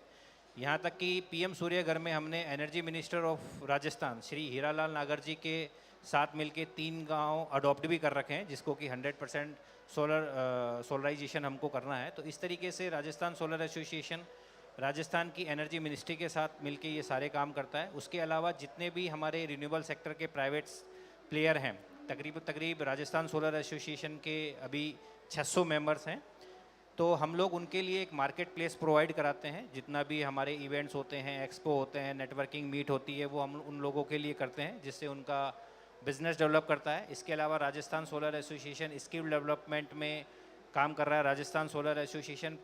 यहाँ तक कि पीएम सूर्यघर में हमने energy minister of Rajasthan Shri Hiralal नागर जी के साथ मिलके 3 गांव अडॉप्ट भी कर रखे हैं, जिसको कि 100% सोलराइजेशन हमको करना है। तो इस तरीके से राजस्थान सोलर एसोसिएशन राजस्थान की एनर्जी मिनिस्ट्री के साथ मिलके ये सारे काम करता है। उसके अलावा जितने भी हमारे रिन्यूएबल सेक्टर के प्राइवेट प्लेयर हैं, तकरीब राजस्थान सोलर एसोसिएशन के अभी 600 मेंबर्स हैं, तो हम लोग उनके लिए एक मार्केट प्लेस प्रोवाइड कराते हैं। जितना भी हमारे इवेंट्स होते हैं, एक्सपो होते हैं, नेटवर्किंग मीट होती है, वो हम उन लोगों के लिए करते हैं जिससे उनका बिजनेस डेवलप करता है। इसके अलावा Rajasthan solar association skill development में काम कर रहा है। राजस्थान सोलर एसोसिएशन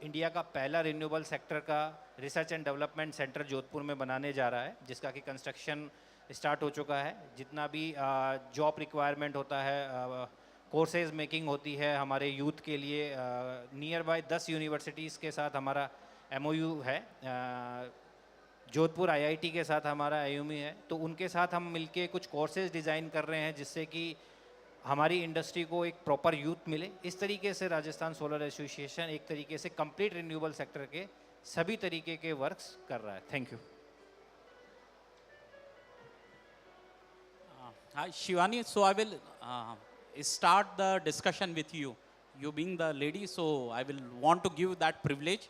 इंडिया का पहला रिन्यूएबल सेक्टर का research and development centre Jodhpur में बनाने जा रहा है, जिसका कि कंस्ट्रक्शन स्टार्ट हो चुका है। जितना भी जॉब रिक्वायरमेंट होता है, कोर्सेज मेकिंग होती है हमारे यूथ के लिए, नियर बाय 10 यूनिवर्सिटीज़ के साथ हमारा एमओयू है। जोधपुर आईआईटी के साथ हमारा एमओयू है, तो उनके साथ हम मिलके कुछ कोर्सेज डिज़ाइन कर रहे हैं जिससे कि हमारी इंडस्ट्री को एक प्रॉपर यूथ मिले। इस तरीके से राजस्थान सोलर एसोसिएशन एक तरीके से कंप्लीट रिन्यूएबल सेक्टर के सभी तरीके के वर्क्स कर रहा है। Thank you. Hi, Shivani. So I will start the discussion with you. You being the lady, so I will want to give that privilege.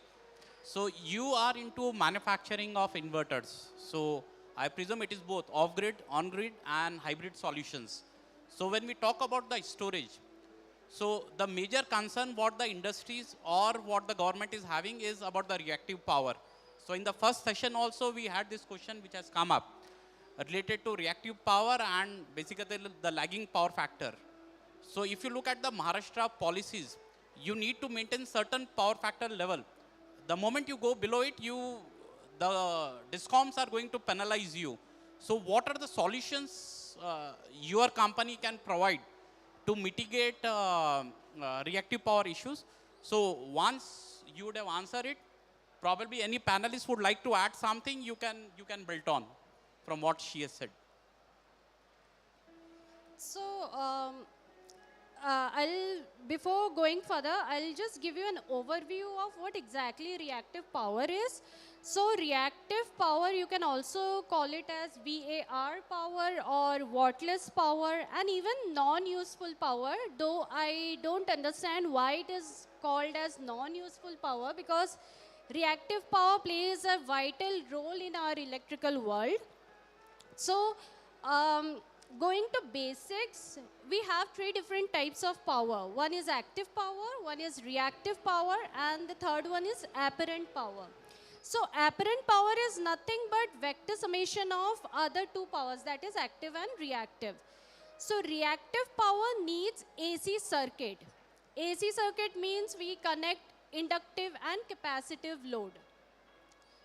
So you are into manufacturing of inverters. So I presume it is both off-grid, on-grid, and hybrid solutions. So when we talk about the storage, so the major concern what the industries or what the government is having is about the reactive power. So in the first session also we had this question which has come up related to reactive power and basically the lagging power factor. So if you look at the Maharashtra policies, you need to maintain certain power factor level. The moment you go below it, the discoms are going to penalize you. So what are the solutions your company can provide to mitigate reactive power issues? So once you would have answered it, probably any panelist would like to add something, you can build on from what she has said. So, before going further, I'll just give you an overview of what exactly reactive power is. So, reactive power, you can also call it as VAR power or wattless power and even non-useful power, though I don't understand why it is called as non-useful power, because reactive power plays a vital role in our electrical world. So, going to basics, we have three different types of power. One is active power, one is reactive power, and the third one is apparent power. So apparent power is nothing but vector summation of other two powers, that is active and reactive. So reactive power needs AC circuit. AC circuit means we connect inductive and capacitive load.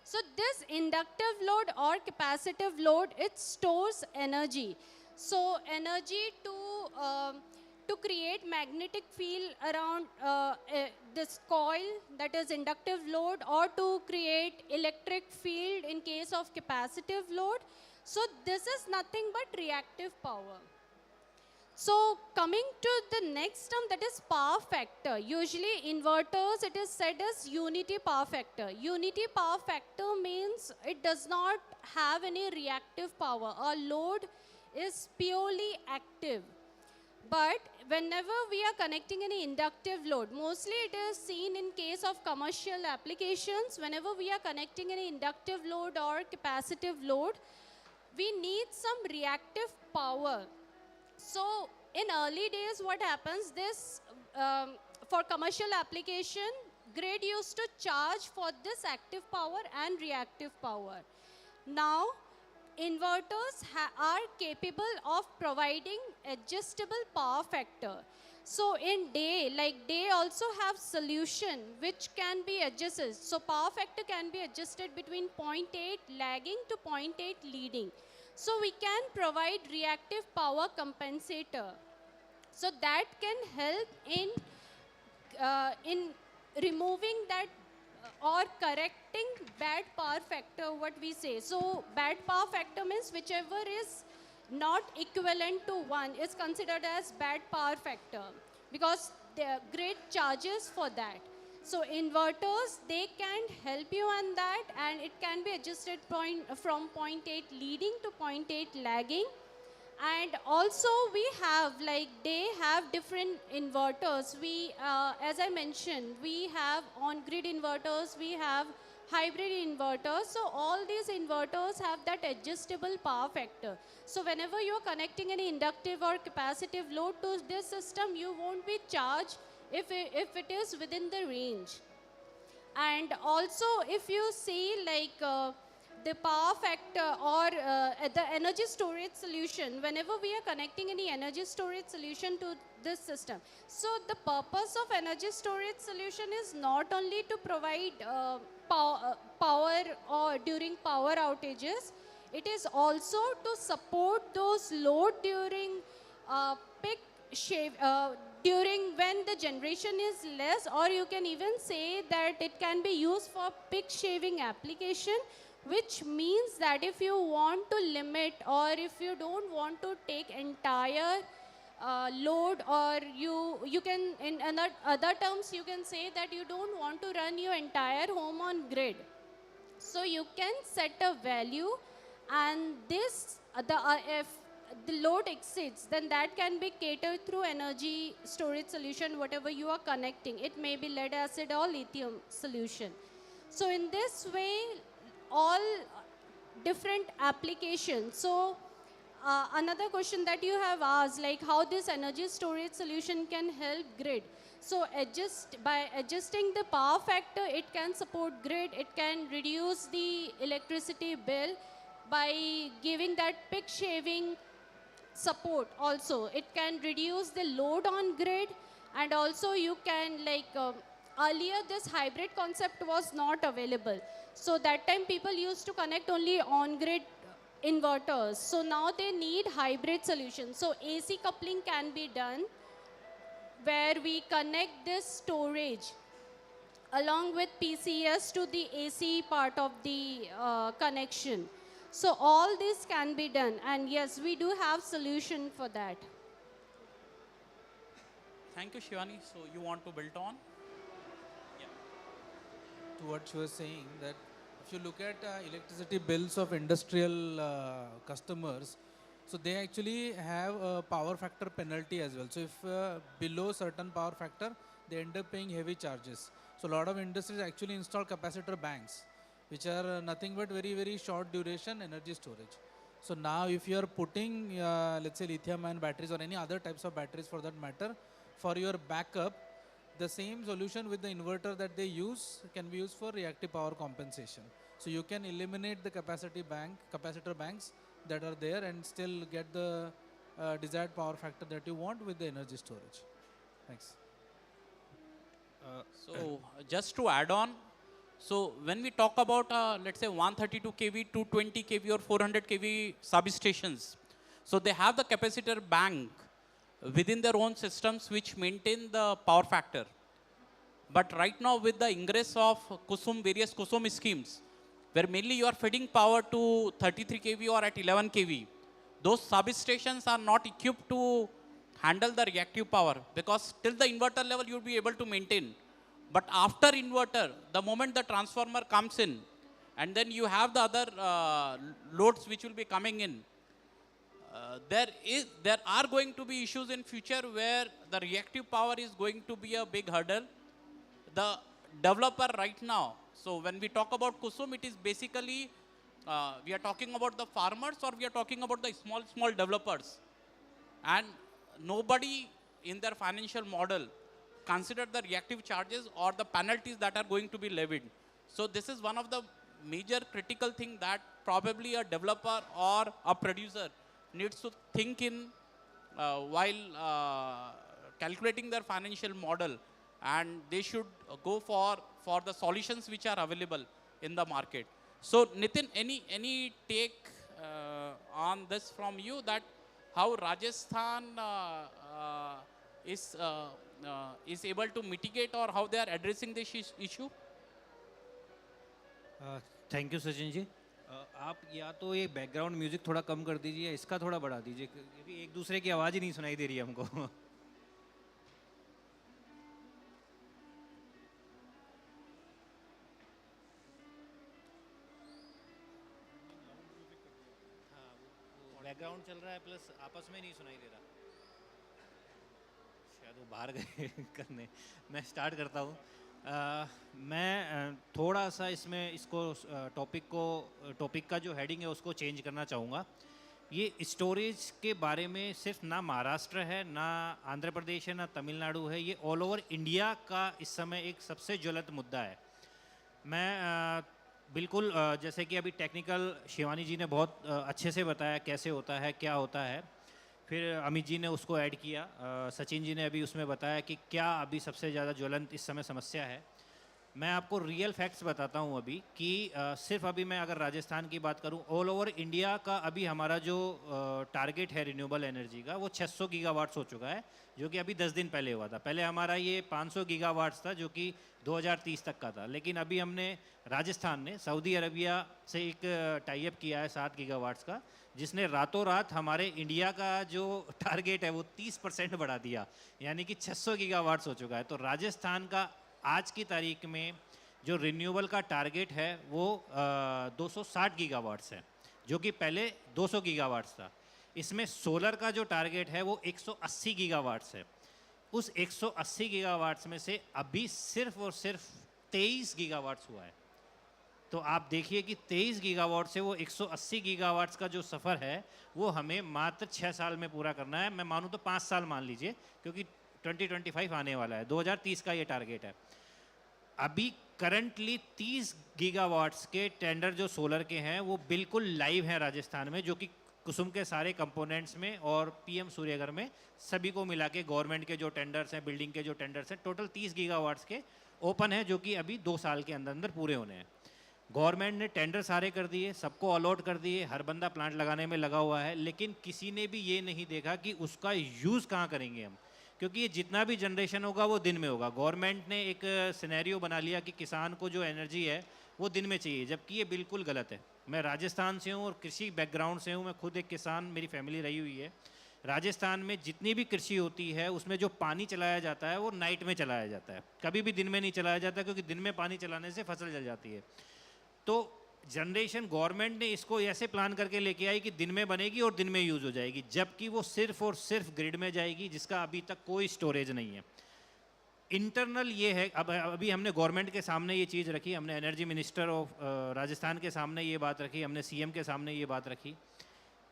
So this inductive load or capacitive load, it stores energy. So energy to create magnetic field around this coil, that is inductive load, or to create electric field in case of capacitive load. So this is nothing but reactive power. So coming to the next term, that is power factor. Usually inverters, it is said as unity power factor. Unity power factor means it does not have any reactive power. Our load is purely active. But whenever we are connecting any inductive load, mostly it is seen in case of commercial applications. Whenever we are connecting any inductive load or capacitive load, we need some reactive power. So in early days, what happens, this for commercial application, grid used to charge for this active power and reactive power. Now, inverters are capable of providing adjustable power factor. So in day, like day also have solution which can be adjusted. So power factor can be adjusted between 0.8 lagging to 0.8 leading. So we can provide reactive power compensator. So that can help in removing that or correcting bad power factor, what we say. So bad power factor means whichever is not equivalent to 1 is considered as bad power factor, because the grid charges for that. So inverters, they can help you on that, and it can be adjusted from 0.8 leading to 0.8 lagging. And also we have, like they have different inverters. We, as I mentioned, we have on-grid inverters, we have hybrid inverters. So all these inverters have that adjustable power factor. So whenever you're connecting any inductive or capacitive load to this system, you won't be charged if it is within the range. And also if you see like the power factor or the energy storage solution, whenever we are connecting any energy storage solution to this system. So the purpose of energy storage solution is not only to provide power or during power outages, it is also to support those load during peak during when the generation is less, or you can even say that it can be used for peak shaving application, which means that if you want to limit or if you don't want to take entire load, or you can, in other terms, you can say that you don't want to run your entire home on grid. So you can set a value, and this, if the load exceeds, then that can be catered through energy storage solution, whatever you are connecting. It may be lead acid or lithium solution. So in this way, all different applications. So another question that you have asked, like how this energy storage solution can help grid. So by adjusting the power factor, it can support grid, it can reduce the electricity bill by giving that peak shaving support. Also it can reduce the load on grid, and also you can, like earlier this hybrid concept was not available. So that time people used to connect only on grid inverters. So now they need hybrid solutions. So AC coupling can be done, where we connect this storage along with PCS to the AC part of the connection. So all this can be done, and yes, we do have solution for that. Thank you, Shivani. So you want to build on? To what she was saying, that if you look at electricity bills of industrial customers, so they actually have a power factor penalty as well. So if below certain power factor, they end up paying heavy charges. So a lot of industries actually install capacitor banks, which are nothing but very, very short duration energy storage. So now if you are putting, let's say lithium ion batteries or any other types of batteries for that matter, for your backup, the same solution with the inverter that they use can be used for reactive power compensation. So you can eliminate the capacitor banks that are there and still get the desired power factor that you want with the energy storage. Thanks. So just to add on, so when we talk about let's say 132 kV, 220 kV or 400 kV substations, so they have the capacitor bank within their own systems which maintain the power factor. But right now with the ingress of various KUSUM schemes, where mainly you are feeding power to 33 kV or at 11 kV, those substations are not equipped to handle the reactive power, because till the inverter level you will be able to maintain. But after inverter, the moment the transformer comes in, and then you have the other loads which will be coming in, there are going to be issues in future where the reactive power is going to be a big hurdle. The developer right now, so when we talk about KUSUM, it is basically, we are talking about the farmers or we are talking about the small developers. And nobody in their financial model consider the reactive charges or the penalties that are going to be levied. So this is one of the major critical thing that probably a developer or a producer needs to think in while calculating their financial model, and they should go for the solutions which are available in the market. So Nitin, any take on this from you, that how Rajasthan is able to mitigate or how they are addressing this issue? Thank you Sachin ji. आप या तो ये background music थोड़ा कम कर दीजिए, इसका थोड़ा बढ़ा दीजिए, क्योंकि एक दूसरे की आवाज़ ही नहीं सुनाई दे रही है हमको। बैकग्राउंड चल रहा है प्लस आपस में नहीं सुनाई दे रहा, शायद वो बाहर गए करने। मैं स्टार्ट करता हूँ। मैं थोड़ा सा इसमें इसको टॉपिक का जो हेडिंग है उसको चेंज करना चाहूँगा। ये स्टोरेज के बारे में सिर्फ ना महाराष्ट्र है, ना आंध्र प्रदेश है, ना तमिलनाडु है, ये ऑल ओवर इंडिया का इस समय एक सबसे ज्वलंत मुद्दा है। मैं बिल्कुल जैसे कि अभी टेक्निकल शिवानी जी ने बहुत अच्छे से बताया कैसे होता है, क्या होता है, फिर अमित जी ने उसको ऐड किया, सचिन जी ने अभी उसमें बताया कि क्या अभी सबसे ज़्यादा ज्वलंत इस समय समस्या है। मैं आपको रियल फैक्ट्स बताता हूँ अभी कि सिर्फ अभी मैं अगर राजस्थान की बात करूँ, ऑल ओवर इंडिया का अभी हमारा जो टारगेट है रिन्यूएबल एनर्जी का, वो 600 गीगावाट्स हो चुका है, जो कि अभी 10 दिन पहले हुआ था। पहले हमारा ये 500 गीगावाट्स था, जो कि 2030 तक का था। लेकिन अभी हमने राजस्थान ने सऊदी अरबिया से एक टाई अप किया है 7 गीगावाट्स का, जिसने रातों रात हमारे इंडिया का जो टारगेट है वो 30% बढ़ा दिया, यानी कि 600 गीगावाट्स हो चुका है। तो राजस्थान का आज की तारीख में जो रिन्यूएबल का टारगेट है वो 260 गीगावाट्स है, जो कि पहले 200 गीगावाट्स था। इसमें सोलर का जो टारगेट है वो 180 गीगावाट्स है। उस 180 गीगावाट्स में से अभी सिर्फ और सिर्फ 23 गीगावाट्स हुआ है। तो आप देखिए कि 23 गीगावाट से वो 180 गीगावाट्स का जो सफ़र है वो हमें मात्र 6 साल में पूरा करना है। मैं मानूँ तो 5 साल मान लीजिए, क्योंकि 2025 आने वाला है, 2030 का ये टारगेट है। अभी करंटली 30 गीगावाट्स के टेंडर जो सोलर के हैं वो बिल्कुल लाइव हैं राजस्थान में, जो कि कुसुम के सारे कंपोनेंट्स में और पीएम सूर्यघर में सभी को मिला के गवर्नमेंट के जो टेंडर्स हैं, बिल्डिंग के जो टेंडर्स हैं, टोटल 30 गीगावाट्स के ओपन है, जो कि अभी 2 साल के अंदर अंदर पूरे होने हैं। गवर्नमेंट ने टेंडर सारे कर दिए, सबको अलॉट कर दिए, हर बंदा प्लांट लगाने में लगा हुआ है, लेकिन किसी ने भी ये नहीं देखा कि उसका यूज़ कहाँ करेंगे हम, क्योंकि ये जितना भी जनरेशन होगा वो दिन में होगा। गवर्नमेंट ने एक सिनेरियो बना लिया कि किसान को जो एनर्जी है वो दिन में चाहिए, जबकि ये बिल्कुल गलत है। मैं राजस्थान से हूँ और कृषि बैकग्राउंड से हूँ, मैं खुद एक किसान, मेरी फैमिली रही हुई है। राजस्थान में जितनी भी कृषि होती है उसमें जो पानी चलाया जाता है वो नाइट में चलाया जाता है, कभी भी दिन में नहीं चलाया जाता, क्योंकि दिन में पानी चलाने से फसल जल जाती है। तो जनरेशन गवर्नमेंट ने इसको ऐसे प्लान करके लेके आई कि दिन में बनेगी और दिन में यूज़ हो जाएगी, जबकि वो सिर्फ और सिर्फ ग्रिड में जाएगी, जिसका अभी तक कोई स्टोरेज नहीं है। इंटरनल ये है, अब अभी हमने गवर्नमेंट के सामने ये चीज़ रखी, हमने एनर्जी मिनिस्टर ऑफ राजस्थान के सामने ये बात रखी, हमने सीएम के सामने ये बात रखी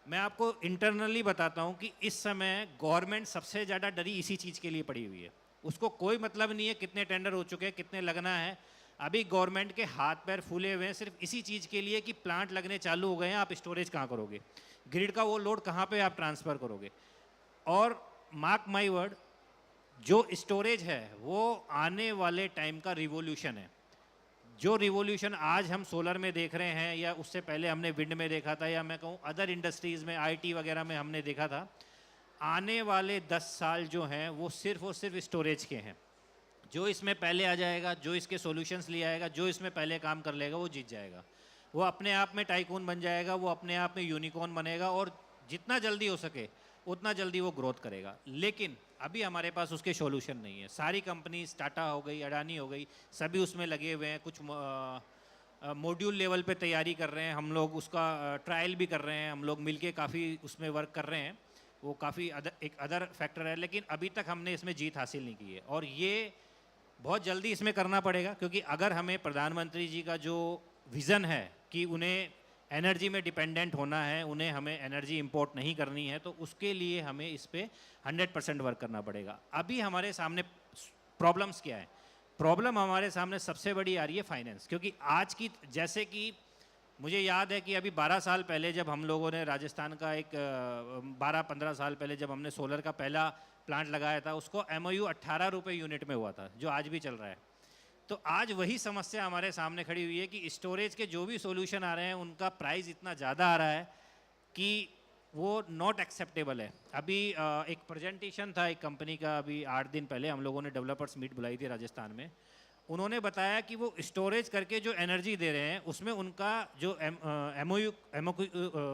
मैं आपको इंटरनली बताता हूँ कि इस समय गवर्नमेंट सबसे ज़्यादा डरी इसी चीज़ के लिए पड़ी हुई है। उसको कोई मतलब नहीं है कितने टेंडर हो चुके हैं, कितने लगना है। अभी गवर्नमेंट के हाथ पैर फूले हुए हैं सिर्फ इसी चीज़ के लिए कि प्लांट लगने चालू हो गए हैं, आप स्टोरेज कहाँ करोगे, ग्रिड का वो लोड कहाँ पे आप ट्रांसफ़र करोगे। और मार्क माई वर्ड, जो स्टोरेज है वो आने वाले टाइम का रिवॉल्यूशन है। जो रिवॉल्यूशन आज हम सोलर में देख रहे हैं या उससे पहले हमने विंड में देखा था, या मैं कहूँ अदर इंडस्ट्रीज़ में आईटी वगैरह में हमने देखा था, आने वाले 10 साल जो हैं वो सिर्फ और सिर्फ स्टोरेज के हैं। जो इसमें पहले आ जाएगा, जो इसके सॉल्यूशंस ले आएगा, जो इसमें पहले काम कर लेगा वो जीत जाएगा। वो अपने आप में टाइकून बन जाएगा, वो अपने आप में यूनिकॉर्न बनेगा और जितना जल्दी हो सके उतना जल्दी वो ग्रोथ करेगा। लेकिन अभी हमारे पास उसके सॉल्यूशन नहीं है। सारी कंपनीज, टाटा हो गई, अडानी हो गई, सभी उसमें लगे हुए हैं। कुछ मॉड्यूल लेवल पे तैयारी कर रहे हैं, हम लोग उसका ट्रायल भी कर रहे हैं, हम लोग मिलके काफ़ी उसमें वर्क कर रहे हैं। वो काफ़ी एक अदर फैक्टर है, लेकिन अभी तक हमने इसमें जीत हासिल नहीं की है और ये बहुत जल्दी इसमें करना पड़ेगा। क्योंकि अगर हमें प्रधानमंत्री जी का जो विज़न है कि उन्हें एनर्जी में डिपेंडेंट होना है, उन्हें हमें एनर्जी इंपोर्ट नहीं करनी है, तो उसके लिए हमें इस पे 100% वर्क करना पड़ेगा। अभी हमारे सामने प्रॉब्लम्स क्या है? प्रॉब्लम हमारे सामने सबसे बड़ी आ रही है फाइनेंस। क्योंकि आज की, जैसे कि मुझे याद है कि अभी 12 साल पहले जब हम लोगों ने राजस्थान का एक 12-15 साल पहले जब हमने सोलर का पहला प्लांट लगाया था, उसको MOU 18 रुपये यूनिट में हुआ था, जो आज भी चल रहा है। तो आज वही समस्या हमारे सामने खड़ी हुई है कि स्टोरेज के जो भी सॉल्यूशन आ रहे हैं उनका प्राइस इतना ज़्यादा आ रहा है कि वो नॉट एक्सेप्टेबल है। अभी एक प्रेजेंटेशन था एक कंपनी का, अभी 8 दिन पहले हम लोगों ने डेवलपर्स मीट बुलाई थी राजस्थान में। उन्होंने बताया कि वो स्टोरेज करके जो एनर्जी दे रहे हैं उसमें उनका जो MOU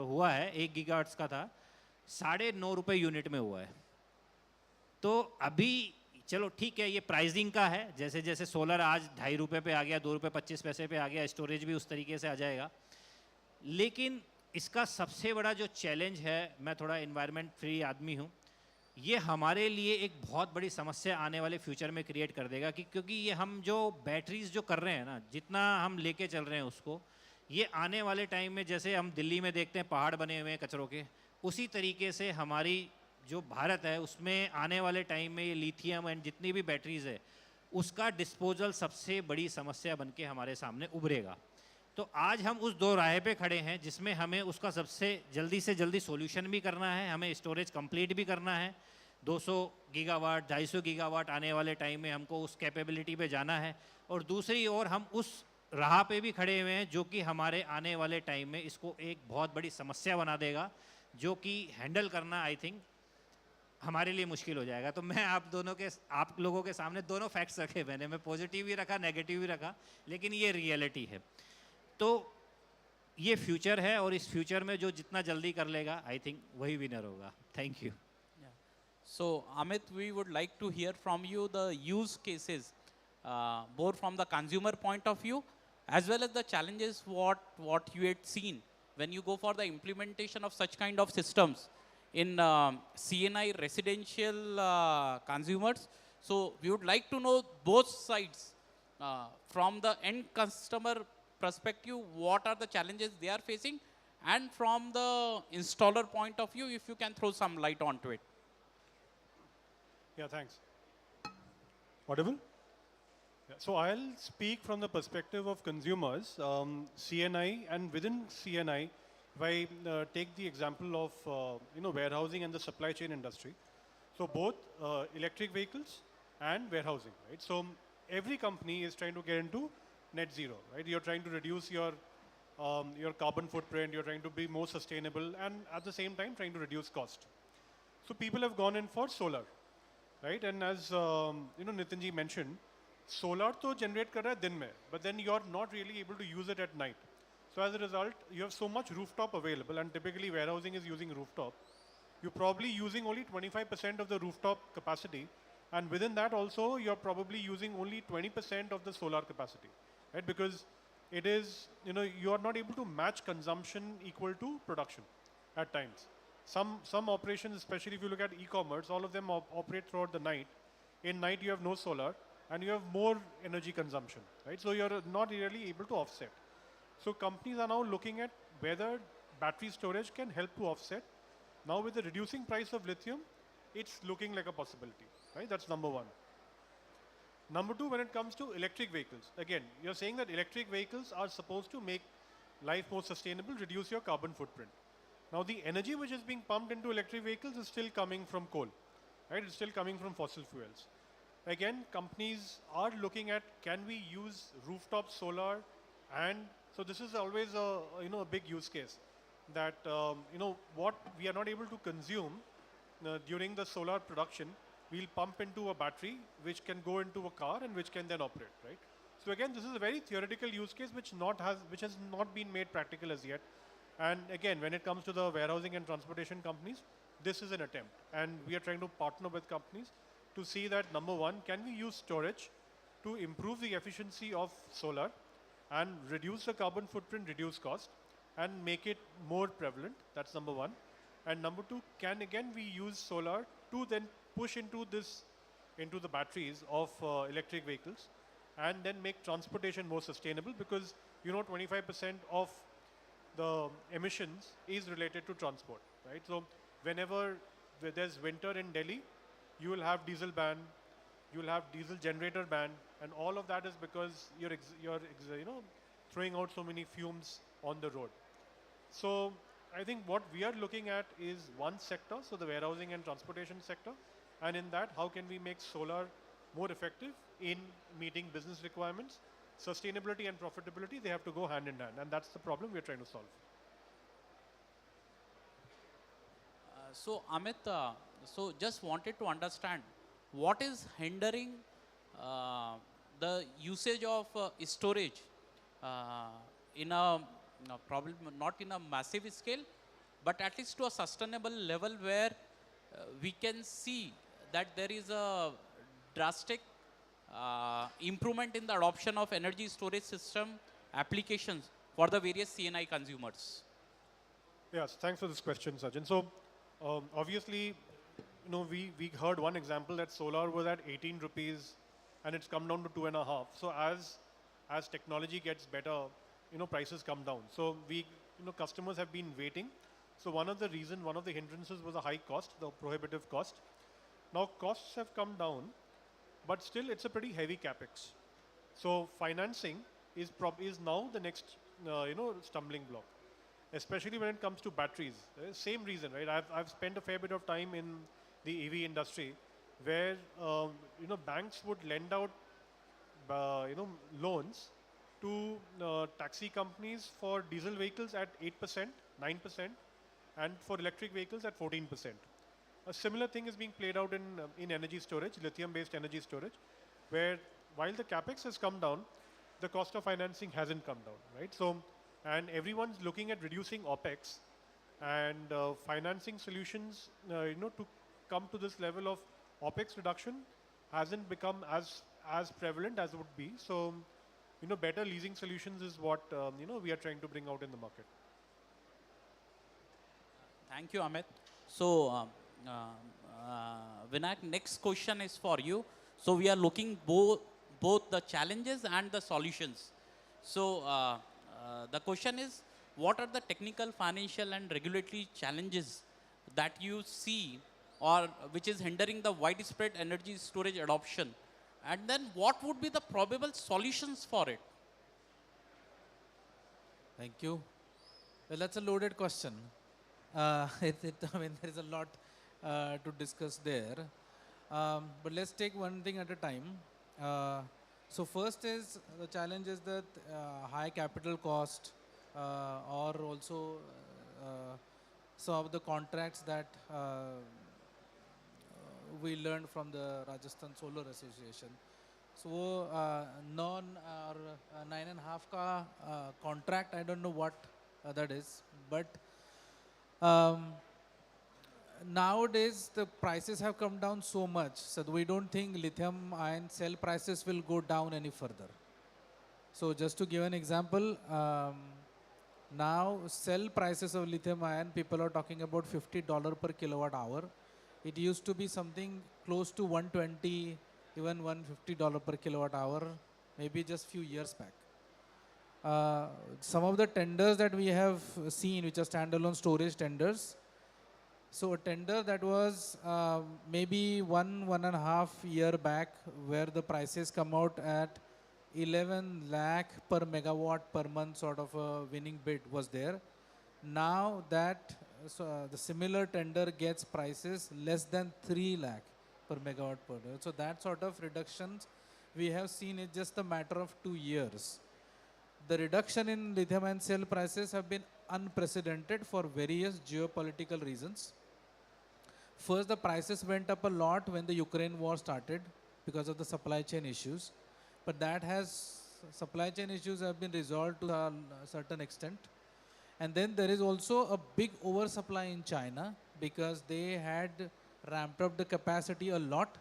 हुआ है 1 गीगावाट्स का था, 9.5 रुपये यूनिट में हुआ है। तो अभी चलो ठीक है, ये प्राइसिंग का है। जैसे जैसे सोलर आज 2.5 रुपये पे आ गया, 2 रुपये 25 पैसे पे आ गया, स्टोरेज भी उस तरीके से आ जाएगा। लेकिन इसका सबसे बड़ा जो चैलेंज है, मैं थोड़ा इन्वायरमेंट फ्री आदमी हूँ, ये हमारे लिए एक बहुत बड़ी समस्या आने वाले फ्यूचर में क्रिएट कर देगा। कि क्योंकि ये हम जो बैटरीज जो कर रहे हैं ना, जितना हम लेके चल रहे हैं उसको, ये आने वाले टाइम में जैसे हम दिल्ली में देखते हैं पहाड़ बने हुए हैं कचरों के, उसी तरीके से हमारी जो भारत है उसमें आने वाले टाइम में ये लिथियम एंड जितनी भी बैटरीज है उसका डिस्पोजल सबसे बड़ी समस्या बन के हमारे सामने उभरेगा। तो आज हम उस दो राह पे खड़े हैं जिसमें हमें उसका सबसे जल्दी से जल्दी सॉल्यूशन भी करना है, हमें स्टोरेज कंप्लीट भी करना है। 200 गीगावाट 250 गीगावाट आने वाले टाइम में हमको उस कैपेबिलिटी पे जाना है। और दूसरी ओर हम उस राह पे भी खड़े हुए हैं जो कि हमारे आने वाले टाइम में इसको एक बहुत बड़ी समस्या बना देगा, जो कि हैंडल करना आई थिंक हमारे लिए मुश्किल हो जाएगा। तो मैं आप लोगों के सामने दोनों फैक्ट्स रखे मैंने, मैं पॉजिटिव भी रखा, नेगेटिव भी रखा, लेकिन ये रियलिटी है। तो ये फ्यूचर है और इस फ्यूचर में जो जितना जल्दी कर लेगा आई थिंक वही विनर होगा। Thank you. So Amit, we would like to hear from you the use cases, more from the consumer point of view, as well as the challenges what you had seen when you go for the implementation of such kind of systems in CNI residential consumers. So we would like to know both sides, from the end customer perspective, what are the challenges they are facing, and from the installer point of view, if you can throw some light onto it. Yeah, thanks. Audible? Yeah, so I'll speak from the perspective of consumers, CNI, and within CNI, if I take the example of warehousing and the supply chain industry. So both electric vehicles and warehousing, right? So every company is trying to get into net zero, right? You're trying to reduce your carbon footprint. You're trying to be more sustainable, and at the same time trying to reduce cost. So people have gone in for solar. Right, and as Nitin ji mentioned, solar to generate kar raha hai din mein, but then you are not really able to use it at night. So as a result, you have so much rooftop available, and typically warehousing is using rooftop. You're probably using only 25% of the rooftop capacity, and within that also you're probably using only 20% of the solar capacity, right? Because it is, you are not able to match consumption equal to production at times. Some operations, especially if you look at e-commerce, all of them operate throughout the night. In night you have no solar and you have more energy consumption, right? So you're not really able to offset. So companies are now looking at whether battery storage can help to offset. Now with the reducing price of lithium, it's looking like a possibility, right? That's number one. Number two, when it comes to electric vehicles, again, you're saying that electric vehicles are supposed to make life more sustainable, reduce your carbon footprint. Now the energy which is being pumped into electric vehicles is still coming from coal, right? It's still coming from fossil fuels. Again, companies are looking at, can we use rooftop solar? And so this is always a a big use case that what we are not able to consume during the solar production, we'll pump into a battery which can go into a car and which can then operate, right? So again, this is a very theoretical use case which has not been made practical as yet. And again, when it comes to the warehousing and transportation companies, this is an attempt. And we are trying to partner with companies to see that, number one, can we use storage to improve the efficiency of solar and reduce the carbon footprint, reduce cost, and make it more prevalent? That's number one. And number two, can again we use solar to then push into the batteries of electric vehicles and then make transportation more sustainable, because 25% of the emissions is related to transport, right? So whenever there's winter in Delhi, you will have diesel ban, you will have diesel generator ban, and all of that is because you're throwing out so many fumes on the road. So I think what we are looking at is one sector, so the warehousing and transportation sector, and in that, how can we make solar more effective in meeting business requirements? Sustainability and profitability, they have to go hand in hand, and that's the problem we're trying to solve. So Amit, so just wanted to understand what is hindering the usage of storage in a probably not in a massive scale, but at least to a sustainable level where we can see that there is a drastic improvement in the adoption of energy storage system applications for the various CNI consumers. Yes, thanks for this question, Sajjan. So obviously, we heard one example that solar was at 18 rupees and it's come down to 2.5. So as technology gets better, prices come down. So customers have been waiting. So one of the hindrances was a high cost, the prohibitive cost. Now costs have come down, but still it's a pretty heavy capex. So financing is now the next stumbling block, especially when it comes to batteries. Same reason, right? I've spent a fair bit of time in the EV industry where banks would lend out loans to taxi companies for diesel vehicles at 8%, 9%, and for electric vehicles at 14%. A similar thing is being played out in energy storage, lithium-based energy storage, where while the capex has come down, the cost of financing hasn't come down, right? So, and everyone's looking at reducing OPEX and financing solutions, to come to this level of OPEX reduction hasn't become as prevalent as it would be. So, better leasing solutions is what, we are trying to bring out in the market. Thank you, Amit. So, Vinayak, next question is for you. So we are looking both the challenges and the solutions. So the question is, what are the technical, financial and regulatory challenges that you see or which is hindering the widespread energy storage adoption? And then what would be the probable solutions for it? Thank you. Well, that's a loaded question. I mean, there is a lot to discuss there. But let's take one thing at a time. So first is, the challenge is that high capital cost or also some of the contracts that we learned from the Rajasthan Solar Association. So non or 9.5 ka contract, I don't know what that is, but nowadays the prices have come down so much, so we don't think lithium ion cell prices will go down any further. So just to give an example, now cell prices of lithium ion, people are talking about $50 per kilowatt hour. It used to be something close to 120, even $150 per kilowatt hour, maybe just few years back. Some of the tenders that we have seen, which are standalone storage tenders. So a tender that was maybe one and a half year back, where the prices come out at 11 lakh per megawatt per month sort of a winning bid was there. Now that the similar tender gets prices less than 3 lakh per megawatt per day. So that sort of reductions we have seen in just a matter of 2 years. The reduction in lithium ion cell prices have been unprecedented for various geopolitical reasons. First, the prices went up a lot when the Ukraine war started because of the supply chain issues. But supply chain issues have been resolved to a certain extent. And then there is also a big oversupply in China because they had ramped up the capacity a lot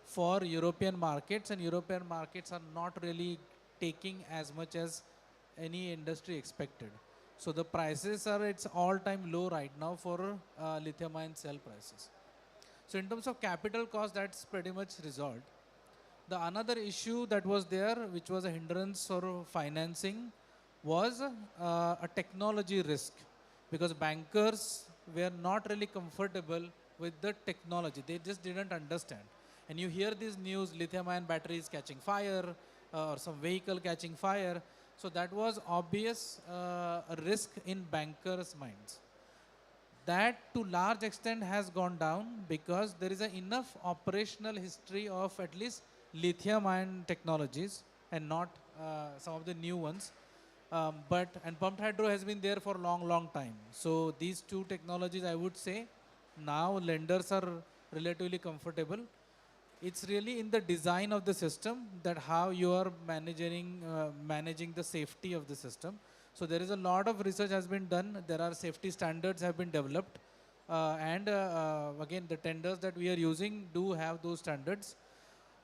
for European markets, and European markets are not really taking as much as any industry expected. So the prices are its all-time low right now for lithium ion cell prices. So in terms of capital cost, that's pretty much resolved. The another issue that was there, which was a hindrance for financing, was a technology risk, because bankers were not really comfortable with the technology. They just didn't understand. And you hear this news, lithium ion batteries catching fire or some vehicle catching fire. So that was obvious a risk in bankers' minds. That to large extent has gone down because there is enough operational history of at least lithium ion technologies and not some of the new ones. And pumped hydro has been there for a long time. So these two technologies, I would say, now lenders are relatively comfortable. It's really in the design of the system that how you are managing the safety of the system. So there is a lot of research has been done. There are safety standards have been developed. Again, the tenders that we are using do have those standards.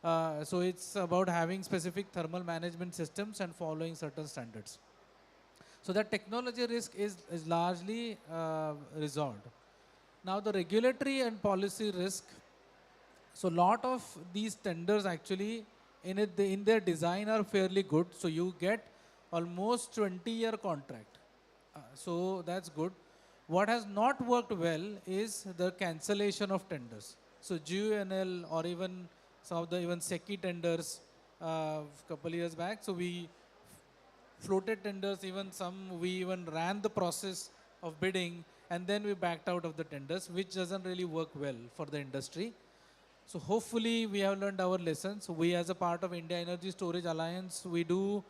So it's about having specific thermal management systems and following certain standards. So that technology risk is largely resolved. Now the regulatory and policy risk. So lot of these tenders actually in their design are fairly good. So you get almost 20-year contract. So that's good. What has not worked well is the cancellation of tenders. So GUNL or even some of the even SECI tenders a couple years back. So we floated tenders, we even ran the process of bidding and then we backed out of the tenders, which doesn't really work well for the industry. So hopefully we have learned our lessons. We as a part of India Energy Storage Alliance, we do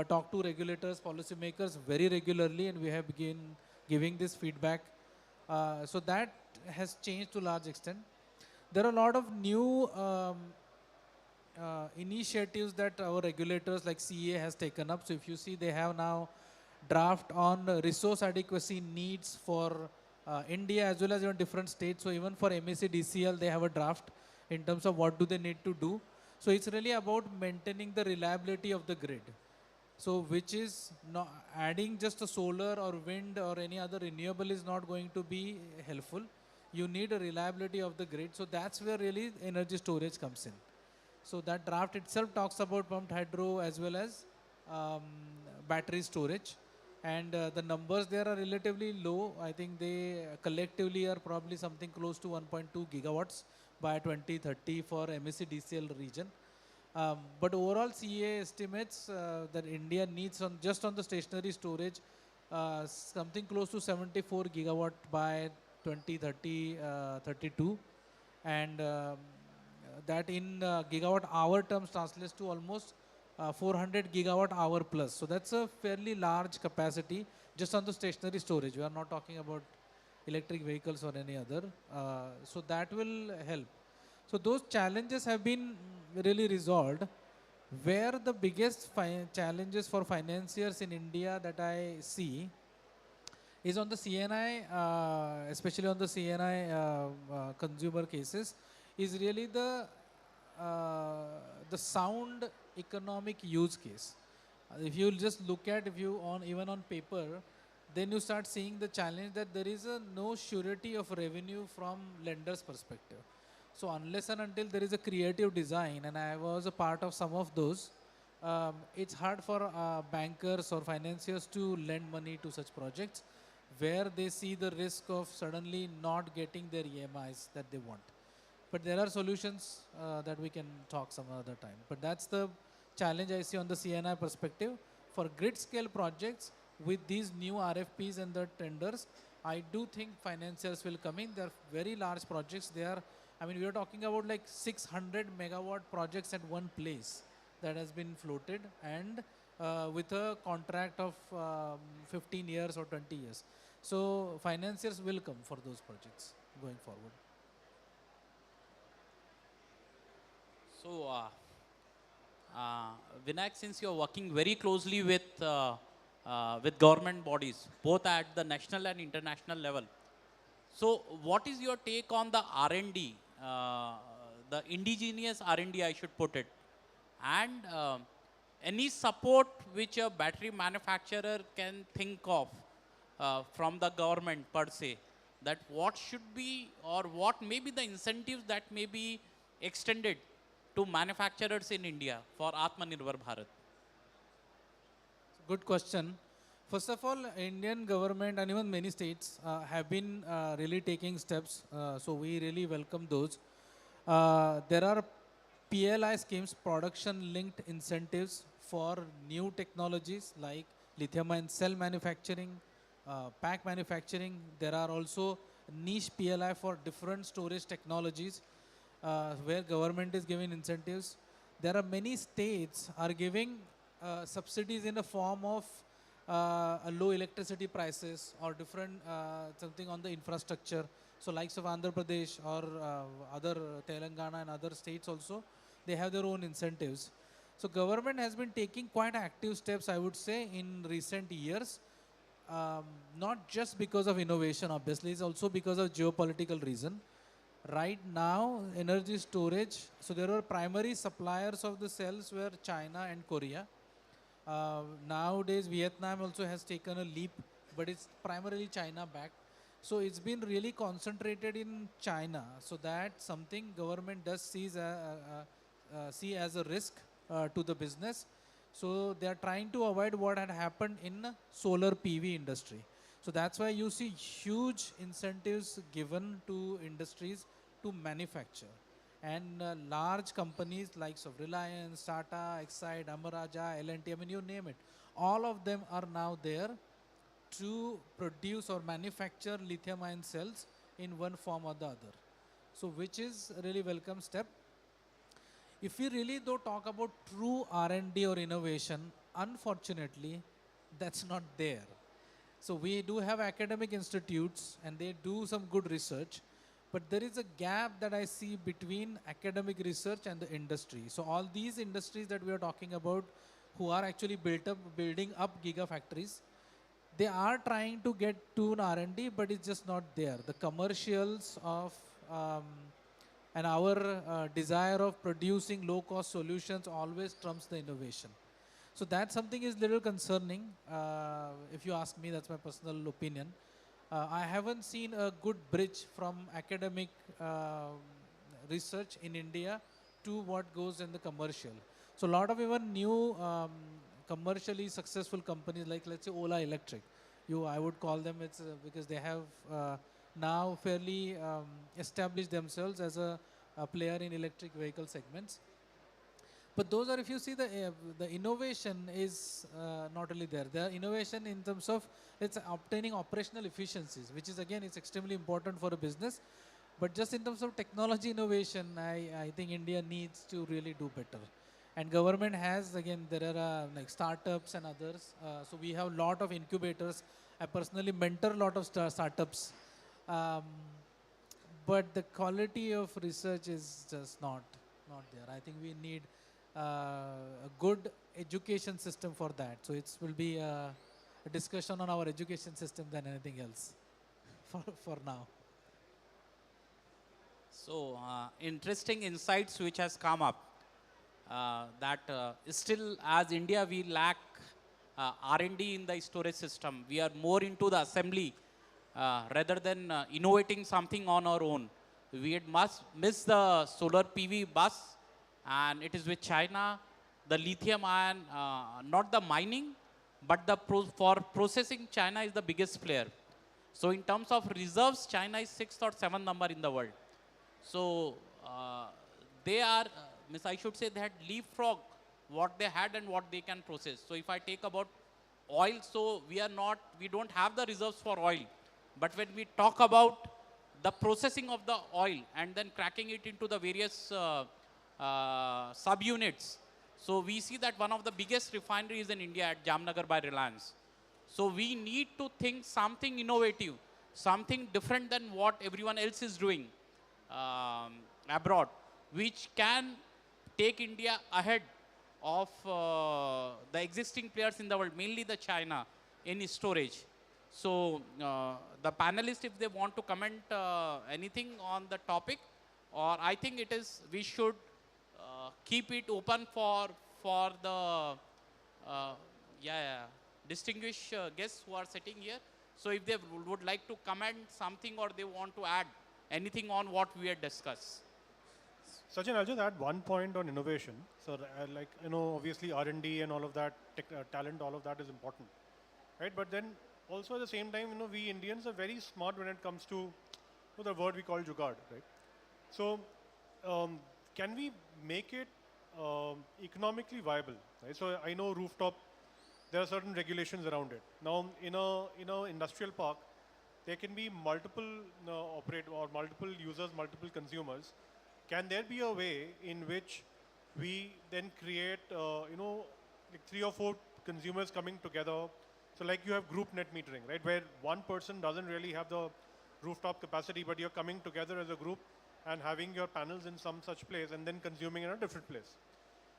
talk to regulators, policymakers very regularly, and we have been giving this feedback. So that has changed to a large extent. There are a lot of new initiatives that our regulators like CEA has taken up. So if you see, they have now draft on resource adequacy needs for India as well as in different states. So even for MECDCL, they have a draft in terms of what do they need to do. So it's really about maintaining the reliability of the grid. So which is not adding just a solar or wind or any other renewable is not going to be helpful. You need a reliability of the grid. So that's where really energy storage comes in. So that draft itself talks about pumped hydro as well as battery storage. And the numbers there are relatively low. I think they collectively are probably something close to 1.2 gigawatts by 2030 for MECDCL region. But overall CEA estimates that India needs just on the stationary storage something close to 74 gigawatt by 2032. And that in gigawatt hour terms translates to almost 400 gigawatt hour plus. So that's a fairly large capacity just on the stationary storage. We are not talking about electric vehicles or any other. So that will help. So those challenges have been really resolved. Where the biggest challenges for financiers in India that I see is on the CNI, especially on the CNI consumer cases, is really the sound economic use case. If you just look at, even on paper, then you start seeing the challenge that there is no surety of revenue from lenders' perspective. So unless and until there is a creative design, and I was a part of some of those, it's hard for bankers or financiers to lend money to such projects where they see the risk of suddenly not getting their EMIs that they want. But there are solutions that we can talk some other time. But that's the challenge I see on the CNI perspective. For grid scale projects with these new RFPs and the tenders, I do think financiers will come in. They're very large projects. They are, I mean, we are talking about like 600 megawatt projects at one place that has been floated, and with a contract of 15 years or 20 years. So financiers will come for those projects going forward. So, Vinayak, since you're working very closely with government bodies, both at the national and international level, so what is your take on the R&D, the indigenous R&D, I should put it, and any support which a battery manufacturer can think of from the government per se, that what should be or what may be the incentives that may be extended to manufacturers in India for Atmanirbhar Bharat? Good question. First of all, Indian government and even many states have been really taking steps. So we really welcome those. There are PLI schemes, production linked incentives for new technologies like lithium-ion cell manufacturing, pack manufacturing. There are also niche PLI for different storage technologies where government is giving incentives. There are many states are giving subsidies in the form of low electricity prices or different something on the infrastructure. So likes of Andhra Pradesh or other Telangana and other states also, they have their own incentives. So government has been taking quite active steps, I would say, in recent years. Not just because of innovation, obviously, it's also because of geopolitical reason. Right now, energy storage, so there are primary suppliers of the cells were China and Korea. Nowadays, Vietnam also has taken a leap, but it's primarily China backed. So it's been really concentrated in China. So that something government does see as a risk to the business. So they are trying to avoid what had happened in solar PV industry. So that's why you see huge incentives given to industries to manufacture. And large companies like Reliance, Tata, Exide, Amaraja, L&T, I mean, you name it. All of them are now there to produce or manufacture lithium-ion cells in one form or the other. So which is a really welcome step. If we really though talk about true R&D or innovation, unfortunately, that's not there. So we do have academic institutes and they do some good research, but there is a gap that I see between academic research and the industry. So all these industries that we are talking about who are actually building up gigafactories, they are trying to get to an R&D, but it's just not there. The commercials of and our desire of producing low-cost solutions always trumps the innovation. So that something is little concerning. If you ask me, that's my personal opinion. I haven't seen a good bridge from academic research in India to what goes in the commercial. So a lot of even new commercially successful companies like, let's say, Ola Electric. I would call them, it's because they have now fairly established themselves as a player in electric vehicle segments. But those are, if you see the innovation is not really there. The innovation in terms of it's obtaining operational efficiencies, which is again, it's extremely important for a business. But just in terms of technology innovation, I think India needs to really do better. And government has, again, there are like startups and others. So we have a lot of incubators. I personally mentor a lot of startups. But the quality of research is just not there. I think we need a good education system for that. So it will be a discussion on our education system than anything else for now. So interesting insights which has come up that still as India we lack R&D in the storage system. We are more into the assembly rather than innovating something on our own. We had must miss the solar PV bus, and it is with China. the lithium ion, not the mining, but for processing, China is the biggest player. So in terms of reserves, China is 6th or 7th number in the world. So they are, I should say, they had leapfrog what they had and what they can process. So if I take about oil, so we don't have the reserves for oil. But when we talk about the processing of the oil and then cracking it into the various subunits, so we see that one of the biggest refineries in India at Jamnagar by Reliance. So we need to think something innovative, something different than what everyone else is doing abroad, which can take India ahead of the existing players in the world, mainly the China in storage. So the panelists, if they want to comment anything on the topic, or I think we should keep it open for the distinguished guests who are sitting here. So if they would like to comment something or they want to add anything on what we had discussed. Sachin, I'll just add one point on innovation. So obviously R&D and all of that, talent, all of that is important, right? But then also at the same time, we Indians are very smart when it comes to the word we call jugaad, right? So can we make it economically viable, right? So I know rooftop, there are certain regulations around it. Now in a industrial park, there can be multiple multiple users, multiple consumers. Can there be a way in which we then create, like 3 or 4 consumers coming together? So like you have group net metering, right? Where one person doesn't really have the rooftop capacity, but you're coming together as a group and having your panels in some such place and then consuming in a different place.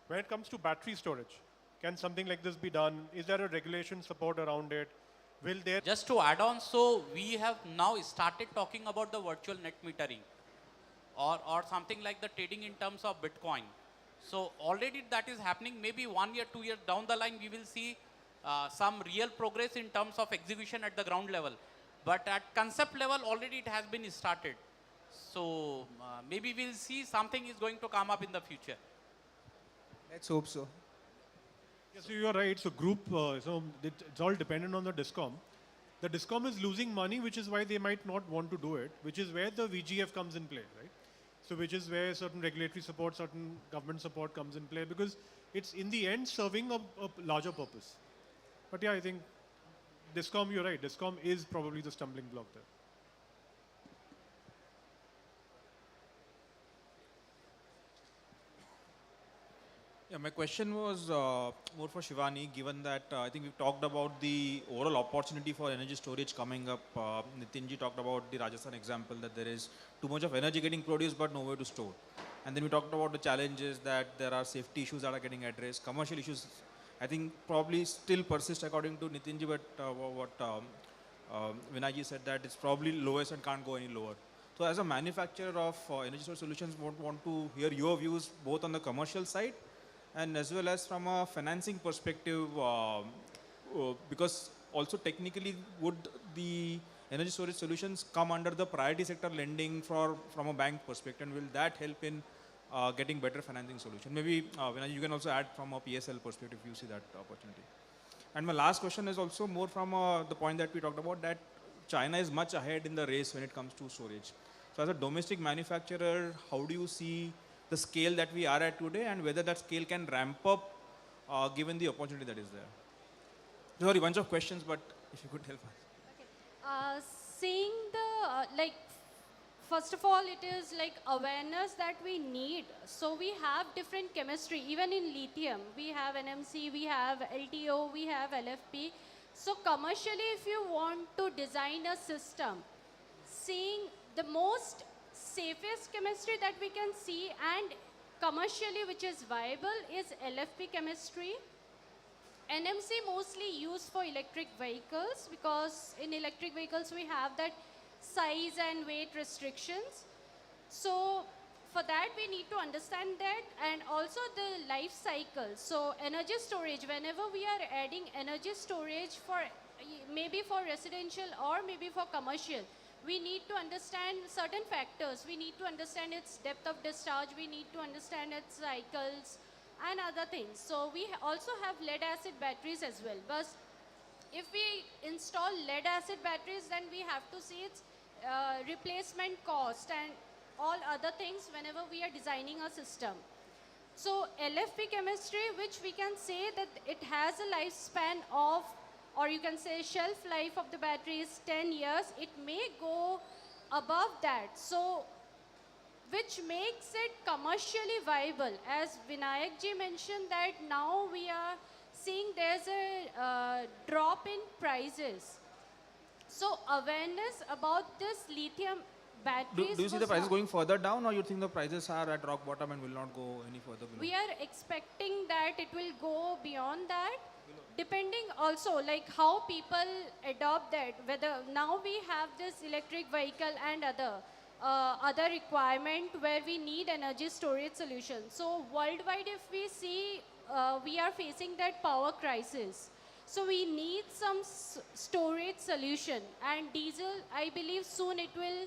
When it comes to battery storage, can something like this be done? Is there a regulation support around it? Will there... Just to add on, so we have now started talking about the virtual net metering or something like the trading in terms of Bitcoin. So already that is happening. Maybe 1 year, 2 years down the line, we will see some real progress in terms of execution at the ground level. But at concept level, already it has been started. So maybe we'll see something is going to come up in the future. Let's hope so. Yes, so you're right. So group, so it's all dependent on the DISCOM. The DISCOM is losing money, which is why they might not want to do it, which is where the VGF comes in play, right? So which is where certain regulatory support, certain government support comes in play, because it's in the end serving a larger purpose. But yeah, I think DISCOM, you're right. DISCOM is probably the stumbling block there. Yeah, my question was more for Shivani, given that I think we've talked about the overall opportunity for energy storage coming up. Nitinji talked about the Rajasthan example, that there is too much of energy getting produced but nowhere to store. And then we talked about the challenges, that there are safety issues that are getting addressed. Commercial issues, I think, probably still persist according to Nitinji, but what Vinayji said, that it's probably lowest and can't go any lower. So as a manufacturer of energy storage solutions, want to hear your views both on the commercial side and as well as from a financing perspective, because also technically would the energy storage solutions come under the priority sector lending from a bank perspective, and will that help in getting better financing solution? Maybe you can also add from a PSL perspective if you see that opportunity. And my last question is also more from the point that we talked about, that China is much ahead in the race when it comes to storage. So as a domestic manufacturer, how do you see the scale that we are at today, and whether that scale can ramp up given the opportunity that is there? Sorry, bunch of questions, but if you could help us. Seeing the, first of all, it is like awareness that we need. So we have different chemistry, even in lithium. We have NMC, we have LTO, we have LFP. So commercially, if you want to design a system, seeing the most safest chemistry that we can see and commercially which is viable is LFP chemistry. NMC mostly used for electric vehicles, because in electric vehicles we have that size and weight restrictions. So for that we need to understand that, and also the life cycle. So energy storage, whenever we are adding energy storage for maybe for residential or maybe for commercial, we need to understand certain factors. We need to understand its depth of discharge. We need to understand its cycles. and other things. So we also have lead acid batteries as well. But if we install lead acid batteries, then we have to see its replacement cost and all other things whenever we are designing a system. So LFP chemistry, which we can say that it has a lifespan of, or you can say shelf life of the battery is 10 years, it may go above that. So which makes it commercially viable. As Vinayak ji mentioned that now we are seeing there's a drop in prices. So awareness about this lithium batteries. Do you see the prices going further down, or you think the prices are at rock bottom and will not go any further below? We are expecting that it will go beyond that, depending also like how people adopt that. Whether now we have this electric vehicle and other requirement where we need energy storage solutions. So worldwide, if we see, we are facing that power crisis. So we need some storage solution, and diesel, I believe soon it will,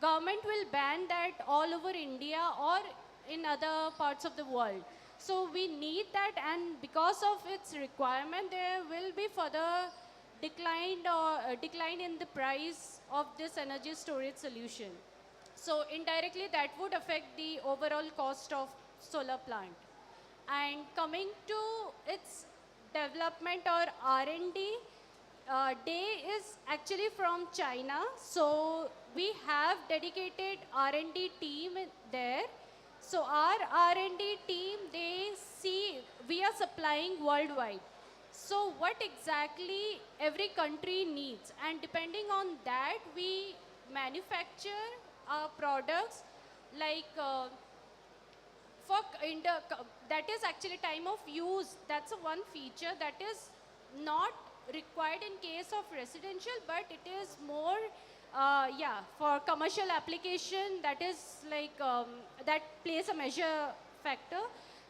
government will ban that all over India or in other parts of the world. So we need that, and because of its requirement, there will be further decline in the price of this energy storage solution. So indirectly that would affect the overall cost of solar plant. And coming to its development or R&D, Day is actually from China. So we have dedicated R&D team there. So our R&D team, they see we are supplying worldwide. So what exactly every country needs, and depending on that, we manufacture our products like that is actually time of use. That's a one feature that is not required in case of residential, but it is more for commercial application. That is like that plays a measure factor.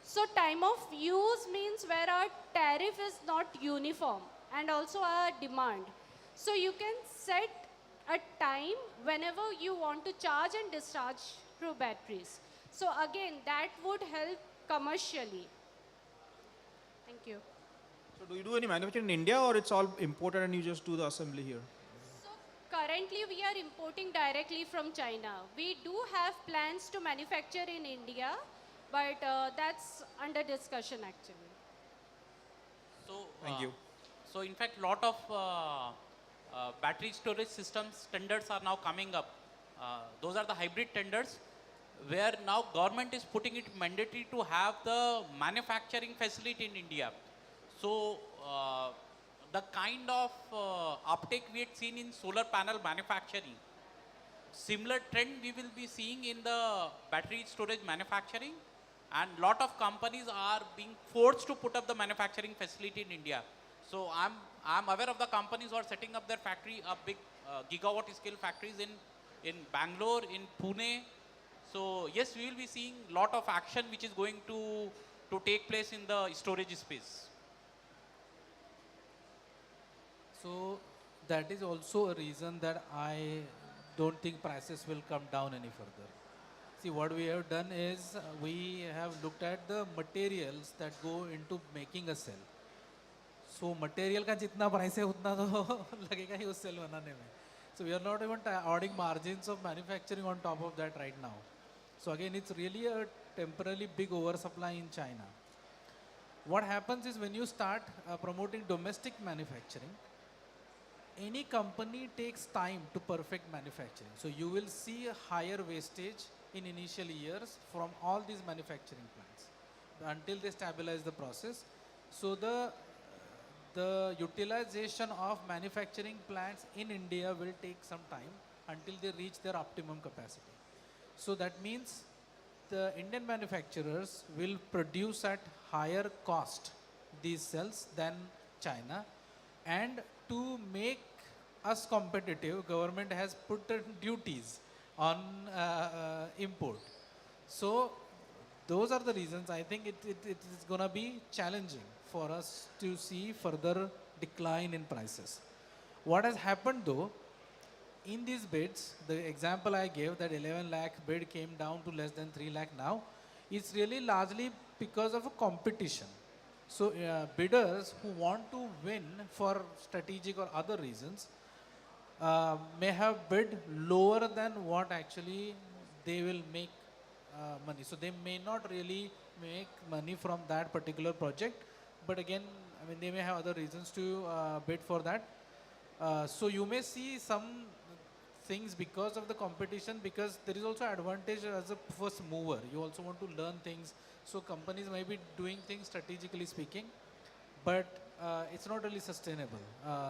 So time of use means where our tariff is not uniform, and also our demand. So you can set a time whenever you want to charge and discharge through batteries. So again, that would help commercially. Thank you. So do you do any manufacturing in India, or it's all imported and you just do the assembly here? Currently, we are importing directly from China. We do have plans to manufacture in India, but that's under discussion actually. So, Thank you. So in fact, lot of battery storage systems tenders are now coming up. Those are the hybrid tenders, where now government is putting it mandatory to have the manufacturing facility in India. So the kind of uptake we had seen in solar panel manufacturing, similar trend we will be seeing in the battery storage manufacturing, and lot of companies are being forced to put up the manufacturing facility in India. So I'm aware of the companies who are setting up their factory, big gigawatt scale factories in Bangalore, in Pune. So yes, we will be seeing lot of action which is going to take place in the storage space. So that is also a reason that I don't think prices will come down any further. See, what we have done is we have looked at the materials that go into making a cell. So material का जितना price है उतना तो लगेगा ही उस cell बनाने में. So we are not even adding margins of manufacturing on top of that right now. So again, it's really a temporarily big oversupply in China. What happens is when you start promoting domestic manufacturing, any company takes time to perfect manufacturing. So you will see a higher wastage in initial years from all these manufacturing plants until they stabilize the process. So the utilization of manufacturing plants in India will take some time until they reach their optimum capacity. So that means the Indian manufacturers will produce at higher cost these cells than China, and to make us competitive, government has put duties on import. So those are the reasons. I think it is going to be challenging for us to see further decline in prices. What has happened though, in these bids, the example I gave that 11 lakh bid came down to less than 3 lakh now, is really largely because of a competition. So bidders who want to win for strategic or other reasons may have bid lower than what actually they will make money. So they may not really make money from that particular project, but again, I mean, they may have other reasons to bid for that. So you may see some things because of the competition, because there is also advantage as a first mover. You also want to learn things. So companies may be doing things strategically speaking, but it's not really sustainable.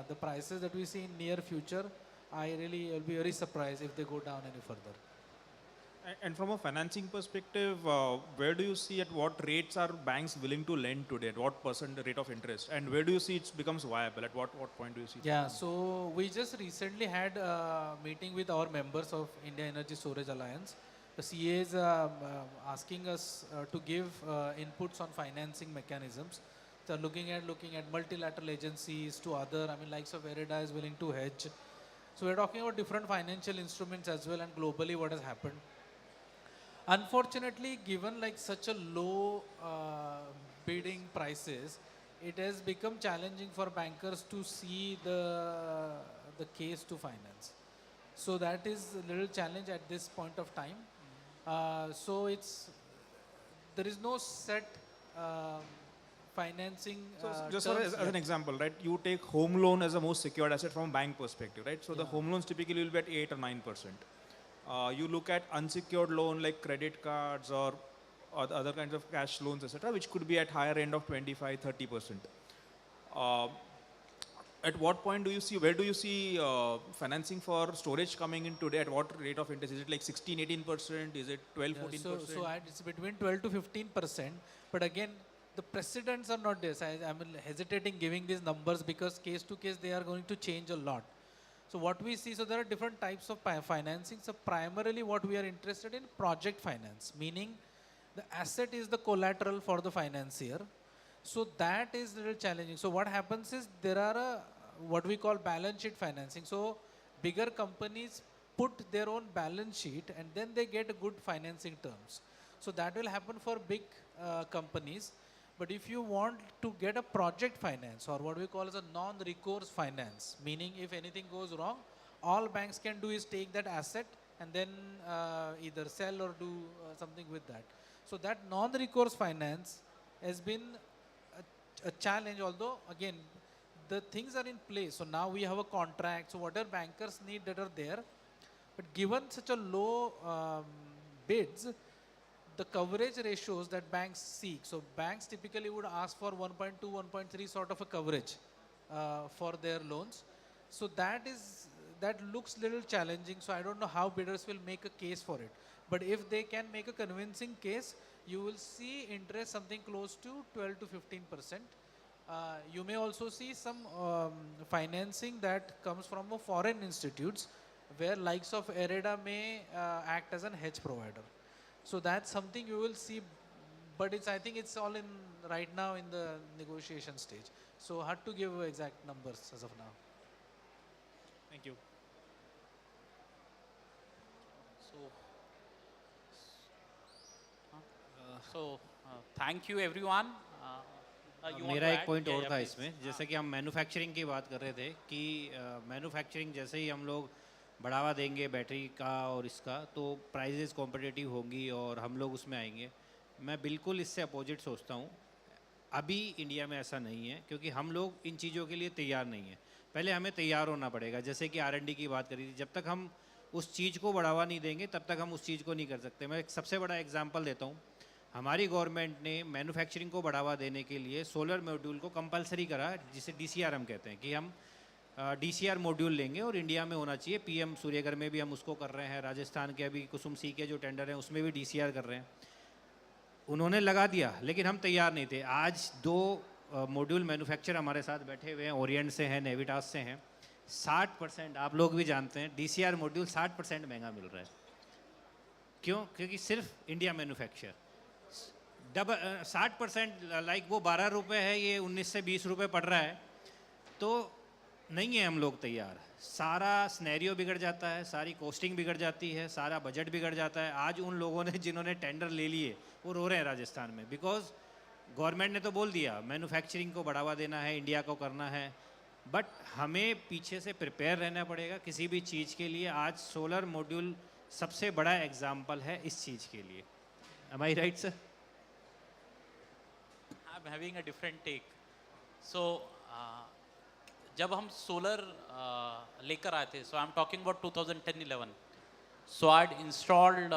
The prices that we see in near future, I really will be very surprised if they go down any further. And from a financing perspective, where do you see at what rates are banks willing to lend today? At what percent rate of interest? And where do you see it becomes viable? At what point do you see it? Yeah, so we just recently had a meeting with our members of India Energy Storage Alliance. The CA is asking us to give inputs on financing mechanisms. So looking at multilateral agencies to other, I mean, likes of ERIDA is willing to hedge. So we're talking about different financial instruments as well, and globally what has happened. Unfortunately, given like such a low bidding prices, it has become challenging for bankers to see the case to finance. So that is a little challenge at this point of time. So there is no set financing. Just as an example, right? You take home loan as the most secured asset from a bank perspective, right? So the home loans typically will be at 8 or 9%. You look at unsecured loan like credit cards or other kinds of cash loans, etc., which could be at higher end of 25-30%. At what point do you see, where do you see financing for storage coming in today? At what rate of interest? Is it like 16-18%? Is it 12-14%? So it's between 12 to 15%. But again, the precedents are not this. I'm hesitating giving these numbers because case to case they are going to change a lot. So what we see, so there are different types of financing. So primarily what we are interested in, project finance, meaning the asset is the collateral for the financier. So that is a little challenging. So what happens is there are what we call balance sheet financing. So bigger companies put their own balance sheet and then they get good financing terms. So that will happen for big companies. But if you want to get a project finance or what we call as a non-recourse finance, meaning if anything goes wrong, all banks can do is take that asset and then either sell or do something with that. So that non-recourse finance has been a challenge, although again, the things are in place. So now we have a contract, so whatever bankers need that are there. But given such a low bids, the coverage ratios that banks seek, so banks typically would ask for 1.2, 1.3 sort of a coverage for their loans. So that looks little challenging. So I don't know how bidders will make a case for it. But if they can make a convincing case, you will see interest something close to 12 to 15%. You may also see some financing that comes from foreign institutes where likes of ERIDA may act as a hedge provider. So that's something you will see, but I think it's all in right now in the negotiation stage. So hard to give exact numbers as of now. Thank you. Thank you everyone. मेरा एक point और था इसमें, जैसे कि हम manufacturing की बात कर रहे थे कि मैन्युफैक्चरिंग जैसे ही हम लोग बढ़ावा देंगे बैटरी का और इसका, तो प्राइजेस कॉम्पिटिटिव होंगी और हम लोग उसमें आएंगे. मैं बिल्कुल इससे अपोजिट सोचता हूँ. अभी इंडिया में ऐसा नहीं है क्योंकि हम लोग इन चीज़ों के लिए तैयार नहीं हैं. पहले हमें तैयार होना पड़ेगा. जैसे कि R&D की बात करी थी, जब तक हम उस चीज़ को बढ़ावा नहीं देंगे तब तक हम उस चीज़ को नहीं कर सकते. मैं एक सबसे बड़ा एग्जांपल देता हूँ. हमारी गवर्नमेंट ने मैन्युफैक्चरिंग को बढ़ावा देने के लिए सोलर मॉड्यूल को कंपलसरी करा, जिसे DCR हम कहते हैं, कि हम DCR मॉड्यूल लेंगे और इंडिया में होना चाहिए. PM सूर्यगर में भी हम उसको कर रहे हैं. राजस्थान के अभी कुसुम सी के जो टेंडर हैं उसमें भी DCR कर रहे हैं. उन्होंने लगा दिया, लेकिन हम तैयार नहीं थे. आज 2 मॉड्यूल मैन्युफैक्चर हमारे साथ बैठे हुए हैं, ओरिएंट से हैं, नेविटास से हैं. 60%, आप लोग भी जानते हैं, DCR मॉड्यूल 60% महंगा मिल रहा है. क्यों? क्योंकि सिर्फ इंडिया मैन्युफैक्चर. 60% लाइक वो 12 रुपये है, ये 19 से 20 रुपये पड़ रहा है. तो नहीं है हम लोग तैयार। सारा स्नैरियो बिगड़ जाता है, सारी कोस्टिंग बिगड़ जाती है, सारा बजट बिगड़ जाता है। आज उन लोगों ने जिन्होंने टेंडर ले लिए वो रो रहे हैं राजस्थान में, बिकॉज गवर्नमेंट ने तो बोल दिया मैन्युफैक्चरिंग को बढ़ावा देना है, इंडिया को करना है, बट हमें पीछे से प्रिपेयर रहना पड़ेगा किसी भी चीज़ के लिए। आज सोलर मॉड्यूल सबसे बड़ा एग्जाम्पल है इस चीज़ के लिए। Am I right, sir? I'm having a different take. So, जब हम सोलर लेकर आए थे, so I'm talking about 2010-11. So I'd installed,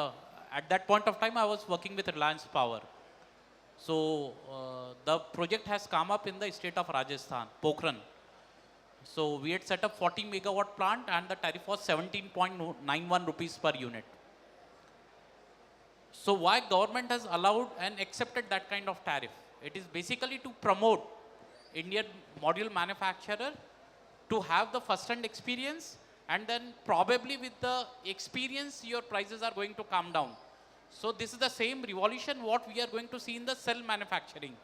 at that point of time I was working with Reliance Power. So the project has come up in the state of Rajasthan, Pokhran. So we had set up 40 megawatt plant and the tariff was 17.91 rupees per unit. So why government has allowed and accepted that kind of tariff? It is basically to promote Indian module manufacturer to have the first-hand experience, and then probably with the experience your prices are going to come down. So this is the same revolution what we are going to see in the cell manufacturing.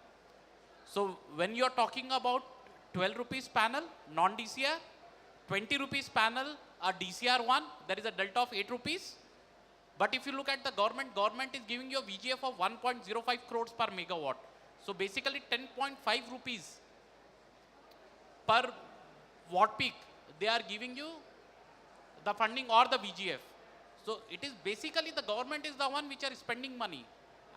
So when you are talking about 12 rupees panel, non-DCR, 20 rupees panel, a DCR one, there is a delta of 8 rupees. But if you look at the government is giving you a VGF of 1.05 crores per megawatt. So basically 10.5 rupees per watt peak, they are giving you the funding or the VGF. So it is basically the government is the one which are spending money.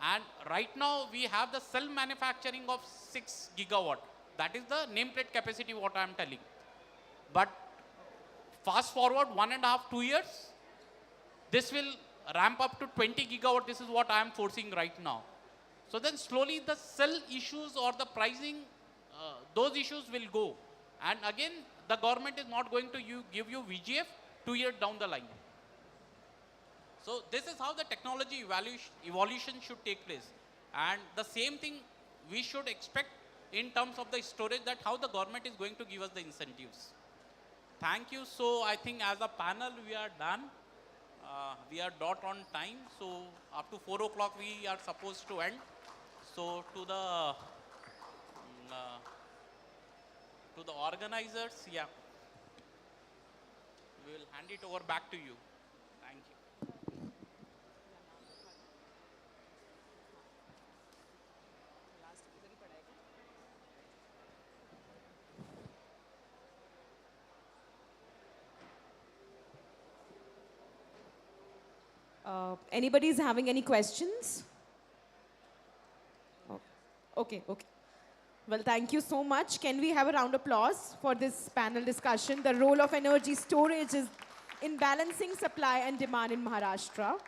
And right now we have the cell manufacturing of 6 gigawatt. That is the nameplate capacity what I am telling. But fast forward 1.5, 2 years, this will ramp up to 20 gigawatt. This is what I am forcing right now. So then slowly the cell issues or the pricing, those issues will go. And again, the government is not going to give you VGF 2 years down the line. So this is how the technology evolution should take place. And the same thing we should expect in terms of the storage, that how the government is going to give us the incentives. Thank you. So I think as a panel we are done. We are dot on time. So up to 4 o'clock we are supposed to end. So to the organizers, yeah, we will hand it over back to you. Thank you. Anybody is having any questions? Oh, okay. Well, thank you so much. Can we have a round of applause for this panel discussion? The role of energy storage is in balancing supply and demand in Maharashtra.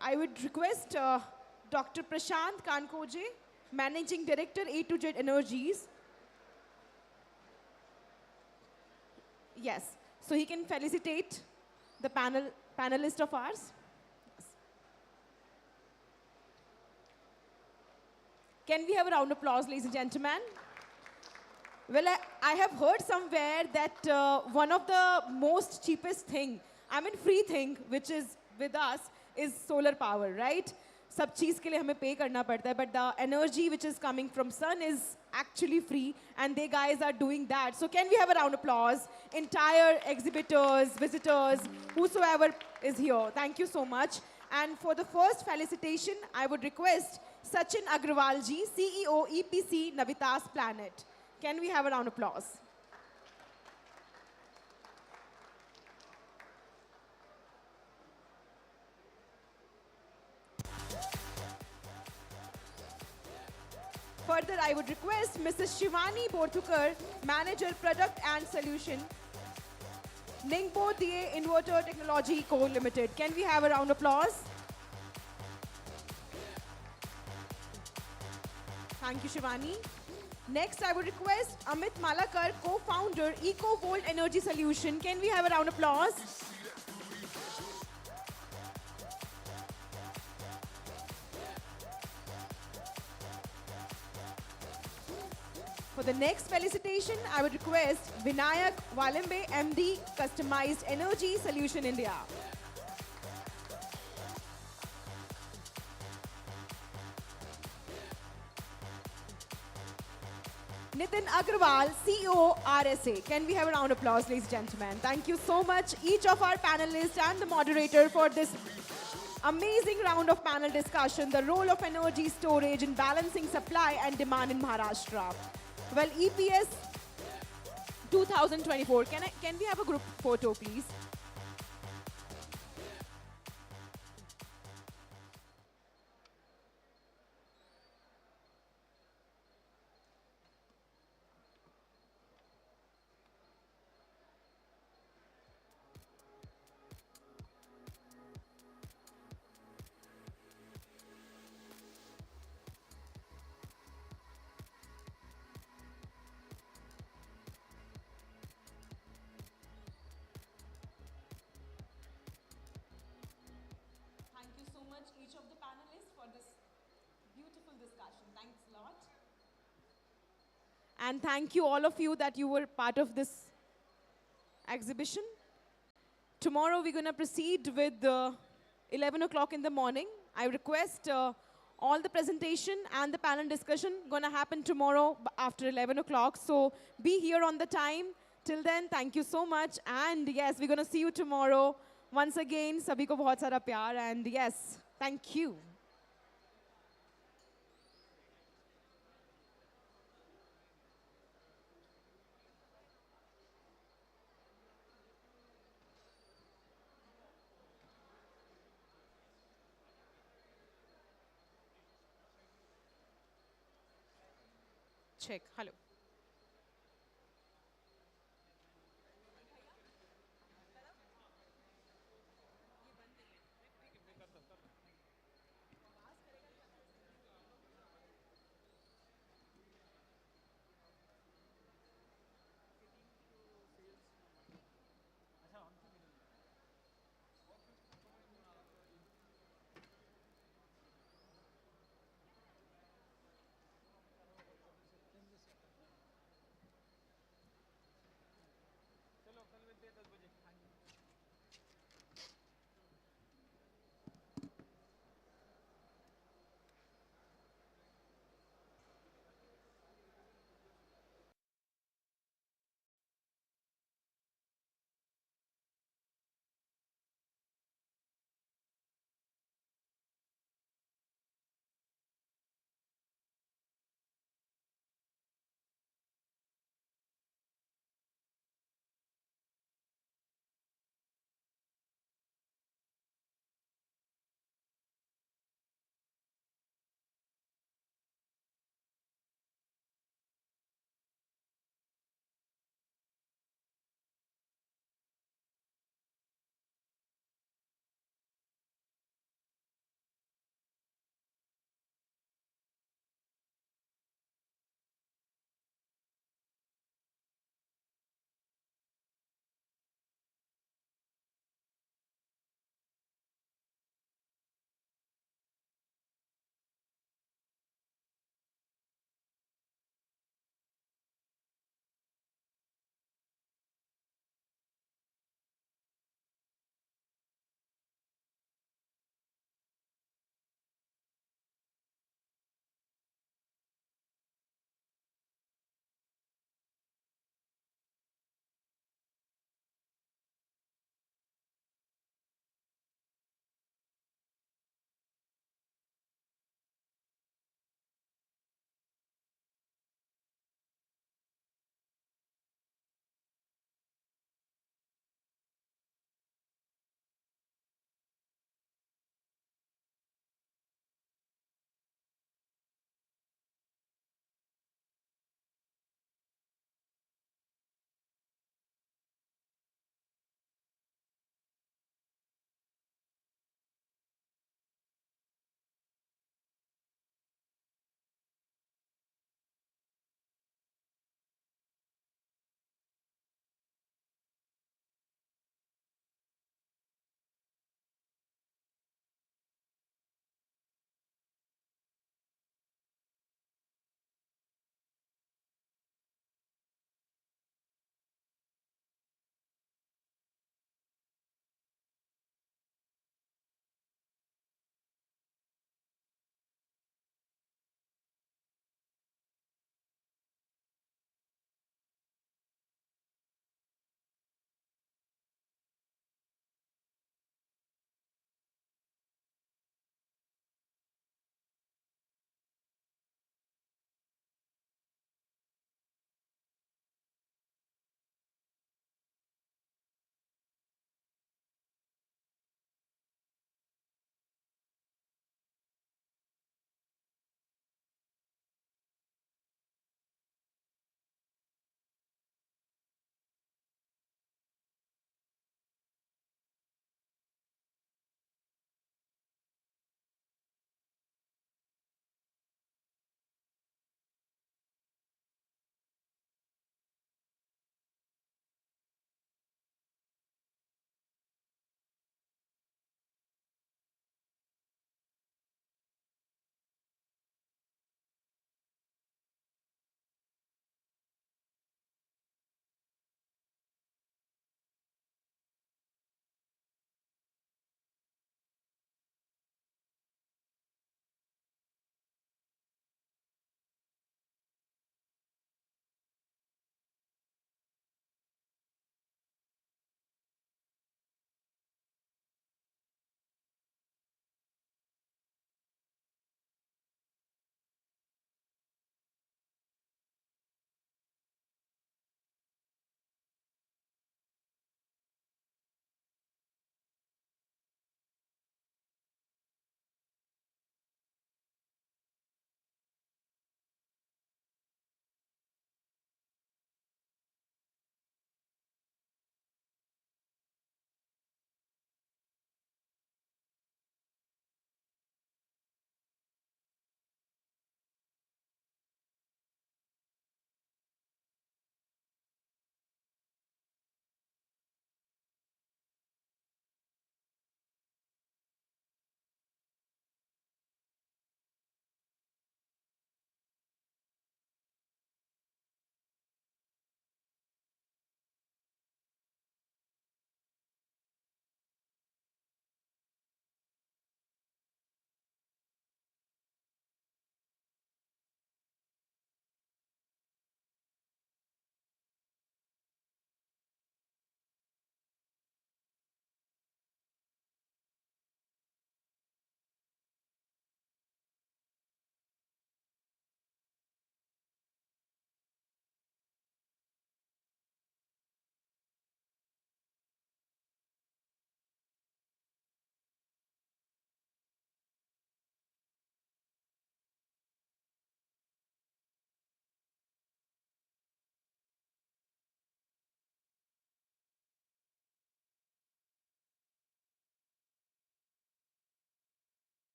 I would request Dr. Prashant Kankoje, Managing Director A2Z Energies. Yes, so he can felicitate the panelist of ours. Yes. Can we have a round of applause, ladies and gentlemen? Well, I have heard somewhere that one of the most cheapest thing, free thing, which is with us, is solar power, right? सब चीज़ के लिए हमें pay करना पड़ता है, but the energy which is coming from sun is actually free, and they guys are doing that. So can we have a round of applause? Entire exhibitors, visitors, whosoever is here. Thank you so much. And for the first felicitation, I would request Sachin Agrawalji, CEO EPC Navitas Planet. Can we have a round of applause? Further, I would request Mrs. Shivani Borthukar, Manager Product and Solution, Ningbo DA Inverter Technology Co. Limited. Can we have a round of applause? Thank you, Shivani. Next, I would request Amit Malakar, Co-Founder, EcoVolt Energy Solution. Can we have a round of applause? For the next felicitation, I would request Vinayak Walimbe, MD, Customized Energy Solution India. Nitin Agarwal, CEO, RSA. Can we have a round of applause, ladies and gentlemen? Thank you so much, each of our panelists and the moderator, for this amazing round of panel discussion, the role of energy storage in balancing supply and demand in Maharashtra. Well, EPS 2024, can we have a group photo, please? Thank you so much, each of the panelists, for this beautiful discussion. Thanks a lot. And thank you, all of you, that you were part of this exhibition. Tomorrow, we're going to proceed with 11 o'clock in the morning. I request all the presentation and the panel discussion going to happen tomorrow after 11 o'clock. So be here on the time. Till then, thank you so much. And yes, we're going to see you tomorrow. Once again, sabhi ko bahut sara pyar. And yes, thank you. Check. Hello.